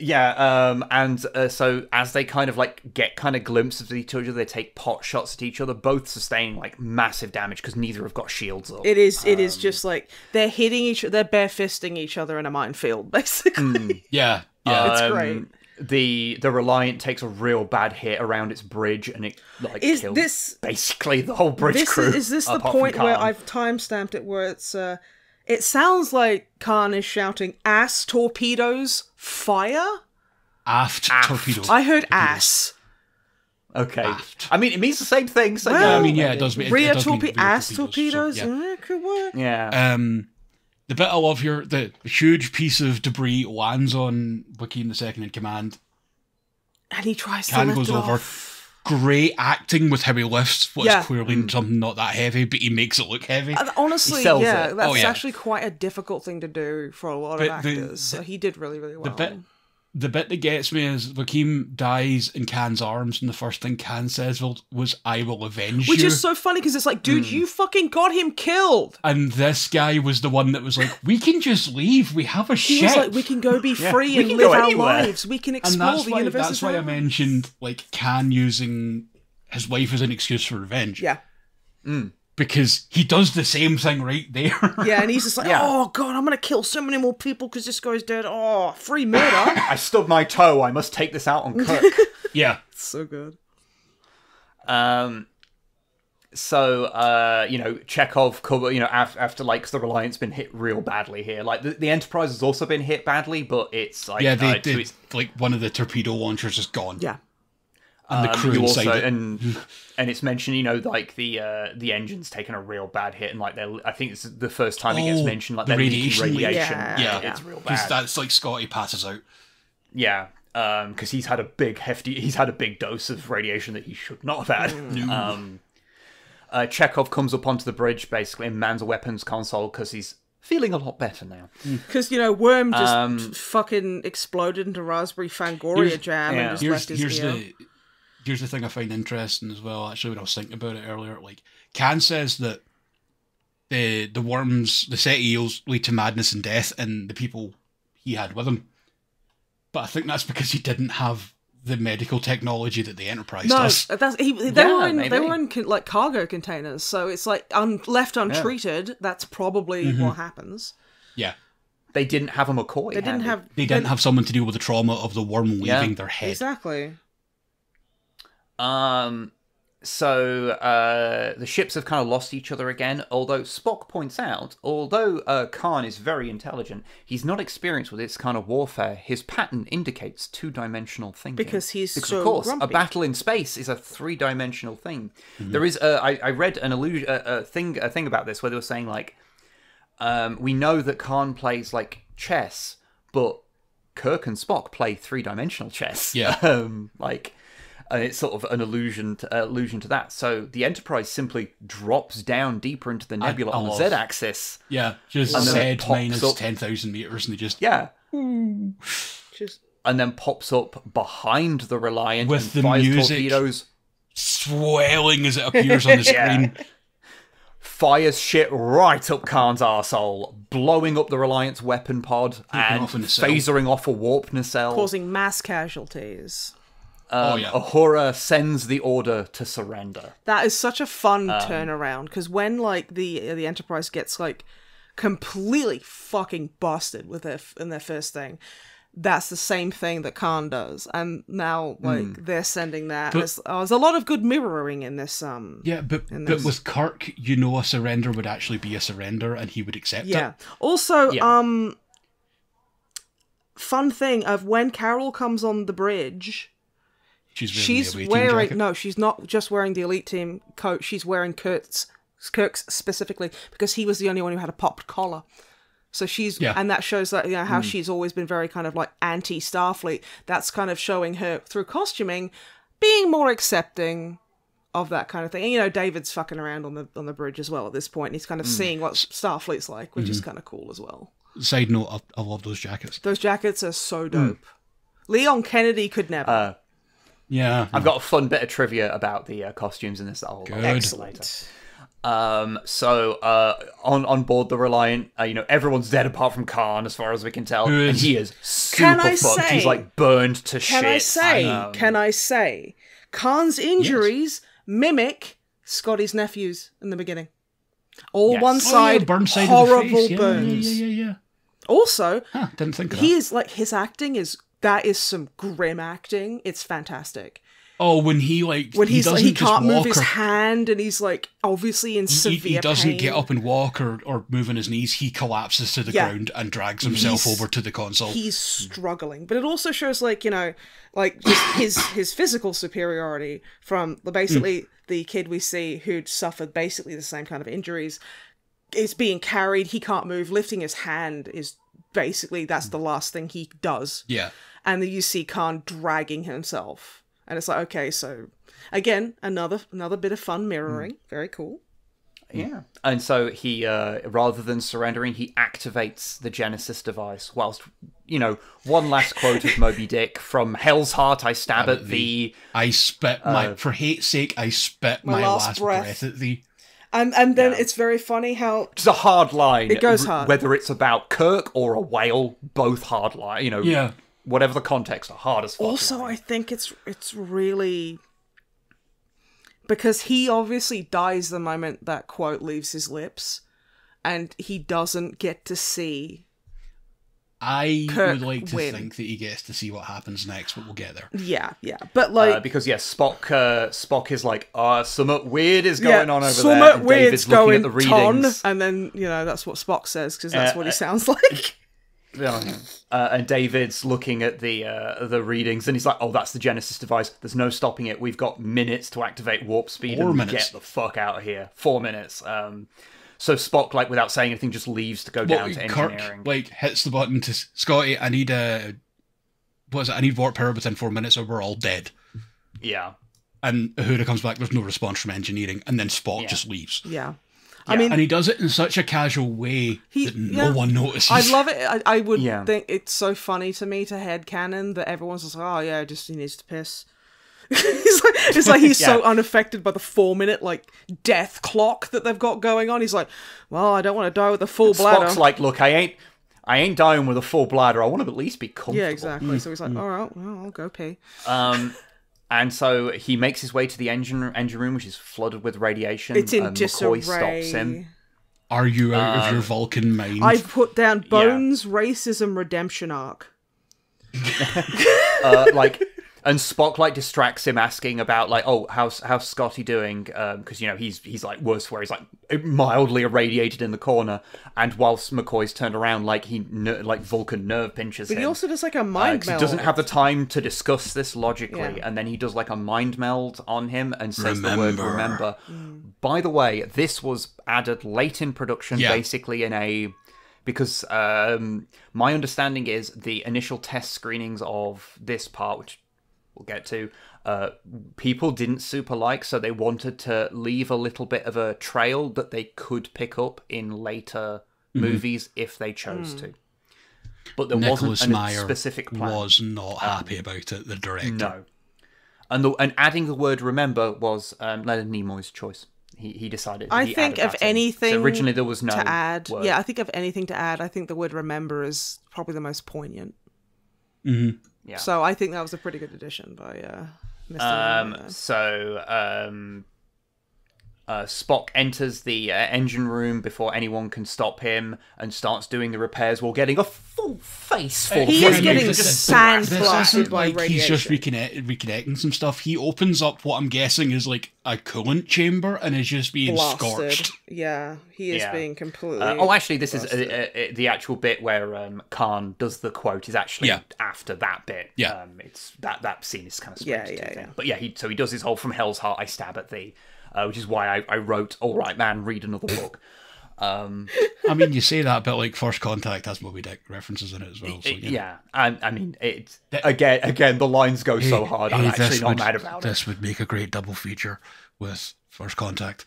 Yeah, and so as they kind of like get kind of glimpses of each other, they take pot shots at each other, both sustaining like massive damage because neither have got shields up. It is just like they're hitting they're barefisting each other in a minefield, basically. Yeah, it's great. The Reliant takes a real bad hit around its bridge, and it like kills basically the whole bridge crew. Is this the point where I've timestamped it where it's it sounds like Khan is shouting, ass torpedoes, fire? Aft torpedoes. I heard ass. Okay. aft. I mean, it means the same thing. So Well, Yeah, yeah, I mean, yeah, it does mean Rear it does mean ass torpedoes. torpedoes. So, yeah. It could work. Yeah. The bit I love here, the huge piece of debris lands on Wiki in the second in command. And he tries to Khan lift goes it over. off. Great acting with how he lifts what's Yeah. clearly something not that heavy, but he makes it look heavy. And honestly, He sells yeah, it. that's Oh, yeah. actually quite a difficult thing to do for a lot of But the- actors. So he did really, really well. The bit that gets me is Wakim dies in Khan's arms, and the first thing Khan says was, "I will avenge Which you." is so funny because it's like, dude, you fucking got him killed. And this guy was the one that was like, "We can just leave. We have a He ship." was like, we can go be free we and can live go our anywhere. lives. We can and explore the universe. that's why I mentioned like Khan using his wife as an excuse for revenge. Yeah. Because he does the same thing right there. Yeah, and he's just like, Yeah. oh, God, I'm going to kill so many more people because this guy's dead. Oh, free murder. I stubbed my toe. I must take this out on Kirk. Yeah. So good. So, Chekhov, after like the Reliant's been hit real badly here. Like the Enterprise has also been hit badly, but it's like Yeah, to its- like one of the torpedo launchers is gone. Yeah. And the crew you inside also it. and it's mentioned, like the engine's taken a real bad hit, and like I think it's the first time it gets mentioned, like the they're leaking radiation leak. radiation. Yeah. It's real Because bad. that's like Scotty passes out. Yeah, because he's had a big dose of radiation that he should not have had. Chekhov comes up onto the bridge basically and mans a weapons console because he's feeling a lot better now. Because, Worm just fucking exploded into Raspberry Fangoria jam and just left his ear. Here's the thing I find interesting as well, actually, when I was thinking about it earlier. Like, Khan says that the worms, the set eels, lead to madness and death in the people he had with him. But I think that's because he didn't have the medical technology that the Enterprise does. They were in like cargo containers, so it's like left untreated. That's probably what happens. Yeah. They didn't have a McCoy. They didn't have. They didn't have someone to deal with the trauma of the worm leaving their head. Exactly. So the ships have kind of lost each other again, although Spock points out, although Khan is very intelligent, he's not experienced with this kind of warfare. His pattern indicates two-dimensional thinking. Because so of course, grumpy. a battle in space is a three-dimensional thing. There is, I read a thing about this where they were saying, like, we know that Khan plays, like, chess, but Kirk and Spock play three-dimensional chess. Yeah. And it's sort of an allusion to that. So the Enterprise simply drops down deeper into the nebula on the Z-axis. Yeah, just And then said it pops minus up. 10,000 meters, and they just And then pops up behind the Reliant With and the fires music. torpedoes, swelling as it appears on the screen. fires shit right up Khan's arsehole, blowing up the Reliant's weapon pod and off a nacelle. phasering off a warp nacelle. causing mass casualties. Uhura sends the order to surrender. That is such a fun turnaround because when like the Enterprise gets like completely fucking busted with in their first thing, that's the same thing that Khan does, and now like they're sending that. But- There's a lot of good mirroring in this. Yeah, but with Kirk, a surrender would actually be a surrender, and he would accept Yeah. it. Also, fun thing of when Carol comes on the bridge. She's wearing, she's not just wearing the elite team coat. She's wearing Kirk's specifically because he was the only one who had a popped collar. So and that shows that how she's always been very kind of like anti-Starfleet. That's kind of showing her through costuming, being more accepting of that kind of thing. And David's fucking around on the bridge as well at this point. And he's kind of seeing what Starfleet's like, which is kind of cool as well. Side note, I love those jackets. Those jackets are so dope. Leon Kennedy could never. Yeah. I've got a fun bit of trivia about the costumes in this that I'll Good. Excellent. So on board the Reliant, everyone's dead apart from Khan, as far as we can tell, and he is super fucked. He's like burned to shit. Can I say, Khan's injuries mimic Scotty's nephews in the beginning. All one side, burnside horrible of the face. burns. Yeah. Also, Didn't think of he that. is like his acting is some grim acting. It's fantastic. Oh, when he like when he doesn't can't move his or, hand, and he's like obviously in severe he doesn't pain. get up and walk or move on his knees. He collapses to the ground and drags himself over to the console. He's struggling, but it also shows like just his physical superiority from basically the kid we see who'd suffered basically the same kind of injuries. Is being carried. He can't move. Lifting his hand is basically that's the last thing he does. Yeah, and then you see Khan dragging himself. And it's like, okay, so again, another bit of fun mirroring. Very cool. Yeah. And so he, rather than surrendering, he activates the Genesis device. Whilst, one last quote of Moby Dick from Hell's Heart, I stab at thee. I spit for hate's sake, I spit my last breath at thee. And then it's very funny how... It's a hard line. It goes hard. Whether it's about Kirk or a whale, both hard line. Yeah. Whatever the context, are hard as fuck. Also, I think it's really... Because he obviously dies the moment that quote leaves his lips, and he doesn't get to see Kirk would like to win. think that he gets to see what happens next, but we'll get there. Yeah. But like... because, Spock is like, something weird is going on over there. Something weird's looking at going the readings. and then, that's what Spock says, because that's what he sounds like. And David's looking at the readings, and he's like, "Oh, that's the Genesis device. There's no stopping it. We've got minutes to activate warp speed 4 and minutes. get the fuck out of here. 4 minutes." So Spock, like, without saying anything, just leaves to go down to engineering. Kirk, hits the button to Scotty. I need I need warp power within 4 minutes, or we're all dead. Yeah. And Uhura comes back. There's no response from engineering, and then Spock just leaves. Yeah. Yeah. I mean, and he does it in such a casual way that no one notices. I love it. I would think it's so funny to me to headcanon that everyone's just like, oh yeah, just he needs to piss. it's like he's so unaffected by the 4 minute death clock that they've got going on. He's like, well, I don't want to die with a full bladder. Spock's like, look, I ain't dying with a full bladder. I want to at least be comfortable. Yeah, exactly. So he's like, all right, well, I'll go pee. And so he makes his way to the engine room, which is flooded with radiation. It's in disarray. McCoy stops him. Are you out of your Vulcan mind? I've put down Bones Racism Redemption Arc. And Spock distracts him, asking about how's Scotty doing? Because he's worse, where he's mildly irradiated in the corner, and whilst McCoy's turned around, Vulcan nerve pinches him. But he also does a mind meld. He doesn't have the time to discuss this logically, and then he does a mind meld on him and says the word remember. By the way, this was added late in production, basically because my understanding is the initial test screenings of this part, which we'll get to, people didn't super like, so they wanted to leave a little bit of a trail that they could pick up in later movies if they chose to. But there Nicholas wasn't a Meyer specific plan. Was not happy about it, the director. No. And adding the word remember was Leonard Nimoy's choice. He decided. I think of anything so originally there was no to add. word. Yeah, I think of anything to add. I think the word remember is probably the most poignant. Mm-hmm. Yeah. So I think that was a pretty good addition by Mr. Spock enters the engine room before anyone can stop him and starts doing the repairs while getting a full face full. He is getting sand blasted by radiation. He's just reconnecting some stuff. He opens up what I'm guessing is a coolant chamber and is just being scorched. Yeah, he is being completely. Actually, this blasted. is the actual bit where Khan does the quote is actually after that bit. Yeah, it's that scene is kind of split. Yeah. But he does his whole from Hell's Heart I stab at thee. Which is why I wrote, all right, man, read another book. I mean, you say that, but First Contact has Moby Dick references in it as well. So, I mean, it's again, the lines go so hard. I'm actually not mad about it. This would make a great double feature with First Contact.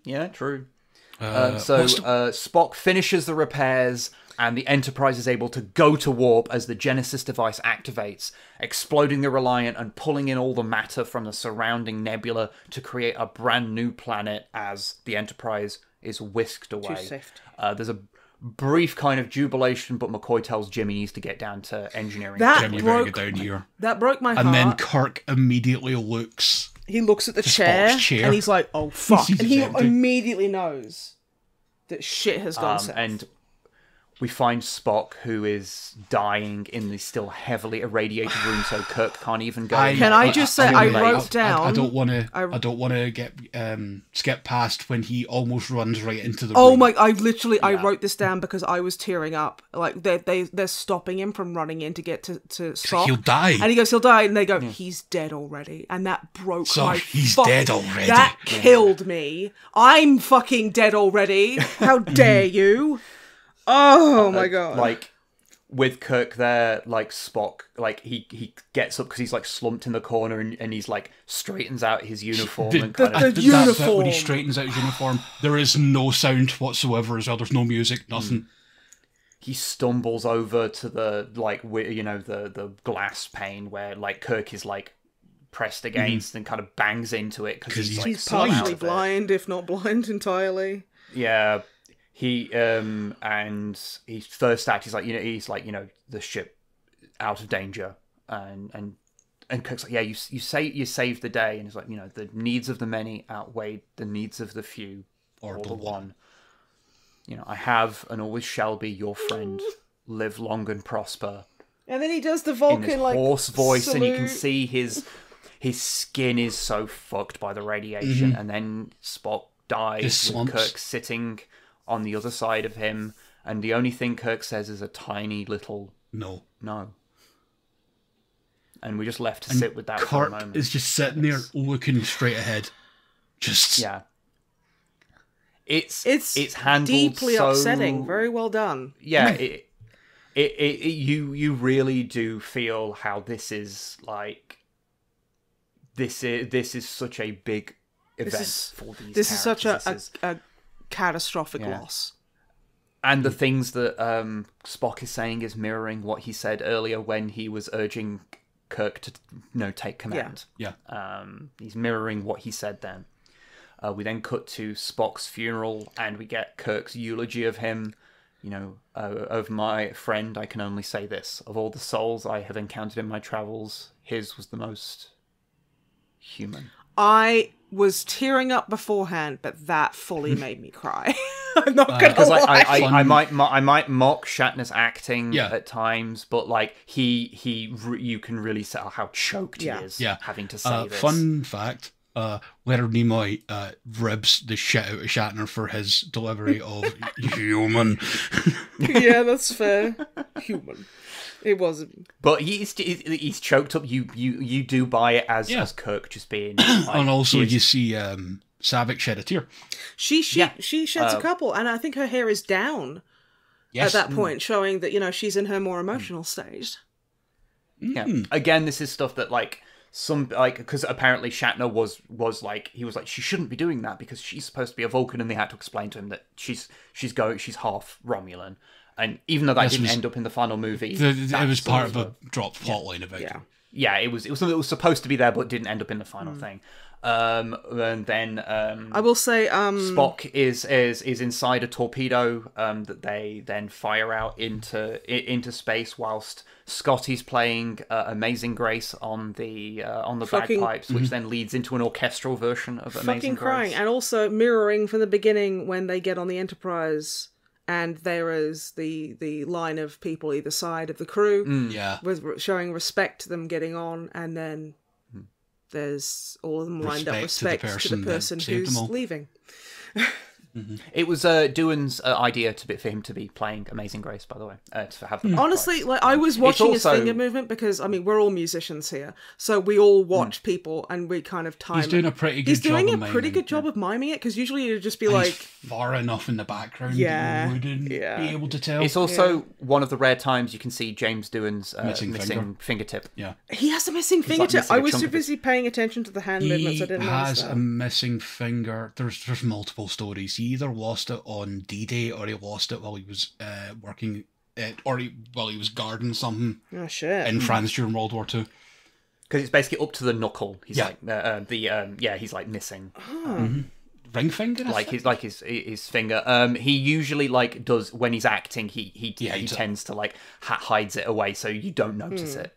Yeah, true. Spock finishes the repairs, and the Enterprise is able to go to warp as the Genesis device activates, exploding the Reliant and pulling in all the matter from the surrounding nebula to create a brand new planet as the Enterprise is whisked away. There's a brief kind of jubilation, but McCoy tells Jimmy he needs to get down to engineering. Jimmy, better get down here. That broke my heart. And then Kirk immediately looks. He looks at the chair, and he's like, "Oh fuck!" And he immediately knows that shit has gone south. And we find Spock, who is dying in the still heavily irradiated room, so Kirk can't even go. Can I just say, I wrote down... I don't want to get skip past when he almost runs right into the room. Oh my! I wrote this down because I was tearing up. Like they're stopping him from running in to get to Spock. He'll die, and he goes, he'll die, and they go, he's dead already, and that broke my. He's dead already. That killed me. I'm fucking dead already. How dare you? Oh my god! Like with Kirk there, like Spock, like he gets up because he's like slumped in the corner and he's like straightens out his uniform and kind of the uniform. That bit when he straightens out his uniform, there is no sound whatsoever as well. There's no music, nothing. He stumbles over to the the glass pane where like Kirk is like pressed against and kind of bangs into it because he's partially blind, if not blind entirely. Yeah. He and his first act, he's like the ship out of danger, and Kirk's like, yeah, you saved the day, and he's like, the needs of the many outweigh the needs of the few or the one. I have and always shall be your friend. Live long and prosper. And then he does the Vulcan in this hoarse voice, salute. And you can see his skin is so fucked by the radiation, and then Spock dies with Kirk sitting on the other side of him, and the only thing Kirk says is a tiny little no. And we're just left to sit with that Kirk for a moment. is just sitting there looking straight ahead. Just it's handled deeply so upsetting. Very well done. Yeah, you really do feel how this is like this is such a big event for these. This is such a catastrophic loss. And the things that Spock is saying is mirroring what he said earlier when he was urging Kirk to take command. Yeah. He's mirroring what he said then. We then cut to Spock's funeral and we get Kirk's eulogy of him. Of my friend, I can only say this. Of all the souls I have encountered in my travels, his was the most human. I was tearing up beforehand, but that fully made me cry. I'm not gonna lie. I might mock Shatner's acting at times, but like you can really tell how choked he is having to say this. Fun fact: Leonard Nimoy ribs the shit out of Shatner for his delivery of human. Yeah, that's fair. Human. It wasn't. But he's choked up. You do buy it as Kirk just being. Like, and also you see Saavik shed a tear. She sheds a couple, and I think her hair is down at that point, showing that she's in her more emotional stage. Yeah. Again, this is stuff that like because apparently Shatner was like he was like she shouldn't be doing that because she's supposed to be a Vulcan, and they had to explain to him that she's half Romulan. And even though that didn't end up in the final movie, it was part of a dropped plotline about it. Yeah, it was something that was supposed to be there, but didn't end up in the final thing. And then I will say Spock is inside a torpedo that they then fire out into space, whilst Scotty's playing Amazing Grace on the bagpipes, which then leads into an orchestral version of Amazing Grace. Crying, and also mirroring from the beginning when they get on the Enterprise. And there is the line of people either side of the crew, with showing respect to them getting on, and then there's all of them lined up respect to the person who's leaving. It was Doohan's idea for him to be playing Amazing Grace, by the way. To have honestly, like I was watching his finger movement because we're all musicians here, so we all watch people and we kind of time. He's doing a pretty good. He's doing a pretty good job of miming it because usually it'd just be like far enough in the background. You wouldn't be able to tell. It's also one of the rare times you can see James Doohan's missing fingertip. Yeah, he has a missing fingertip. I was too busy paying attention to the hand movements. I didn't notice that. He has a missing finger. There's multiple stories. He either lost it on D-Day or he lost it while he was working while he was guarding something in France during World War II. Because it's basically up to the knuckle. He's he's like missing. Ring finger, like his finger. He usually like does when he's acting. He tends to like hides it away so you don't notice it.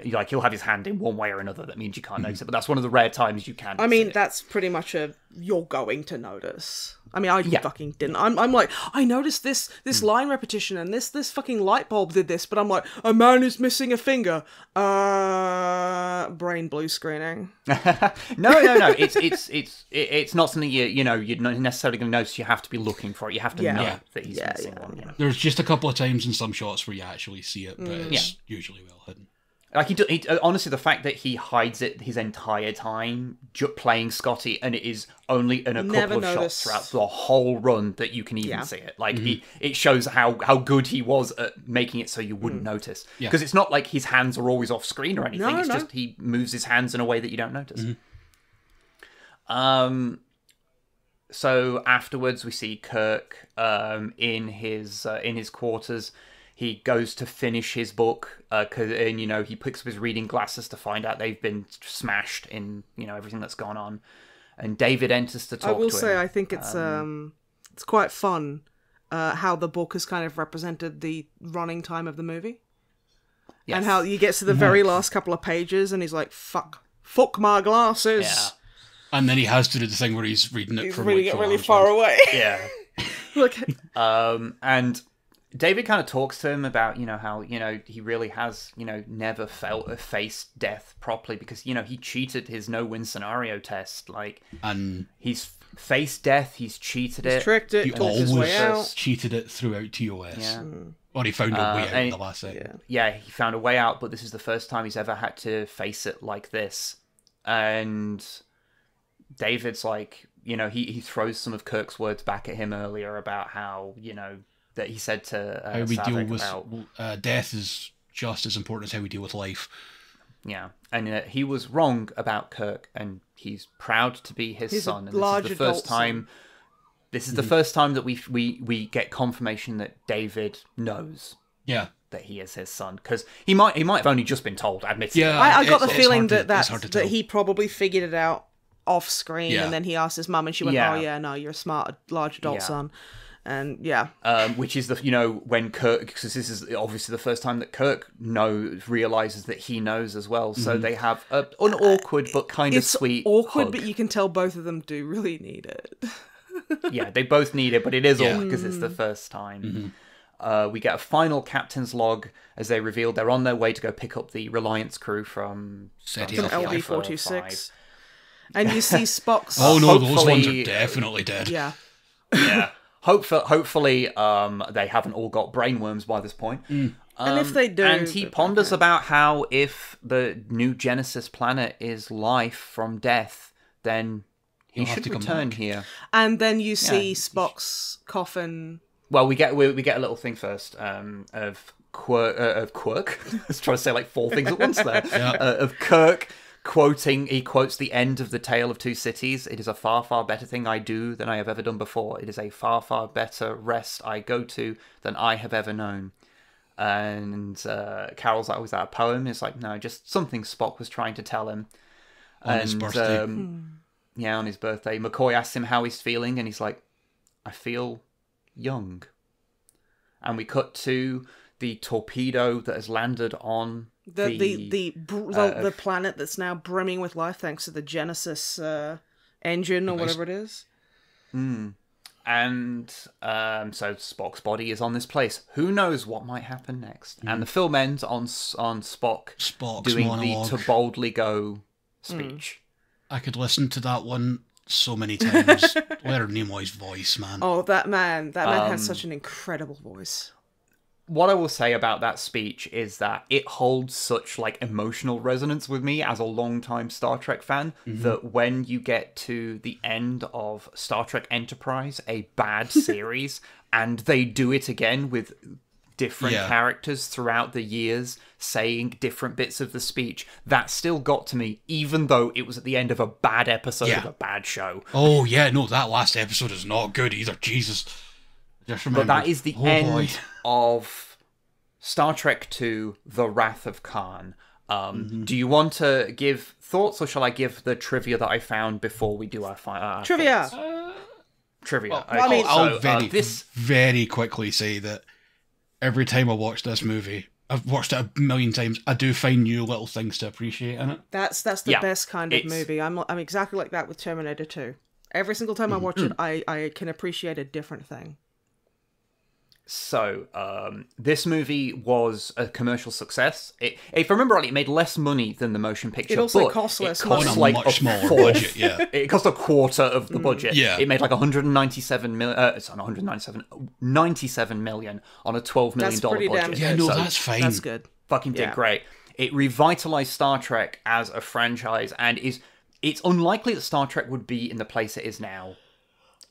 Like, he'll have his hand in one way or another. That means you can't notice it, but that's one of the rare times you can. I mean, see it. that's pretty much you're going to notice. I mean, I fucking didn't. I'm like, I noticed this line repetition and this fucking light bulb did this, but I'm like, a man is missing a finger. Brain blue screening. No. It's not something you're not necessarily going to notice. You have to be looking for it. You have to know that he's missing one. You know? There's just a couple of times in some shots where you actually see it, but it's usually well hidden. Like he honestly, the fact that he hides it his entire time playing Scotty, and it is only in a couple of shots throughout the whole run that you can even see it. Like it shows how good he was at making it so you wouldn't notice. Because it's not like his hands are always off screen or anything. It's just he moves his hands in a way that you don't notice. So afterwards, we see Kirk in his quarters. He goes to finish his book, and he picks up his reading glasses to find out they've been smashed in everything that's gone on. And David enters to talk to him. I will say, I think it's quite fun how the book has kind of represented the running time of the movie, and how you get to the very last couple of pages, and he's like, "Fuck my glasses." Yeah. And then he has to do the thing where he's reading it from reading it really far away. Yeah. Look. And David kind of talks to him about, how, he really has, never faced death properly because, he cheated his no-win scenario test. Like, and he's faced death, he's cheated it. He's tricked it, he talked his way out. cheated it throughout TOS. Yeah. Or he found a way out in the last second. Yeah, he found a way out, but this is the first time he's ever had to face it like this. And David's like, he throws some of Kirk's words back at him earlier about how, that he said to how we deal Saavik with about, death is just as important as how we deal with life. Yeah, and he was wrong about Kirk, and he's proud to be his son. And large this is the first time. This is the first time that we get confirmation that David knows. Yeah. That he is his son, because he might have only just been told. Admittedly, yeah. I got the feeling that he probably figured it out off screen, and then he asked his mum, and she went, "Oh yeah, no, you're a smart, large adult son." And which is the when Kirk, because this is obviously the first time that Kirk realizes that he knows as well. So they have an awkward but kind of sweet. Awkward, hug. but you can tell both of them do really need it. Yeah, they both need it, but it is awkward because it's the first time. We get a final captain's log as they reveal they're on their way to go pick up the Reliance crew from LV-426. And you see Spock's... Oh no, those ones are definitely dead. Yeah. Yeah. Hopefully, they haven't all got brainworms by this point. And if they do... And he ponders about how if the new Genesis planet is life from death, then he should return here. And then you see Spock's coffin... Well, we get a little thing first of Quirk. I was trying to say like four things at once there. Of Kirk he quotes the end of The Tale of Two Cities. It is a far, far better thing I do than I have ever done before. It is a far, far better rest I go to than I have ever known. And Carol's like, was that a poem? It's like, no, just something Spock was trying to tell him. On his birthday. Yeah, on his birthday. McCoy asks him how he's feeling, and he's like, I feel young. And we cut to the torpedo that has landed on the planet that's now brimming with life thanks to the Genesis engine or whatever it is. And so Spock's body is on this place. Who knows what might happen next? And the film ends on Spock's doing monologue. the "To Boldly Go" speech. I could listen to that one so many times. Leonard Nimoy's voice, man. Oh, that man has such an incredible voice. What I will say about that speech is that it holds such like emotional resonance with me as a long-time Star Trek fan that when you get to the end of Star Trek Enterprise, a bad series, and they do it again with different characters throughout the years saying different bits of the speech, that still got to me, even though it was at the end of a bad episode of a bad show. Oh yeah, no, that last episode is not good either. Jesus. But that is the end of Star Trek II, The Wrath of Khan. Do you want to give thoughts, or shall I give the trivia that I found before we do our trivia? Trivia. Well, I mean, I'll very quickly say that every time I watch this movie, I've watched it a million times. I do find new little things to appreciate in it. That's the best kind of movie. I'm exactly like that with Terminator 2. Every single time I watch it, I can appreciate a different thing. So, this movie was a commercial success. If I remember rightly, it made less money than the motion picture. It also cost less money. Cost On a like much smaller fourth. budget, yeah. It cost a quarter of the budget. Yeah. It made like 197 million. It's on 97 million on a $12 million That's pretty damn budget. good. Yeah, no, So that's fine. That's good. fucking did great. It revitalized Star Trek as a franchise, and it's unlikely that Star Trek would be in the place it is now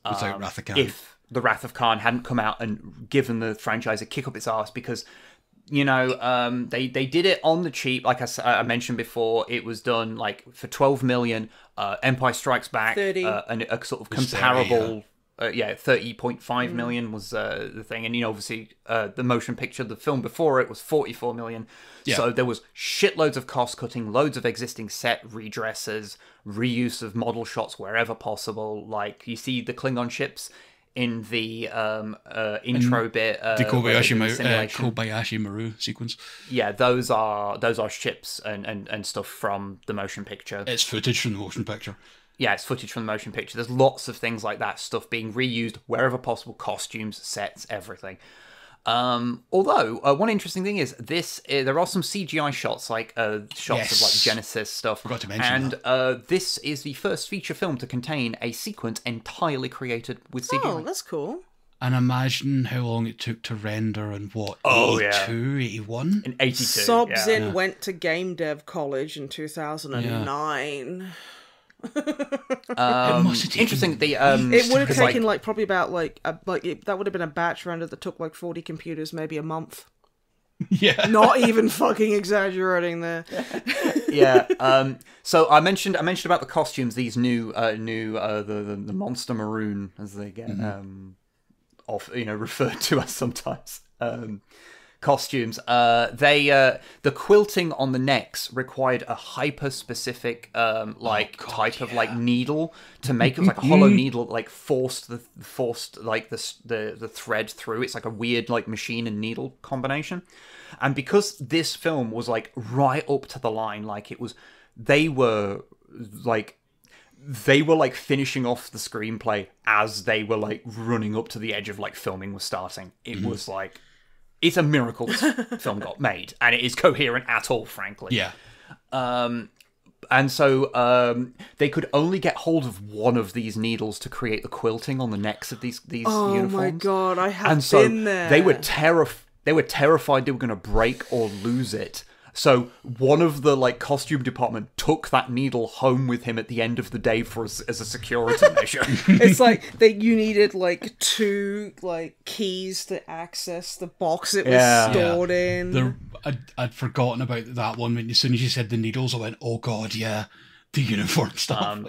Without Wrath of Khan. if the Wrath of Khan hadn't come out and given the franchise a kick up its arse, because they did it on the cheap. Like I mentioned before, it was done like for 12 million. Empire Strikes Back, 30. And a sort of Was 30, comparable. 30.5 million was the thing, and obviously the motion picture, the film before it was 44 million. Yeah. So there was shitloads of cost cutting, loads of existing set redresses, reuse of model shots wherever possible. Like you see the Klingon ships in the intro bit, The where they do the simulation. Kobayashi Maru sequence. Yeah, those are ships and stuff from the motion picture. It's footage from the motion picture. Yeah, it's footage from the motion picture. There's lots of things like that, stuff being reused wherever possible, costumes, sets, everything. Although, one interesting thing is there are some CGI shots, like shots of like Genesis stuff. Forgot to mention and this is the first feature film to contain a sequence entirely created with CGI. Oh, that's cool. And imagine how long it took to render in what? Oh, 82, 81? In 82. Sobzin went to game dev college in 2009. It must have taken Interesting. The It would have 'cause, taken like probably about that would have been a batch render that took like 40 computers, maybe a month. Yeah. Not even fucking exaggerating there. yeah. So I mentioned about the costumes. These new the monster maroon, as they get referred to as sometimes. Costumes. The quilting on the necks required a hyper specific type of like needle to make. It was like a hollow needle that like forced like the thread through. It's like a weird like machine and needle combination. And because this film was like right up to the line, like they were finishing off the screenplay as they were like running up to the edge of like filming was starting. It was like, it's a miracle this film got made, and it is coherent at all, frankly. Yeah. And so they could only get hold of one of these needles to create the quilting on the necks of these uniforms. Oh my god, I have And so been there. they were terrified they were going to break or lose it. So one of the like costume department took that needle home with him at the end of the day as a security measure. It's like you needed like two like keys to access the box it was stored in. I'd forgotten about that one when as soon as you said the needles, I went, "Oh god, yeah, the uniform stuff." An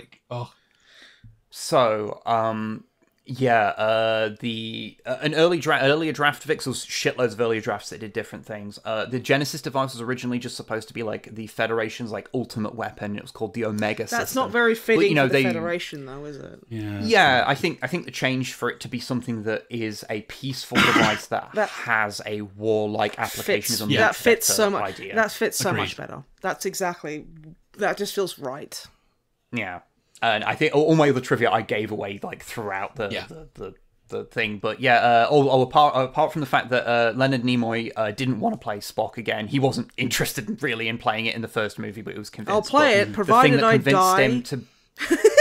earlier draft fix was shitloads of earlier drafts that did different things. The Genesis device was originally just supposed to be like the Federation's like ultimate weapon. It was called the Omega system. That's not very fitting for the Federation, though, is it? Yeah. I think the change for it to be something that is a peaceful device that has a warlike application is a much that fits better so much. idea. That fits so Agreed. much better. That just feels right. Yeah. And I think all my other trivia I gave away like throughout the thing, but apart from the fact that Leonard Nimoy didn't want to play Spock again, he wasn't interested really in playing it in the first movie, but he was convinced. I'll play it, provided I die. Him to...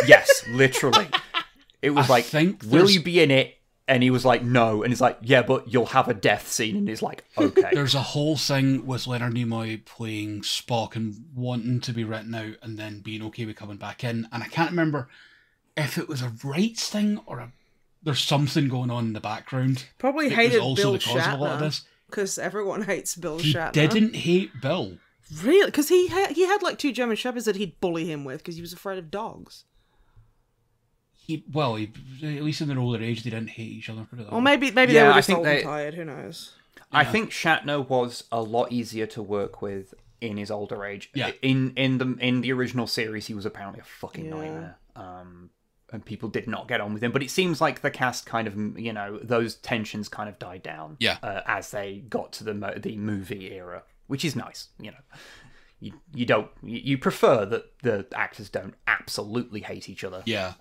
Yes, literally. It was will you be in it? And he was like, no. And he's like, yeah, but you'll have a death scene. And he's like, okay. There's a whole thing with Leonard Nimoy playing Spock and wanting to be written out and then being okay with coming back in. And I can't remember if it was a rights thing or there's something going on in the background. Probably hated Bill Shatner. Because everyone hates Bill Shatner. He didn't hate Bill. Really? Because he had like two German Shepherds that he'd bully him with because he was afraid of dogs. At least in their older age, they didn't hate each other. Or maybe they were just old and tired. Who knows? I think Shatner was a lot easier to work with in his older age. Yeah. In the original series, he was apparently a fucking nightmare. and people did not get on with him. But it seems like the cast kind of, you know, those tensions kind of died down as they got to the movie era, which is nice, you know. You prefer that the actors don't absolutely hate each other. Yeah.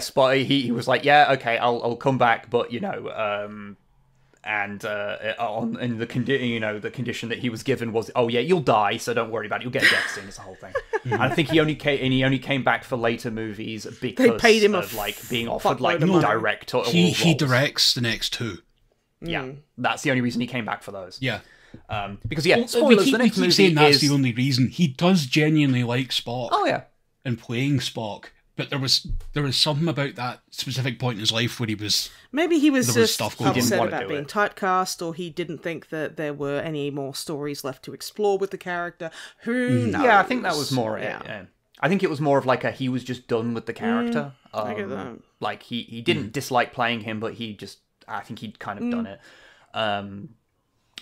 Spot, he was like, yeah, okay, I'll come back, but you know, in the condition that he was given was, oh yeah, you'll die, so don't worry about it, you'll get a death scene. It's the whole thing. And I think he only came back for later movies because they paid him of being offered director. He directs the next two. Yeah, that's the only reason he came back for those. Yeah. Because spoilers. The next movie saying that's is the only reason. He does genuinely like Spock. Oh yeah, and playing Spock, but there was something about that specific point in his life where he was just upset want to about do being it. typecast, or he didn't think that there were any more stories left to explore with the character. Who knows? Yeah, I think that was more it. Yeah. I think it was more of like he was just done with the character. I get that. Like he didn't dislike playing him, but I think he'd kind of done it.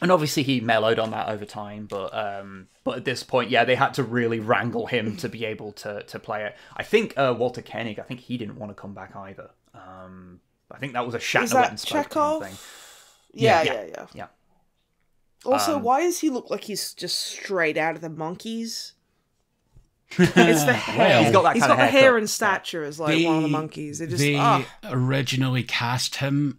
And obviously he mellowed on that over time, but at this point, yeah, they had to really wrangle him to be able to play it. I think Walter Koenig, I think he didn't want to come back either. I think that was a Shatner went and spoke to him thing. Yeah. Also, why does he look like he's just straight out of the Monkeys? It's the hair. He's got that kind of the haircut. hair and stature as like one of the Monkeys. They originally cast him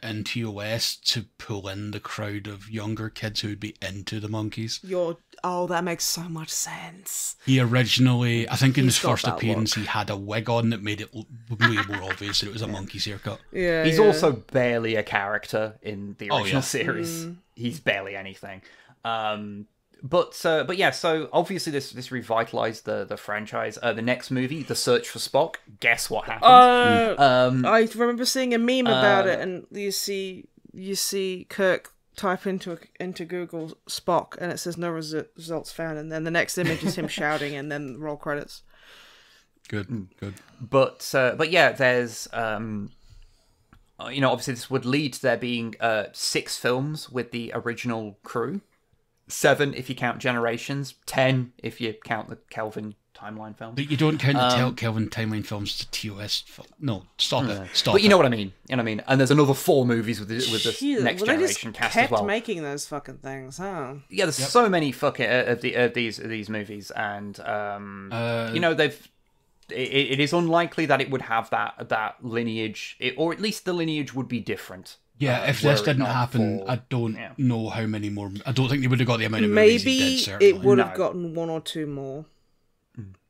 in TOS to pull in the crowd of younger kids who would be into the Monkeys. That makes so much sense. He originally, I think in his first appearance, he had a wig on that made it way more obvious that it was a Monkey's haircut. Yeah, he's also barely a character in the original series. Mm. He's barely anything. But yeah, so obviously this revitalized the franchise. The next movie, The Search for Spock. Guess what happened? I remember seeing a meme about it, and you see Kirk type into Google Spock, and it says no results found, and then the next image is him shouting, and then roll credits. Good. But yeah, there's obviously this would lead to there being 6 films with the original crew. 7 if you count Generations, 10 if you count the Kelvin timeline films. But you don't count the Kelvin timeline films to TOS. No, stop it. Stop. But you know what I mean. And there's another 4 movies with this Next Generation cast as well. Kept making those fucking things, huh? Yeah, there's so many fucking of these movies, and they've. It is unlikely that it would have that lineage, or at least the lineage would be different. Yeah, if this didn't happen, I don't know how many more. I don't think they would have got the amount of movies he did, certainly. It would have gotten 1 or 2 more.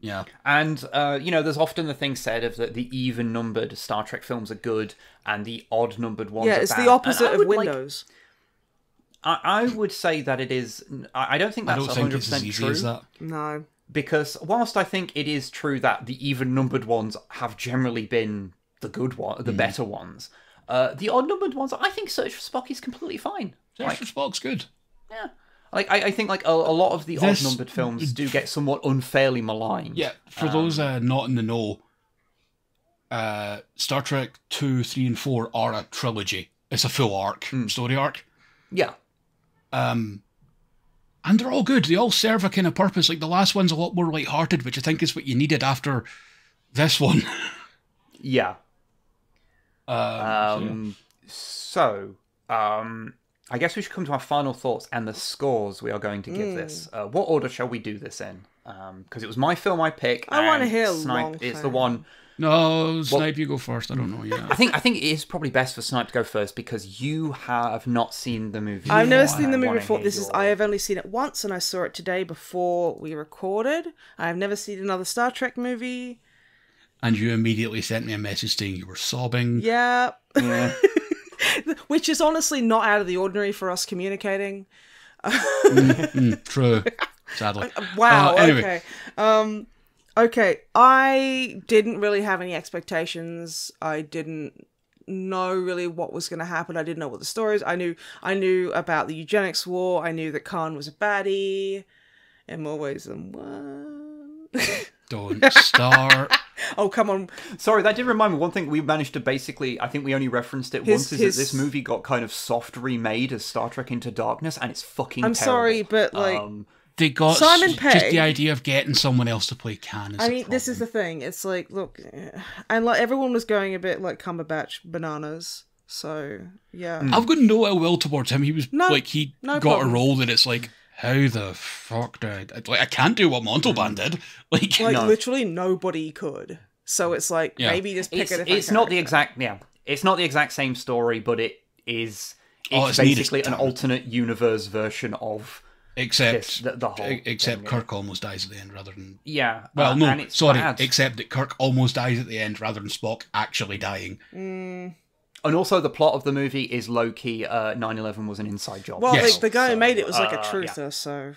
Yeah. And, there's often the thing said of that the even-numbered Star Trek films are good, and the odd-numbered ones are bad. Yeah, it's the opposite of Windows. I would say that it is. I don't think that's 100% think it's as easy true. As that. No. Because whilst I think it is true that the even-numbered ones have generally been the good one, the better ones, the odd-numbered ones, I think Search for Spock is completely fine. Search for Spock's good. Yeah. I think a lot of the odd-numbered films do get somewhat unfairly maligned. Yeah, for those not in the know, Star Trek 2, 3, and 4 are a trilogy. It's a full arc, story arc. Yeah. And they're all good. They all serve a kind of purpose. Like, the last one's a lot more lighthearted, which I think is what you needed after this one. Yeah. I guess we should come to our final thoughts and the scores we are going to give this. What order shall we do this in? Because it was my film I pick. I want to hear Snipe is the one. No, Snipe, you go first. I don't know. Yeah, I think it is probably best for Snipe to go first because you have not seen the movie. I've never seen the movie before. I have only seen it once, and I saw it today before we recorded. I have never seen another Star Trek movie. And you immediately sent me a message saying you were sobbing. Yeah. Which is honestly not out of the ordinary for us communicating. True. Sadly. Wow. Anyway. Okay. Okay. I didn't really have any expectations. I didn't know really what was going to happen. I didn't know what the story is. I knew about the eugenics war. I knew that Khan was a baddie in more ways than one. Don't start. Oh, come on. Sorry, that did remind me. One thing we managed to basically, I think we only referenced it once, is that this movie got kind of soft remade as Star Trek Into Darkness, and it's fucking terrible. Sorry, but they got Simon just Pegg. the idea of getting someone else to play Khan. I mean, this is the thing. It's like, look, and like everyone was going a bit like Cumberbatch bananas. So yeah, I've got no ill will towards him. He was No, he no got problem. a role that it's like, how the fuck did I can't do what Montalban did. Like literally nobody could. So it's like maybe just pick a different It's not the character. it's not the exact same story, but it is. It's it's needed basically an time. alternate universe version of except the whole. except thing, Kirk almost dies at the end rather than yeah. no, and it's sorry. bad. Except that Kirk almost dies at the end rather than Spock actually dying. And also, the plot of the movie is low key. 9/11 was an inside job. Well, Yes. the guy who made it was like a yeah. truther. So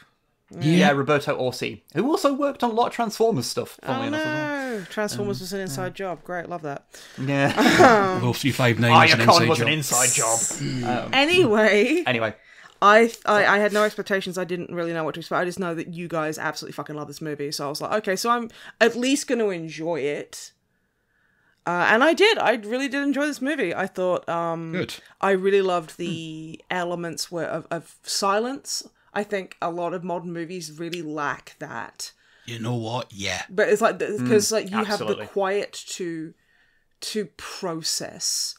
Yeah, Roberto Orsi, who also worked on a lot of Transformers stuff. Funnily oh enough, as well. no, Transformers was an inside job. Great, love that. Yeah, Although 359 was an Iacon inside was job. an inside job. Anyway, Anyway, I had no expectations. I didn't really know what to expect. I just know that you guys absolutely fucking love this movie. So I was like, okay, so I'm at least going to enjoy it. And I did. I really did enjoy this movie. I thought Good. I really loved the elements of silence. I think a lot of modern movies really lack that. You know what? Yeah. But it's like because like you have absolutely. the quiet to process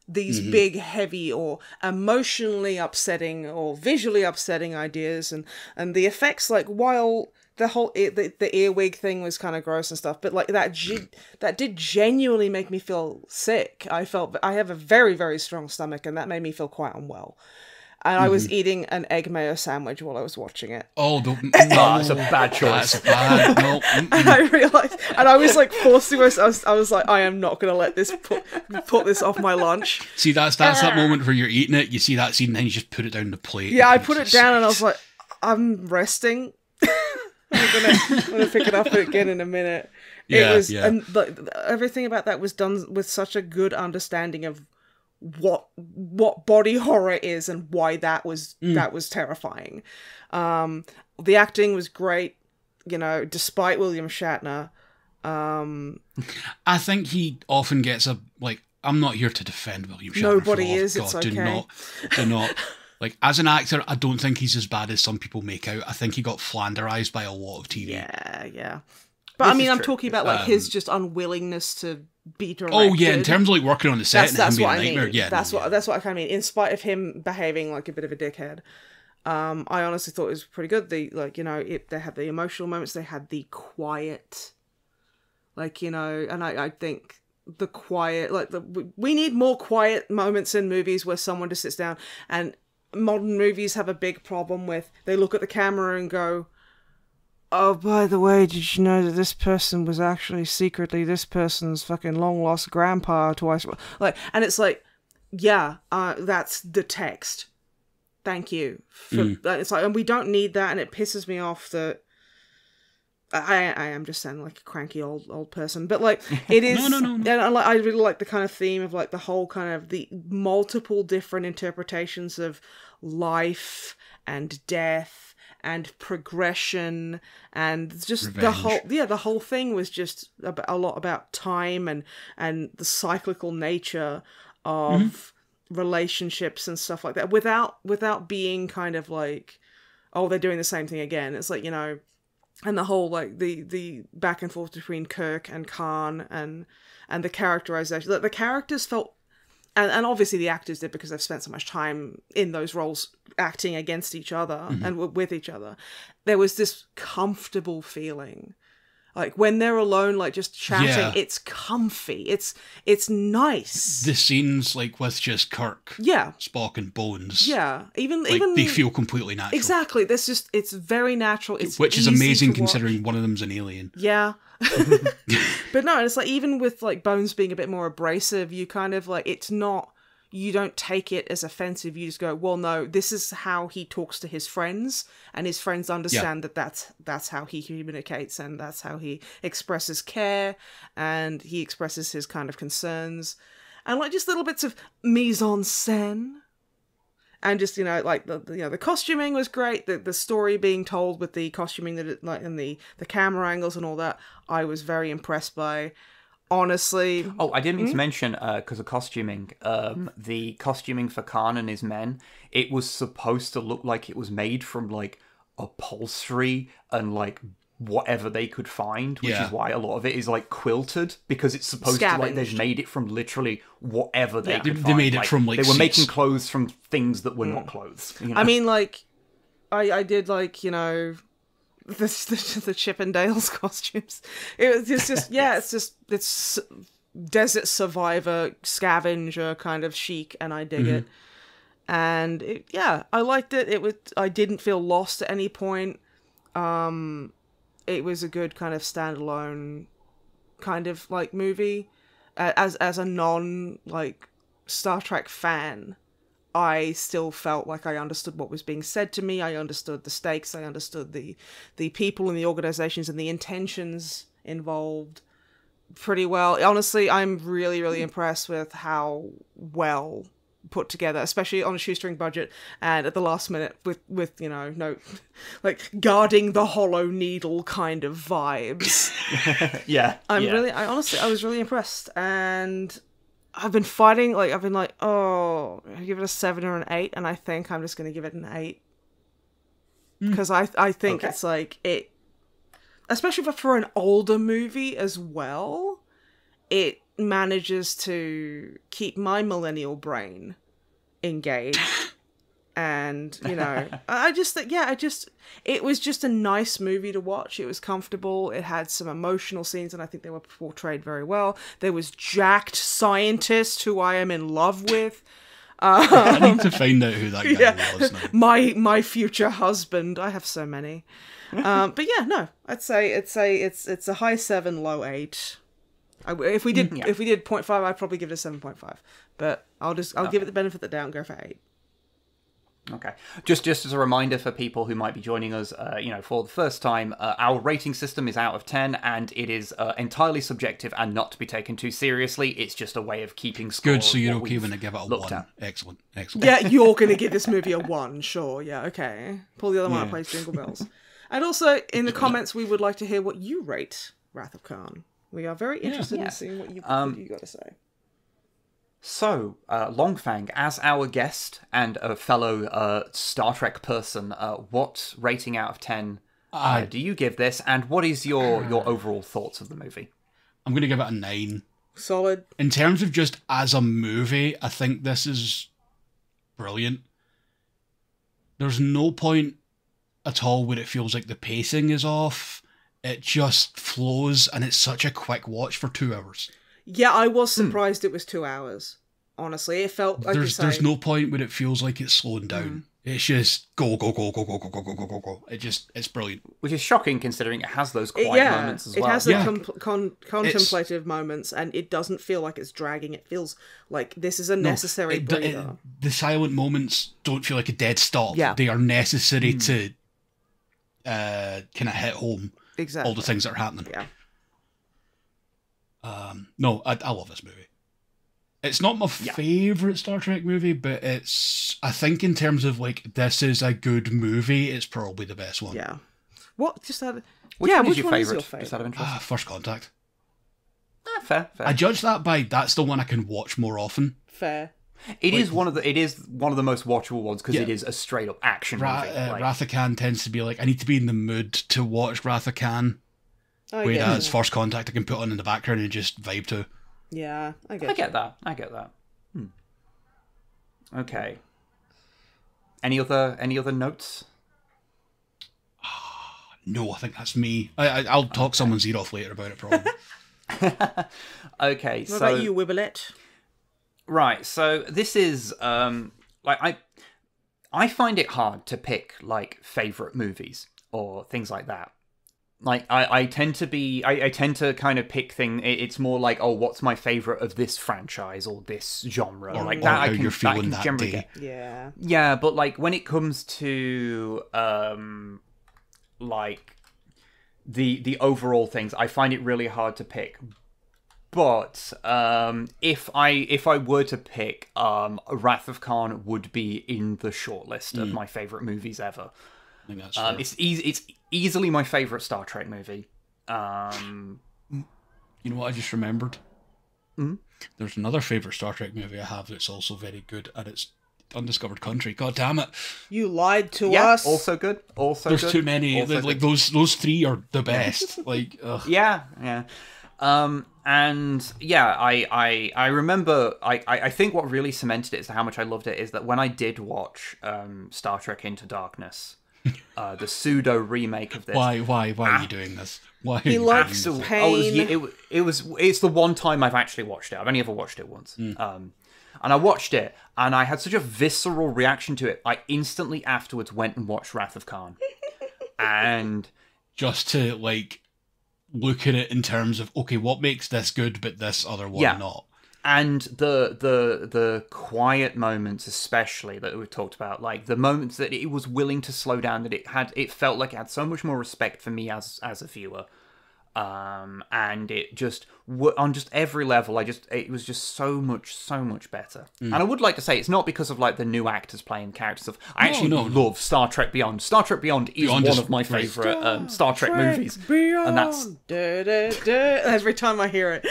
these big, heavy, or emotionally upsetting or visually upsetting ideas, and the effects. Like while the whole the earwig thing was kind of gross and stuff, but like that did genuinely make me feel sick. I felt I have a very, very strong stomach, and that made me feel quite unwell. And I was eating an egg mayo sandwich while I was watching it. Oh, it's a bad choice. That's bad. No. And I realized, and I was like forced to. I was like, I am not going to let this put this off my lunch. See, that's that moment where you're eating it. You see that scene, and then you just put it down the plate. Yeah, I put it down, and I was like, I'm resting. I'm gonna pick it up again in a minute. Yeah, It was, yeah. and everything about that was done with such a good understanding of what body horror is and why that was terrifying. The acting was great, despite William Shatner. I think he often gets I'm not here to defend William Shatner. Nobody for the love is, of it's God. okay. Do not. Like, as an actor, I don't think he's as bad as some people make out. I think he got flanderized by a lot of TV. Yeah. But I mean, I'm talking about like his just unwillingness to be directed. Oh yeah, in terms of like working on the set That's and him what I being a nightmare. mean. Yeah, that's what I kind of mean. In spite of him behaving like a bit of a dickhead, I honestly thought it was pretty good. They they had the emotional moments. They had the quiet, and I think the quiet, we need more quiet moments in movies where someone just sits down. And modern movies have a big problem with they look at the camera and go, oh, by the way, did you know that this person was actually secretly this person's fucking long-lost grandpa twice? And it's like, yeah, that's the text. Thank you. It's like, and we don't need that, and it pisses me off that I am just sounding like a cranky old person, but like it is. No. And I really like the kind of theme of like the whole kind of the multiple different interpretations of life and death and progression, and just Revenge. the whole thing was just a lot about time and the cyclical nature of relationships and stuff like that, without being kind of like, oh, they're doing the same thing again. It's like, and the whole like the back and forth between Kirk and Khan and the characterization. Like, the characters felt, and obviously the actors did, because they've spent so much time in those roles acting against each other and with each other. There was this comfortable feeling. Like when they're alone, like just chatting, it's comfy. It's nice. The scenes like with just Kirk, Yeah. Spock, and Bones. Yeah. Even They feel completely natural. Exactly. It's very natural. Which is easy amazing to watch. considering one of them's an alien. Yeah. But no, it's like, even with like Bones being a bit more abrasive, you kind of like, you don't take it as offensive. You just go, well, no, this is how he talks to his friends, and his friends understand that that's how he communicates, and that's how he expresses care, and he expresses his kind of concerns, and like just little bits of mise en scène. And just, like the costuming was great. The story being told with the costuming and the camera angles and all that, I was very impressed by. Honestly. Oh, I didn't mean to mention, because of costuming, the costuming for Khan and his men, it was supposed to look like it was made from like upholstery and like whatever they could find, which is why a lot of it is like quilted, because it's supposed to like they've made it from literally whatever they could find. They made it from like they were seats. making clothes from things that were not clothes. You know? I mean, like, I did like, you know, the Chippendales costumes. It's just it's desert survivor scavenger kind of chic, and I dig it. And I liked it. I didn't feel lost at any point. It was a good kind of standalone kind of like movie. As a non like Star Trek fan, I still felt like I understood what was being said to me. I understood the stakes. I understood the people and the organizations and the intentions involved pretty well. Honestly, I'm really, really impressed with how well put together, especially on a shoestring budget and at the last minute with you know, no, like guarding the hollow needle kind of vibes. I was really impressed, and I've been fighting, like, I've been like, oh, I give it a 7 or an 8, and I think I'm just going to give it an 8. Because I think it's like, it, especially for an older movie as well, it manages to keep my millennial brain engaged. And, you know, I just think, it was just a nice movie to watch. It was comfortable. It had some emotional scenes, and I think they were portrayed very well. There was jacked scientist who I am in love with. I need to find out who that guy was now. My future husband. I have so many. But yeah, no, I'd say it's a high 7, low 8. If we did 0.5, I'd probably give it a 7.5. But I'll give it the benefit of the doubt and go for 8. Okay. Just as a reminder for people who might be joining us, for the first time, our rating system is out of 10, and it is entirely subjective and not to be taken too seriously. It's just a way of keeping score. Good, so you're okay when I give it a 1. Excellent. Yeah, you're going to give this movie a 1, sure. Yeah, okay. Pull the other one up, plays Jingle Bells. And also, in the comments, we would like to hear what you rate Wrath of Khan. We are very interested in seeing what you got to say. So, Longfang, as our guest and a fellow Star Trek person, what rating out of 10 do you give this, and what is your overall thoughts of the movie? I'm going to give it a 9. Solid. In terms of just as a movie, I think this is brilliant. There's no point at all where it feels like the pacing is off. It just flows, and it's such a quick watch for 2 hours. Yeah, I was surprised it was 2 hours. Honestly, it felt like there's no point where it feels like it's slowing down. It's just go. It's brilliant. Which is shocking considering it has those quiet moments as well. It has the contemplative moments, and it doesn't feel like it's dragging. It feels like this is a necessary breather. The silent moments don't feel like a dead stop. Yeah. They are necessary to kind of hit home all the things that are happening. Yeah. I love this movie. It's not my favourite Star Trek movie, but I think in terms of like, this is a good movie, it's probably the best one. Yeah. What? Which one is your favourite? Just out of interest. First Contact. Fair. I judge that by that's the one I can watch more often. Fair. It is one of the most watchable ones because it is a straight up action movie. Wrath of Khan tends to be like, I need to be in the mood to watch Wrath of Khan. Whereas First Contact I can put on in the background and just vibe to. Yeah, I get that. Okay. Any other notes? No, I think that's me. I'll talk someone's ear off later about it, probably. Okay, what about you, Wibblet? Right, so this is I find it hard to pick like favorite movies or things like that. Like I tend to kind of pick it's more like, oh, what's my favorite of this franchise or this genre, or, like or that. How you're feeling that generally day. get. Yeah, but like when it comes to like the overall things, I find it really hard to pick. But if I were to pick, Wrath of Khan would be in the shortlist of my favorite movies ever. I think that's fair. It's easily my favorite Star Trek movie. You know what I just remembered? There's another favorite Star Trek movie I have that's also very good, and it's Undiscovered Country. God damn it! You lied to Yeah, us. also good. Also There's good. too many. Also Like good. those three are the best. Like, ugh. Yeah, yeah. And yeah, I remember, I think what really cemented it as to how much I loved it is that when I did watch Star Trek Into Darkness, the pseudo remake of this. Why are you doing this? Why? He likes Absolutely. pain. It's the one time I've actually watched it. I've only ever watched it once. And I watched it, and I had such a visceral reaction to it. I instantly afterwards went and watched Wrath of Khan. And just to like look at it in terms of, okay, what makes this good but this other one not? And the quiet moments, especially, that we've talked about, like the moments that it was willing to slow down, that it felt like it had so much more respect for me as a viewer, and it just on just every level, it was just so much better. And I would like to say it's not because of like the new actors playing characters. I actually love Star Trek Beyond. Star Trek Beyond is one of my favorite Star Trek movies, Beyond. and that's Da, da, da. Every time I hear it.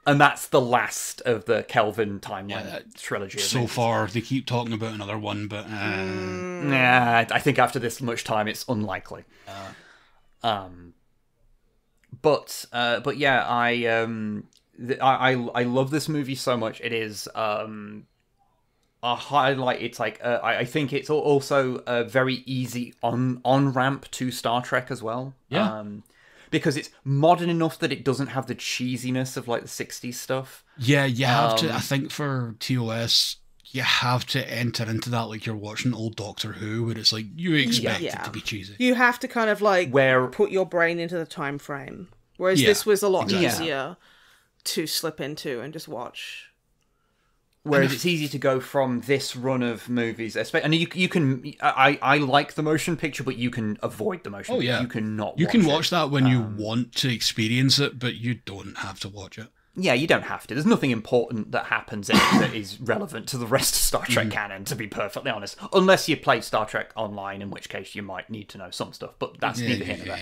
And that's the last of the Kelvin timeline trilogy. So far, they keep talking about another one, but yeah, I think after this much time, it's unlikely. But yeah, I love this movie so much. It is a highlight. It's like I think it's also a very easy on ramp to Star Trek as well. Yeah. Because it's modern enough that it doesn't have the cheesiness of like the 60s stuff. yeah, you have to. I think for TOS, you have to enter into that like you're watching old Doctor Who, where it's like you expect it to be cheesy. You have to kind of like put your brain into the time frame. Whereas this was a lot easier to slip into and just watch. Whereas it's easy to go from this run of movies, and you can. I like the motion picture, but you can avoid the motion. picture. You can not. You can watch that when you want to experience it, but you don't have to watch it. Yeah, you don't have to. There's nothing important that happens in it that is relevant to the rest of Star Trek canon, to be perfectly honest. Unless you play Star Trek Online, in which case you might need to know some stuff. But that's neither here nor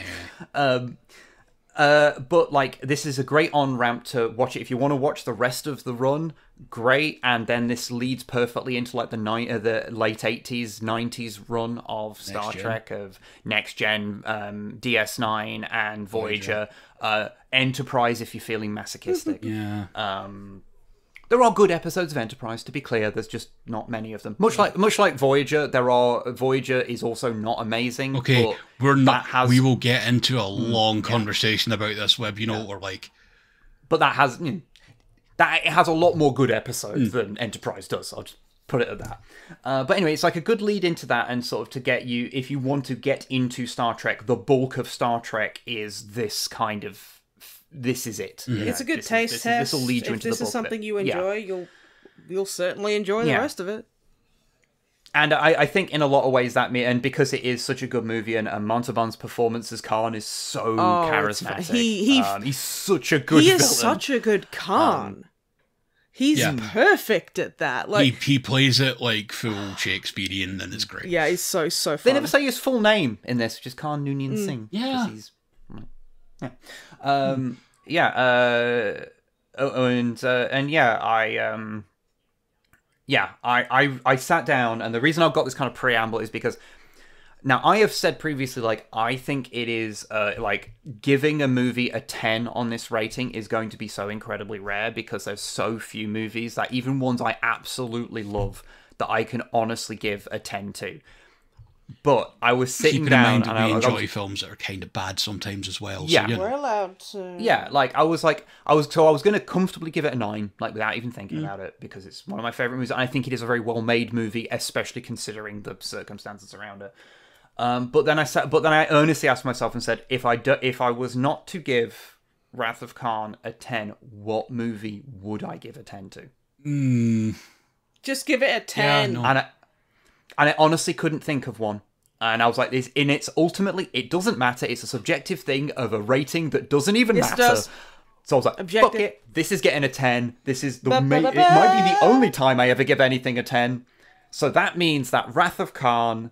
there. But like, this is a great on-ramp to watch it. If you want to watch the rest of the run, great. And then this leads perfectly into like the late 80s, 90s run of Star Trek, of Next Gen, DS9 and Voyager. Enterprise, if you're feeling masochistic. There are good episodes of Enterprise, to be clear. There's just not many of them. Much like Voyager, Voyager is also not amazing. Okay, we will get into a long conversation about this, Web. You know what we're like. But it has a lot more good episodes than Enterprise does. I'll just put it at that. But anyway, it's like a good lead into that, and sort of to get you, if you want to get into Star Trek, the bulk of Star Trek is this kind of. This is it. It's a good taste test. This will lead you into the bulk If this is something you enjoy, you'll certainly enjoy the rest of it. And I think in a lot of ways and because it is such a good movie, and Montalban's performance as Khan is so charismatic. He's such a good villain. He is such a good Khan. He's perfect at that. Like he plays it like full Shakespearean, and it's great. Yeah, he's so fun. They never say his full name in this, which is Khan Noonien Singh. Yeah. I sat down, and the reason I've got this kind of preamble is because now I have said previously, like, I think it is like giving a movie a 10 on this rating is going to be so incredibly rare, because there's so few movies, that even ones I absolutely love, that I can honestly give a 10 to. But I was sitting down, and we enjoy films that are kind of bad sometimes as well. Yeah, so, we're allowed to. Yeah, I was going to comfortably give it a 9, like without even thinking about it, because it's one of my favorite movies. And I think it is a very well made movie, especially considering the circumstances around it. But then I earnestly asked myself and said, if I was not to give Wrath of Khan a 10, what movie would I give a 10 to? Just give it a 10. Yeah, no. And I honestly couldn't think of one. And I was like, ultimately, it doesn't matter. It's a subjective thing of a rating that doesn't even matter. Does. So I was like, Objective. fuck it. This is getting a 10. This is it might be the only time I ever give anything a 10. So that means that Wrath of Khan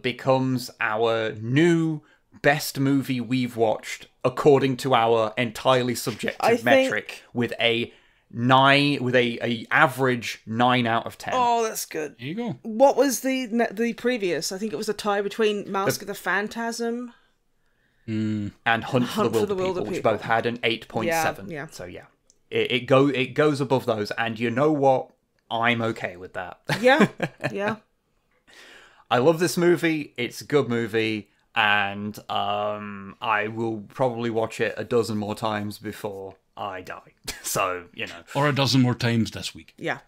becomes our new best movie we've watched, according to our entirely subjective metric, with a 9 with a average 9 out of 10. Oh, that's good. There you go. What was the previous? I think it was a tie between Mask of the Phantasm and Hunt for the Wilder People, which both had an 8.7. Yeah. So yeah, it goes above those, and you know what? I'm okay with that. Yeah, yeah. I love this movie. It's a good movie, and I will probably watch it a dozen more times before I die. So, you know. Or a dozen more times this week. Yeah.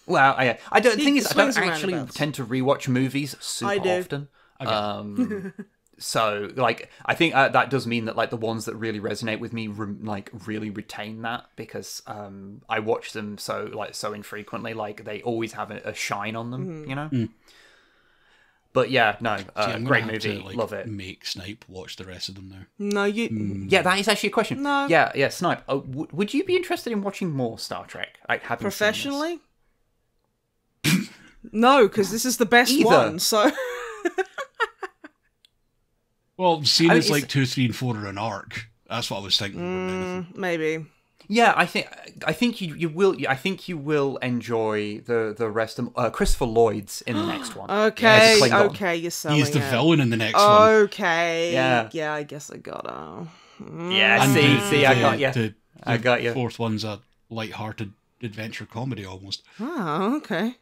Well, I don't think I don't swings and actually roundabouts. tend to rewatch movies super I do. often. Okay. So, like, I think that does mean that, like, the ones that really resonate with me, really retain that, because I watch them so infrequently, like, they always have a shine on them, you know? But yeah, no, See, I'm great gonna have movie, to, like, love it. Make Snipe watch the rest of them now. No, you. Yeah, that is actually a question. No. Yeah, Snipe, would you be interested in watching more Star Trek? Like, having Professionally? No, because this is the best Either. one, so. Well, seeing I mean, as like 2, 3, and 4 are an arc, that's what I was thinking. more than anything. Maybe. Yeah, I think you will. I think you will enjoy the rest of Christopher Lloyd's in the next one. Okay, As Klingon. okay, you're selling He's the it. villain in the next one. Okay. Yeah. Yeah, I guess I gotta. Yeah, And see, I got you. The I got you. fourth one's a light-hearted adventure comedy almost. Oh, okay.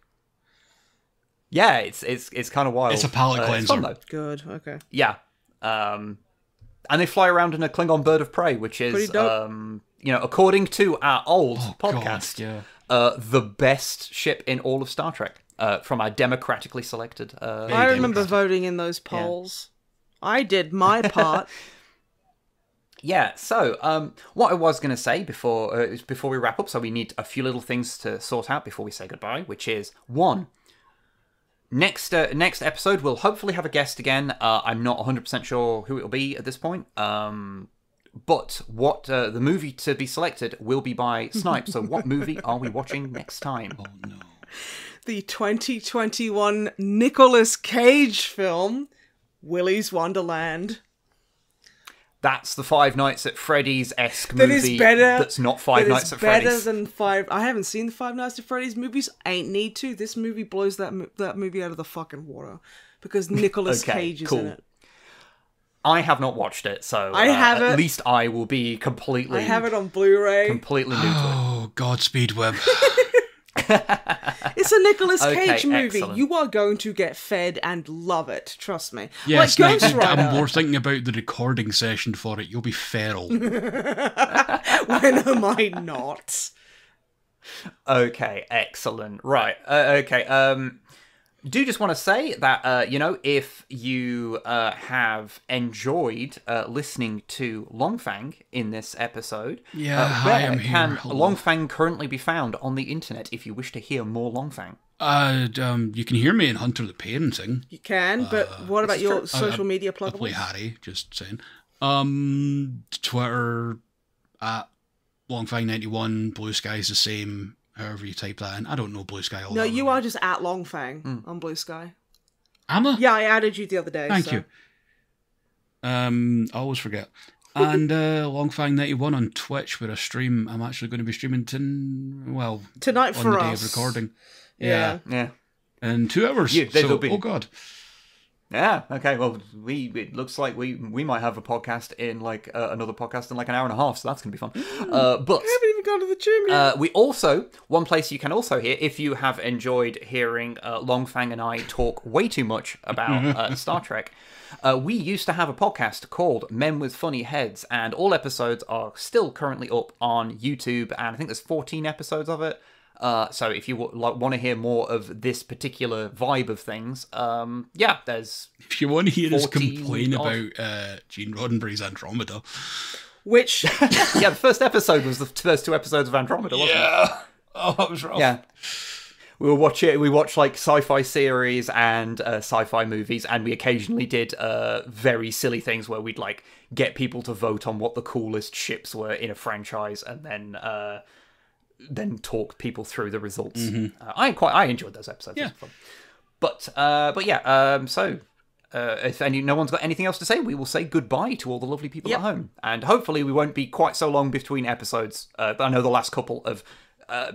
Yeah, it's kind of wild. It's a palate It's fun, cleanser. though. Good, okay. Yeah, and they fly around in a Klingon bird of prey, which is Pretty dope. according to our old podcast, God, the best ship in all of Star Trek from our democratically selected. I remember voting in those polls. I did my part. Yeah, so what I was going to say before we wrap up, so we need a few little things to sort out before we say goodbye, which is, one, next episode we'll hopefully have a guest again. I'm not 100% sure who it'll be at this point, but what the movie to be selected will be by Snipe, so what movie are we watching next time? Oh no. The 2021 Nicolas Cage film, Willy's Wonderland. That's the Five Nights at Freddy's-esque That movie is better. that's not Five Nights at Freddy's. Better than five. I haven't seen the Five Nights at Freddy's movies. Ain't need to. This movie blows that movie out of the fucking water because Nicolas Okay, Cage is cool. in it. I have not watched it, so I have at it. least I will be completely I have it on Blu-ray. completely new to it. Oh, Godspeed, Web. It's a Nicolas Okay, Cage movie. excellent. You are going to get fed and love it. Trust me. Yes, like next, Ghost Rider. I'm more thinking about the recording session for it. You'll be feral. When am I not? Okay, excellent. Right. Okay. Do just want to say that if you have enjoyed listening to Longfang in this episode, Yeah, hi, where I'm here. can Hello. Longfang currently be found on the internet if you wish to hear more Longfang? You can hear me in Hunter the Parenting. You can, but what about your true. social media I play pluggables? Harry, just saying. Twitter at Longfang91, Blue Sky's the same, however you type that in. I don't know Blue Sky all No, that you well. are just at Longfang on Blue Sky. Am I? Yeah, I added you the other day. Thank so. you. I always forget. And Longfang91 on Twitch, where I stream. I'm actually going to be streaming Tonight on for the day us. of recording. Yeah. Yeah. In 2 hours. Yeah, there'll so, be- oh god. Yeah. Okay. Well, it looks like we might have a podcast in like another podcast in like an hour and a half, so that's gonna be fun. But I haven't even gone to the gym yet. we also, one place you can also hear, if you have enjoyed hearing Longfang and I talk way too much about Star Trek, we used to have a podcast called Men with Funny Heads, and all episodes are still currently up on YouTube, and I think there's 14 episodes of it. So if you want to hear more of this particular vibe of things, there's... If you want to hear us 14 complain odd. about Gene Roddenberry's Andromeda. Which, Yeah, the first episode was the first 2 episodes of Andromeda, wasn't it? Yeah. Oh, that was rough. Yeah. We watch like sci-fi series and sci-fi movies, and we occasionally did very silly things where we'd like get people to vote on what the coolest ships were in a franchise, and then talk people through the results. I enjoyed those episodes. Yeah. It was fun. But yeah. So if no one's got anything else to say, we will say goodbye to all the lovely people Yep. at home, and hopefully we won't be quite so long between episodes. But I know the last couple have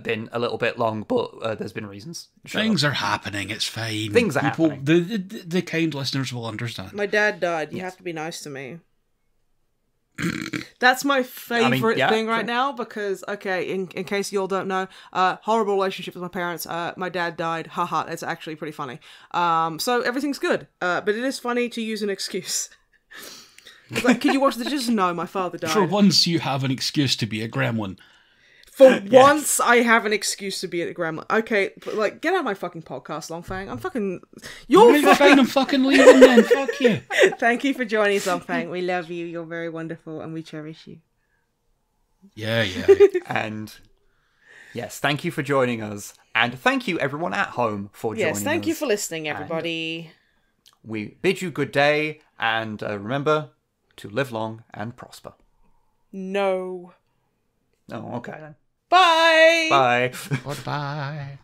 been a little bit long, but there's been reasons. Things are happening. It's fine. Things are happening. The kind listeners will understand. My dad died. You have to be nice to me. That's my favorite thing right now because, okay, in case you all don't know, horrible relationship with my parents. My dad died. Haha, it's actually pretty funny. So everything's good. But it is funny to use an excuse. Like, can you watch the just no, my father died. For once you have an excuse to be a gremlin. For once, I have an excuse to be at a gremlin. Okay, but like, get out of my fucking podcast, Longfang. I'm fucking... You're fine, I'm fucking leaving then. Fuck you. Thank you for joining us, Longfang. We love you. You're very wonderful, and we cherish you. Yeah. And yes, thank you for joining us. And thank you, everyone at home, for joining us. Yes, thank you for listening, everybody. And we bid you good day, and remember to live long and prosper. No. Oh, okay then. Bye! Bye. Goodbye.